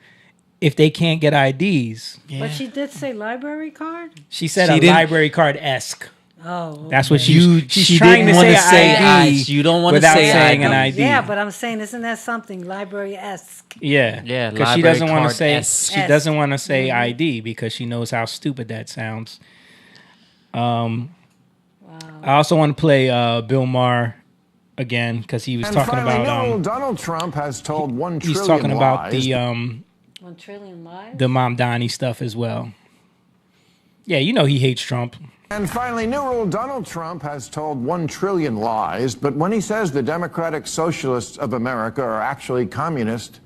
if they can't get IDs? Yeah. But she did say library card? She said library card-esque. Oh. Okay. That's what she's trying to say ID. You don't want to without say saying ID. an ID. Yeah, but I'm saying, isn't that something library-esque? Yeah. Because she doesn't want to say doesn't want to say ID because she knows how stupid that sounds. Wow. I also want to play Bill Maher again because he was talking about Donald Trump has told 1 trillion he's talking about lies. the 1 trillion lies? The Mamdani stuff as well. Yeah, he hates Trump. And finally, new rule, Donald Trump has told 1 trillion lies, but when he says the Democratic Socialists of America are actually communist,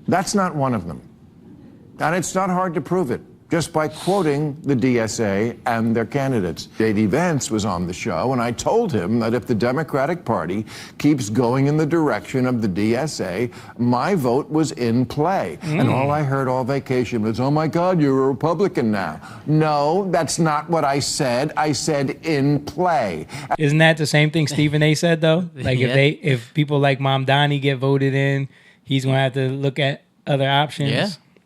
that's not one of them. And it's not hard to prove it, just by quoting the DSA and their candidates. J.D. Vance was on the show, and I told him that if the Democratic Party keeps going in the direction of the DSA, my vote was in play. And all I heard all vacation was, oh my God, you're a Republican now. No, that's not what I said. I said in play. Isn't that the same thing Stephen A. said, though? Like if people like Mamdani get voted in, he's going to have to look at other options.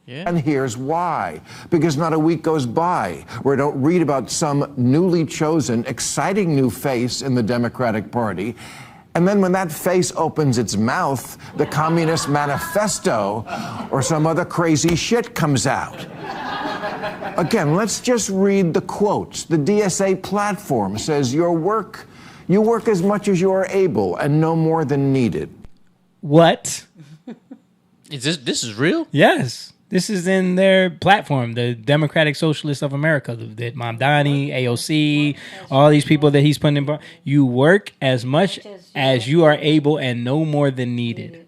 Yeah. And here's why. Because not a week goes by where I don't read about some newly chosen, exciting new face in the Democratic Party. And then when that face opens its mouth, the Communist Manifesto or some other crazy shit comes out. Again, let's just read the quotes. The DSA platform says you work as much as you are able and no more than needed. What? This is real? Yes. This is in their platform, the Democratic Socialists of America, the Mamdani, AOC, all these people that he's putting in. You work as much as you are able and no more than needed.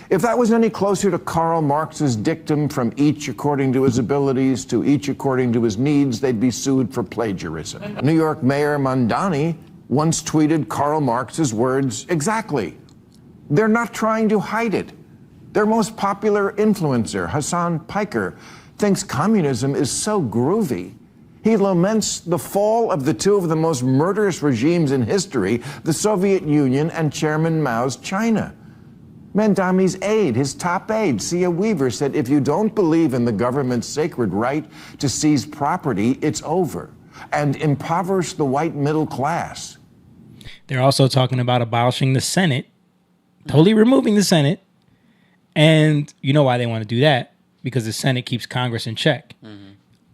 If that was any closer to Karl Marx's dictum, from each according to his abilities to each according to his needs, they'd be sued for plagiarism. New York Mayor Mamdani once tweeted Karl Marx's words exactly. They're not trying to hide it. Their most popular influencer, Hassan Piker, thinks communism is so groovy. He laments the fall of the two of the most murderous regimes in history, the Soviet Union and Chairman Mao's China. Mamdani's aide, his top aide, Sia Weaver, said, if you don't believe in the government's sacred right to seize property, it's over, and impoverish the white middle class. They're also talking about abolishing the Senate, totally removing the Senate. And you know why they want to do that? Because the Senate keeps Congress in check.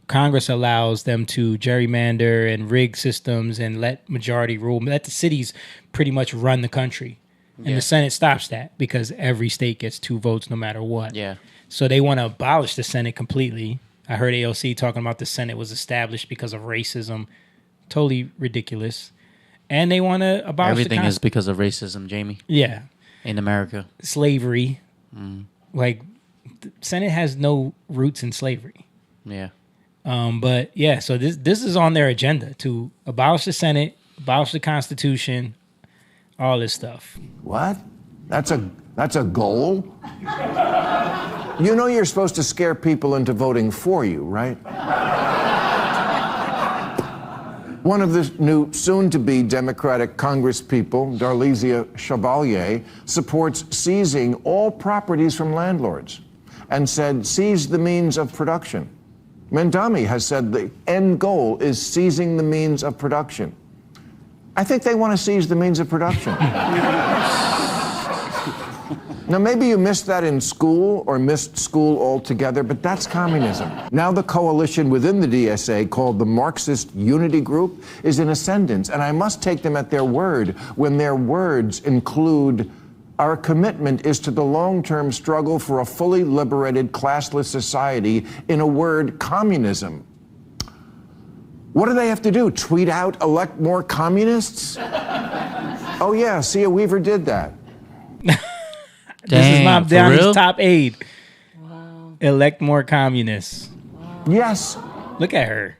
Congress allows them to gerrymander and rig systems and let majority rule, let the cities pretty much run the country. And the Senate stops that because every state gets 2 votes no matter what. Yeah. So they want to abolish the Senate completely. I heard AOC talking about the Senate was established because of racism. Totally ridiculous. And they want to abolish everything is because of racism, Jamie. Yeah. In America. Slavery. Like, the Senate has no roots in slavery. Yeah. But yeah, so this is on their agenda to abolish the Senate, abolish the Constitution, all this stuff. What? That's a goal? You know you're supposed to scare people into voting for you, right? One of the new soon-to-be Democratic congresspeople, Darlisia Chevalier, supports seizing all properties from landlords and said, seize the means of production. Mamdani has said the end goal is seizing the means of production. I think they want to seize the means of production. Now, maybe you missed that in school or missed school altogether, but that's communism. Now the coalition within the DSA, called the Marxist Unity Group, is in ascendance, and I must take them at their word when their words include, our commitment is to the long-term struggle for a fully liberated, classless society, in a word, communism. What do they have to do? Tweet out, elect more communists? Oh yeah, Sia Weaver did that. This is Mamdani's top aide. Wow. Elect more communists. Wow. Yes. Look at her.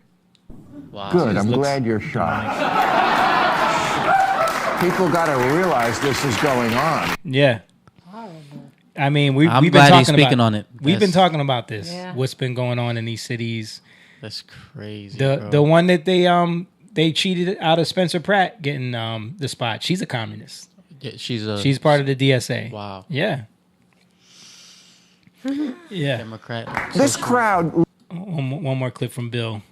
Wow. Good, I'm glad you're shocked. People got to realize this is going on. Yeah. I mean, we've been talking about this. Yeah. What's been going on in these cities. That's crazy. The one that they cheated out of Spencer Pratt getting the spot. She's a communist. Yeah, she's part of the DSA. Wow. Yeah. Yeah. Democrat. This crowd. One more clip from Bill.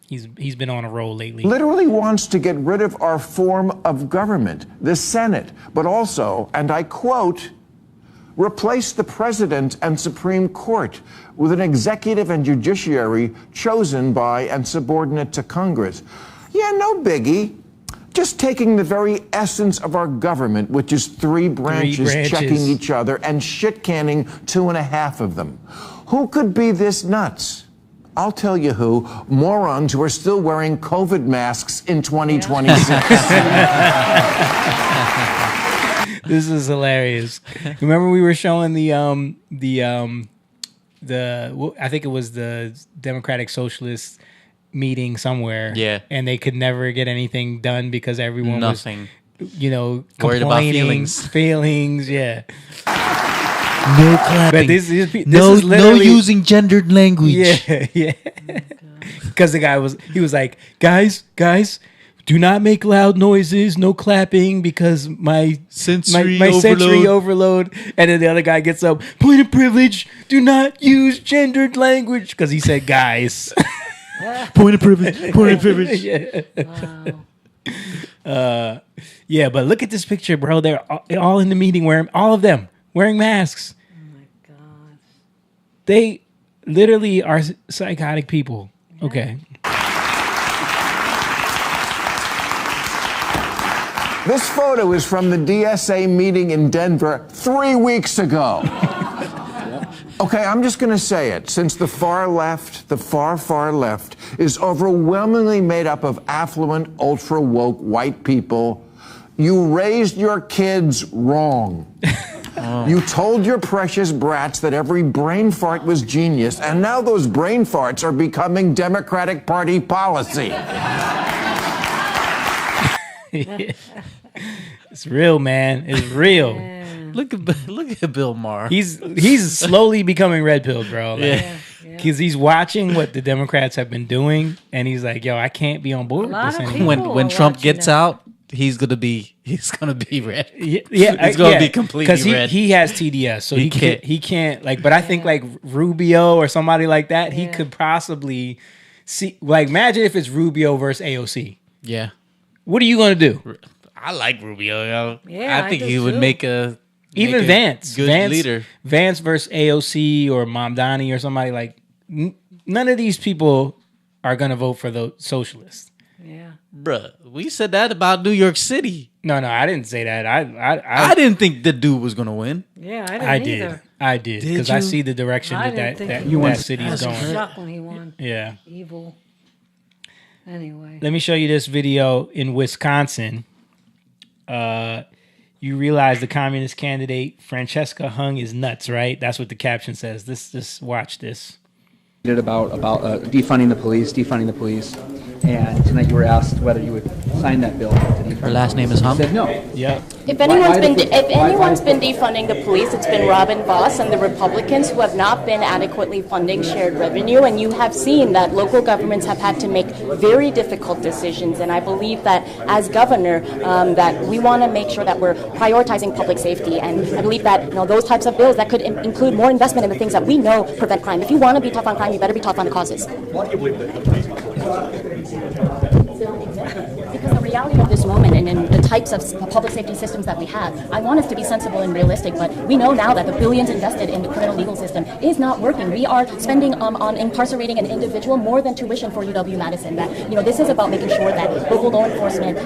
He's been on a roll lately. Literally wants to get rid of our form of government, the Senate, but also, and I quote, replace the president and Supreme Court with an executive and judiciary chosen by and subordinate to Congress. Yeah, no biggie. Just taking the very essence of our government, which is three branches checking each other and shit-canning 2.5 of them. Who could be this nuts? I'll tell you who. Morons who are still wearing COVID masks in 2026. This is hilarious. Remember we were showing the I think it was the Democratic Socialist meeting somewhere. Yeah. And they could never get anything done because everyone was, worried about feelings. Yeah. No clapping. But this is no using gendered language. Yeah, yeah. Because the guy was like, guys, do not make loud noises, no clapping because my sensory overload. And then the other guy gets up, point of privilege, do not use gendered language because he said guys. Point of privilege. Yeah. Wow. Yeah, but look at this picture, bro. They're all in the meeting all of them wearing masks. Oh my God. They literally are psychotic people. Yeah. Okay. This photo is from the DSA meeting in Denver 3 weeks ago. Okay, I'm just going to say it. Since the far left, the far left, is overwhelmingly made up of affluent, ultra-woke white people, you raised your kids wrong. You told your precious brats that every brain fart was genius, and now those brain farts are becoming Democratic Party policy. It's real, man. It's real. Look at Bill Maher. He's slowly becoming red pilled, bro. Like, because he's watching what the Democrats have been doing, and he's like, "Yo, I can't be on board with this anymore." When Trump gets out, he's gonna be red. Yeah, he's gonna be completely red. He has TDS, so he can't like. But I think like Rubio or somebody like that, he could possibly see. Like, imagine if it's Rubio versus AOC. Yeah, what are you gonna do? I like Rubio. Yo. Yeah, I think he would make even Vance, good leader. Vance versus AOC or Mamdani or somebody like. None of these people are gonna vote for the socialists. Yeah, bruh. We said that about New York City. No, I didn't say that. I didn't think the dude was gonna win. Yeah, I didn't either. I did because I see the direction that city is going. I was shocked when he won. Yeah, evil. Anyway, let me show you this video in Wisconsin. You realize the communist candidate Francesca Hung is nuts, right? That's what the caption says. This watch this. About defunding the police, and tonight you were asked whether you would sign that bill. Her last name is Hung? Said no. Yeah. If anyone's been defunding the police, it's been Robin Voss and the Republicans who have not been adequately funding shared revenue, and you have seen that local governments have had to make very difficult decisions, and I believe that as governor, that we want to make sure that we're prioritizing public safety, and I believe that those types of bills that could include more investment in the things that we know prevent crime. If you want to be tough on crime, you better be tough on the causes. Why do you believe that? Because the reality of this moment and in the types of public safety systems that we have, I want us to be sensible and realistic, but we know now that the billions invested in the criminal legal system is not working. We are spending on incarcerating an individual more than tuition for UW-Madison. That this is about making sure that local law enforcement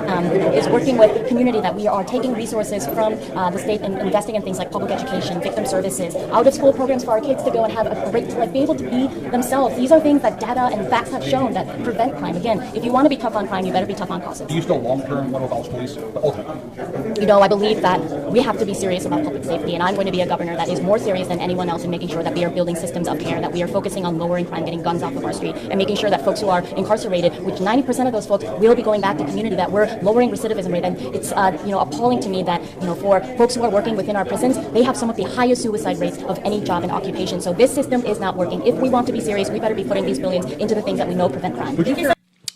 is working with community, that we are taking resources from the state and investing in things like public education, victim services, out-of-school programs for our kids to go and have a great, to be able to be themselves. These are things that data and facts have shown that prevent crime. Again, if you want to be tough on crime, you better be tough on causes. Do you still long-term want to abolish police? Ultimately? I believe that we have to be serious about public safety, and I'm going to be a governor that is more serious than anyone else in making sure that we are building systems of care, that we are focusing on lowering crime, getting guns off of our street, and making sure that folks who are incarcerated, which 90% of those folks will be going back to community, that we're lowering recidivism rate. And it's appalling to me that for folks who are working within our prisons, they have some of the highest suicide rates of any job and occupation. So this system is not working. If we want to be serious, we better be putting these billions into the things that we know prevent crime.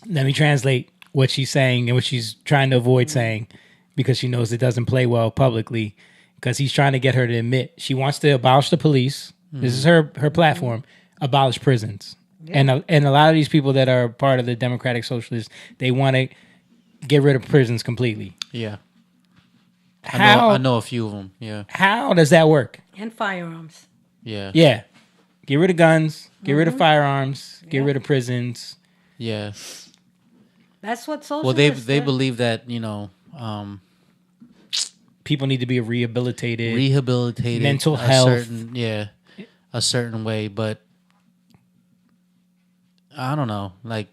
Let me translate what she's saying and what she's trying to avoid saying, because she knows it doesn't play well publicly, because he's trying to get her to admit she wants to abolish the police. This is her platform. Abolish prisons. Yeah. And a lot of these people that are part of the Democratic Socialists, they want to get rid of prisons completely. Yeah. I know a few of them. Yeah. How does that work? And firearms. Yeah. Yeah. Get rid of guns, get rid of firearms, get rid of prisons. Yeah. That's what socialists Well, they believe that, people need to be rehabilitated, mental health, a certain way, but I don't know, like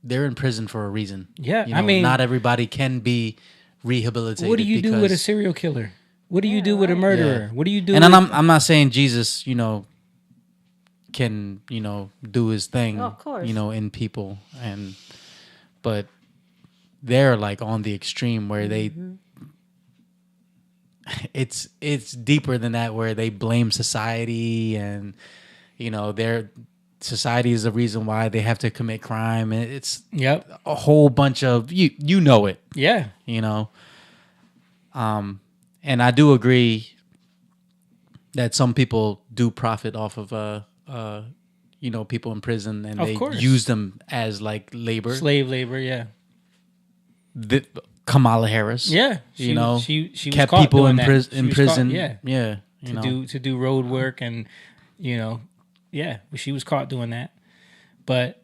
they're in prison for a reason. Yeah, I mean, not everybody can be rehabilitated. What do you do with a serial killer? What do you do with a murderer? What do you do? And I'm not saying Jesus, can do his thing, of course, in people, but they're like on the extreme where they. It's deeper than that, where they blame society and their society is the reason why they have to commit crime, and it's a whole bunch of it. And I do agree that some people do profit off of people in prison, and they use them as like labor, slave labor. Yeah. Kamala Harris, she was kept caught people doing in prison, to do road work, and she was caught doing that. But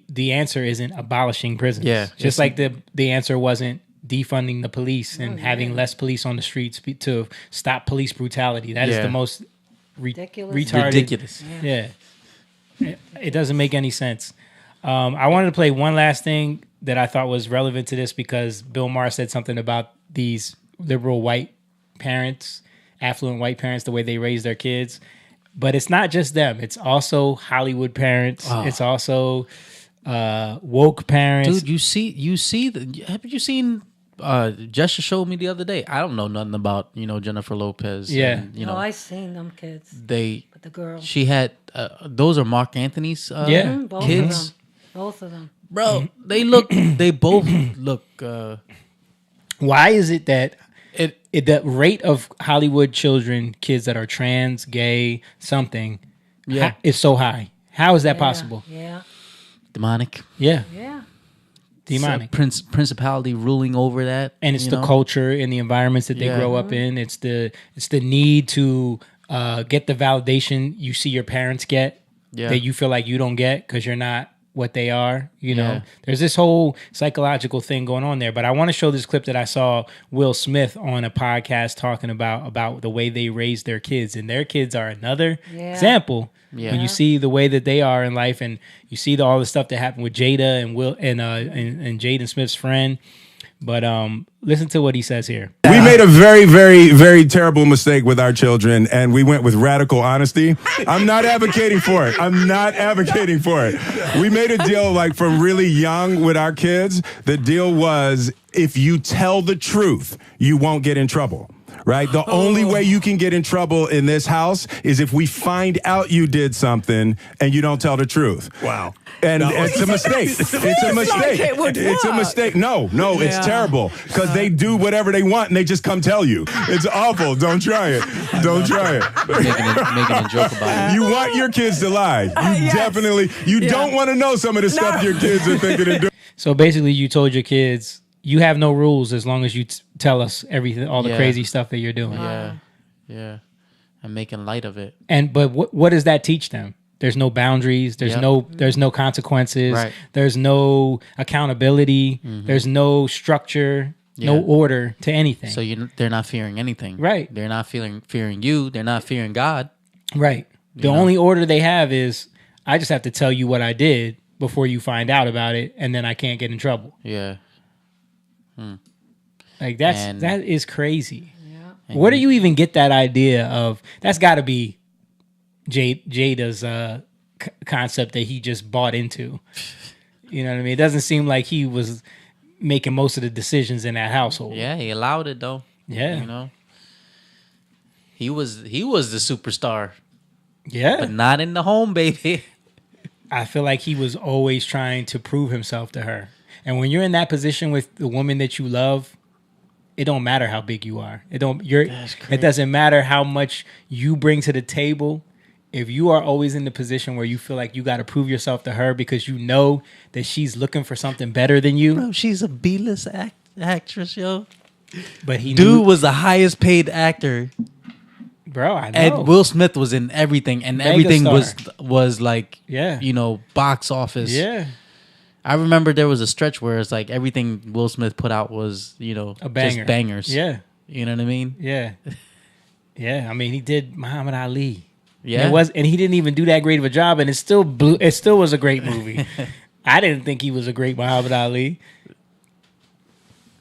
the answer isn't abolishing prisons. Just like the answer wasn't defunding the police and having less police on the streets to stop police brutality. That is the most ridiculous. Yeah, it doesn't make any sense. I wanted to play one last thing that I thought was relevant to this, because Bill Maher said something about these liberal white parents affluent white parents, the way they raise their kids. But it's not just them. It's also Hollywood parents. Oh. It's also woke parents. Dude, haven't you seen Jessica showed me the other day. I don't know nothing about, Jennifer Lopez. Yeah. And, I seen them kids. But the girl. She had, those are Mark Anthony's both kids. of them. Both of them. Bro, they both look. Why is it that the rate of Hollywood kids that are trans, gay, something, is so high? How is that possible? Yeah. Demonic. Yeah. Yeah. Demonic. Principality ruling over that. And it's the culture and the environments that they grow up in. It's the need to get the validation you see your parents get that you feel like you don't get because you're not what they are. There's this whole psychological thing going on there. But I want to show this clip that I saw Will Smith on a podcast talking about the way they raise their kids, and their kids are another example. Yeah. When you see the way that they are in life, and you see all the stuff that happened with Jada and Will and Jaden Smith's friend. But listen to what he says here. We made a very, very, very terrible mistake with our children, and we went with radical honesty. I'm not advocating for it. We made a deal from really young with our kids. The deal was if you tell the truth, you won't get in trouble. Right? The only way you can get in trouble in this house is if we find out you did something and you don't tell the truth. Wow. And it's a mistake. It's a mistake. It's a mistake. No, it's terrible because they do whatever they want and they just come tell you. It's awful. Don't try it. Making a joke about it. You want your kids to lie. You don't want to know some of the stuff your kids are thinking and doing. So basically you told your kids, you have no rules as long as you tell us everything, all the crazy stuff that you're doing. Yeah. And making light of it. But what does that teach them? There's no boundaries. There's no consequences. Right. There's no accountability. Mm-hmm. There's no structure. No order to anything. So they're not fearing anything. Right. They're not fearing you. They're not fearing God. Right. The only order they have is I just have to tell you what I did before you find out about it, and then I can't get in trouble. Yeah. That is crazy. Yeah. Where do you even get that idea of? That's got to be Jada's concept that he just bought into. You know what I mean? It doesn't seem like he was making most of the decisions in that household. Yeah, he allowed it though. Yeah, he was the superstar. Yeah, but not in the home, baby. I feel like he was always trying to prove himself to her. And when you're in that position with the woman that you love, it don't matter how big you are. It doesn't matter how much you bring to the table. If you are always in the position where you feel like you got to prove yourself to her because you know that she's looking for something better than you. Bro, she's a B-list actress, yo. But Dude was the highest paid actor. Bro, I know. And Will Smith was in everything, and everything was like, box office. Yeah. I remember there was a stretch where it's like everything Will Smith put out was, a banger. Just bangers. Yeah. You know what I mean? Yeah. Yeah. I mean, he did Muhammad Ali. Yeah. And he didn't even do that great of a job, and it still was a great movie. I didn't think he was a great Muhammad Ali.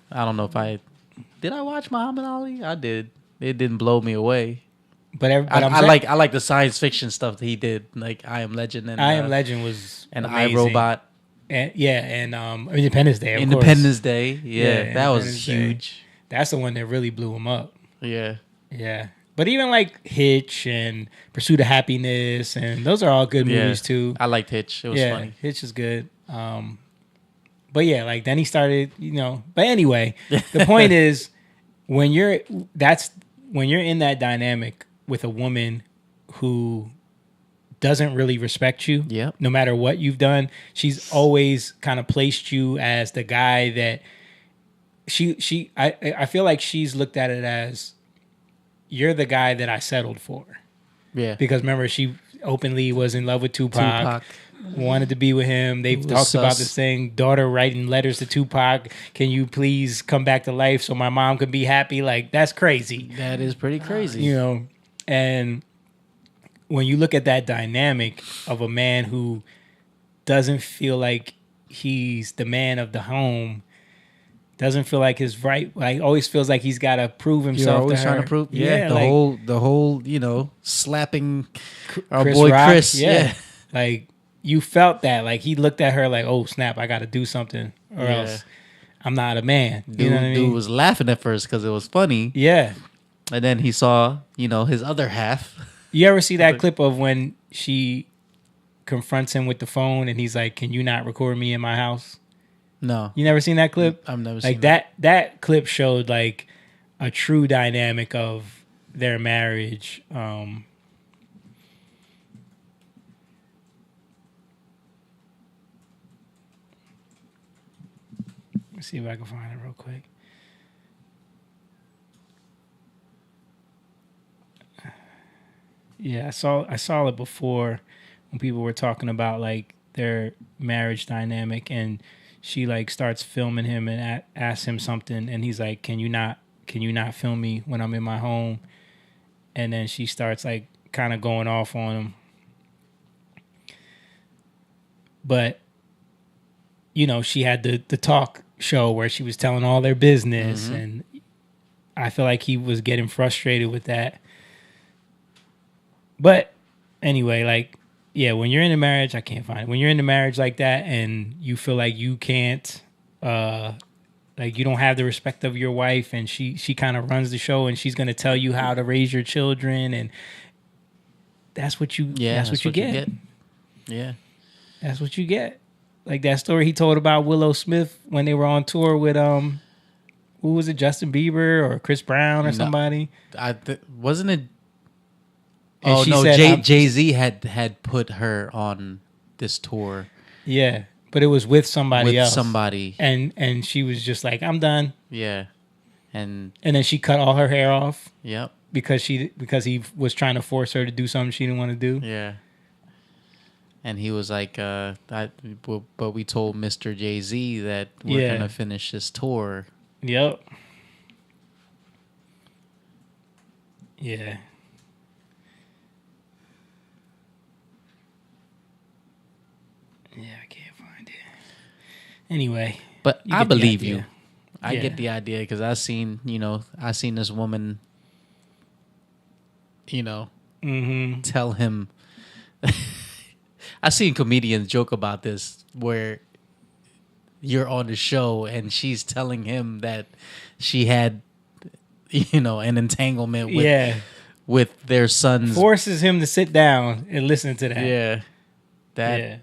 I don't know if did I watch Muhammad Ali? I did. It didn't blow me away. But I like the science fiction stuff that he did, like I Am Legend and I Am Legend was and amazing. iRobot. And Independence Day. Independence Day, that was huge. That's the one that really blew him up. Yeah. But even like Hitch and Pursuit of Happiness, and those are all good movies too. I liked Hitch. It was funny. Hitch is good. But then he started, But anyway, the point is when you're in that dynamic with a woman who doesn't really respect you, no matter what you've done, she's always kind of placed you as the guy that I feel like she's looked at it as, you're the guy that I settled for. Yeah. Because remember, she openly was in love with Tupac. Wanted to be with him. They've talked about this thing, daughter writing letters to Tupac. Can you please come back to life so my mom can be happy? Like, that's crazy. That is pretty crazy. And when you look at that dynamic of a man who doesn't feel like he's the man of the home, Doesn't feel like his right. Like always feels like he's got to prove himself. You're always to trying her. to prove. Yeah, the like, whole, you know, slapping our Chris boy Rock, Chris. Yeah. Like you felt that. Like he looked at her like, oh snap, I got to do something or Yeah. else I'm not a man. Dude, You know what I mean? dude was laughing at first because it was funny. Yeah. And then he saw, you know, his other half. You ever see that clip of when she confronts him with the phone and he's like, "Can you not record me in my house?" No. You never seen that clip? I've never like seen that. That clip showed like a true dynamic of their marriage. Let's see if I can find it real quick. Yeah, I saw it before when people were talking about like their marriage dynamic, and she like starts filming him and asks him something, and he's like, can you not film me when I'm in my home? And then she starts like kind of going off on him. But you know, she had the talk show where she was telling all their business, and I feel like he was getting frustrated with that. But anyway, like, yeah, when you're in a marriage, I can't find it. When you're in a marriage like that and you feel like you can't, like you don't have the respect of your wife, and she kind of runs the show and she's going to tell you how to raise your children, and that's what you get. Yeah. That's what you get. Like that story he told about Willow Smith when they were on tour with, who was it, Justin Bieber or Chris Brown or somebody? Wasn't it? And oh she no, said, Jay-Z had put her on this tour. Yeah, but it was with somebody else. Somebody. And she was just like, I'm done. Yeah. And then she cut all her hair off. Yep. Because he was trying to force her to do something she didn't want to do. Yeah. And he was like, but we told Mr. Jay-Z that we're going to finish this tour. Yep. Yeah. Yeah, I can't find it. Anyway. But I believe you. you. I get the idea because I seen this woman, tell him. I seen comedians joke about this where you're on the show and she's telling him that she had, an entanglement with their son's. Forces him to sit down and listen to that. Yeah.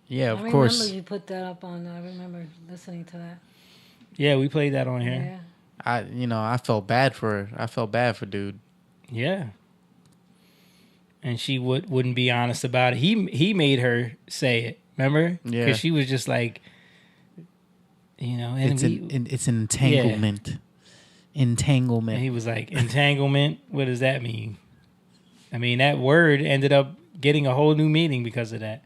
Yeah, of I course. remember you put that up on. I remember listening to that. Yeah, we played that on here. Yeah. I felt bad for her. I felt bad for dude. Yeah. And she wouldn't be honest about it. He made her say it. Remember? Yeah. Because she was just like, and it's an entanglement. Yeah. Entanglement. And he was like, entanglement? What does that mean? I mean, that word ended up getting a whole new meaning because of that.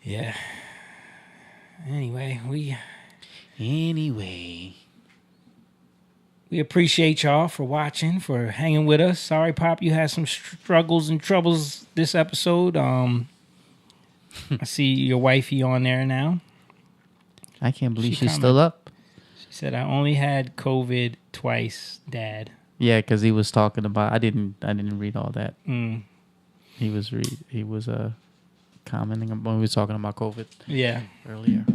Yeah. Anyway, we appreciate y'all for watching, for hanging with us. Sorry, Pop, you had some struggles and troubles this episode. I see your wifey on there now. I can't believe she's still up. She said, "I only had COVID twice, Dad." Yeah, because he was talking about. I didn't read all that. He was commenting when we was talking about COVID. Yeah, earlier.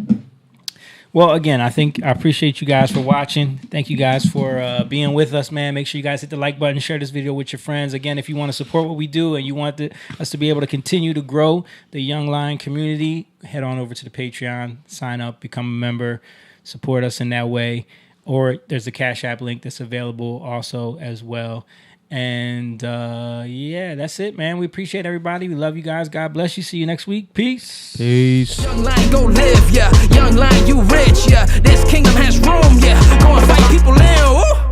Well, again, I appreciate you guys for watching. Thank you guys for being with us, man. Make sure you guys hit the like button, share this video with your friends. Again, if you want to support what we do and you want us to be able to continue to grow the Young Lion community, head on over to the Patreon, sign up, become a member, support us in that way. Or there's a Cash App link that's available also as well. And that's it, man. We appreciate everybody. We love you guys. God bless you. See you next week. Peace. Young Lion, go live, yeah. Young Lion, you rich, yeah. This kingdom has room, yeah. Go and fight people in, ooh.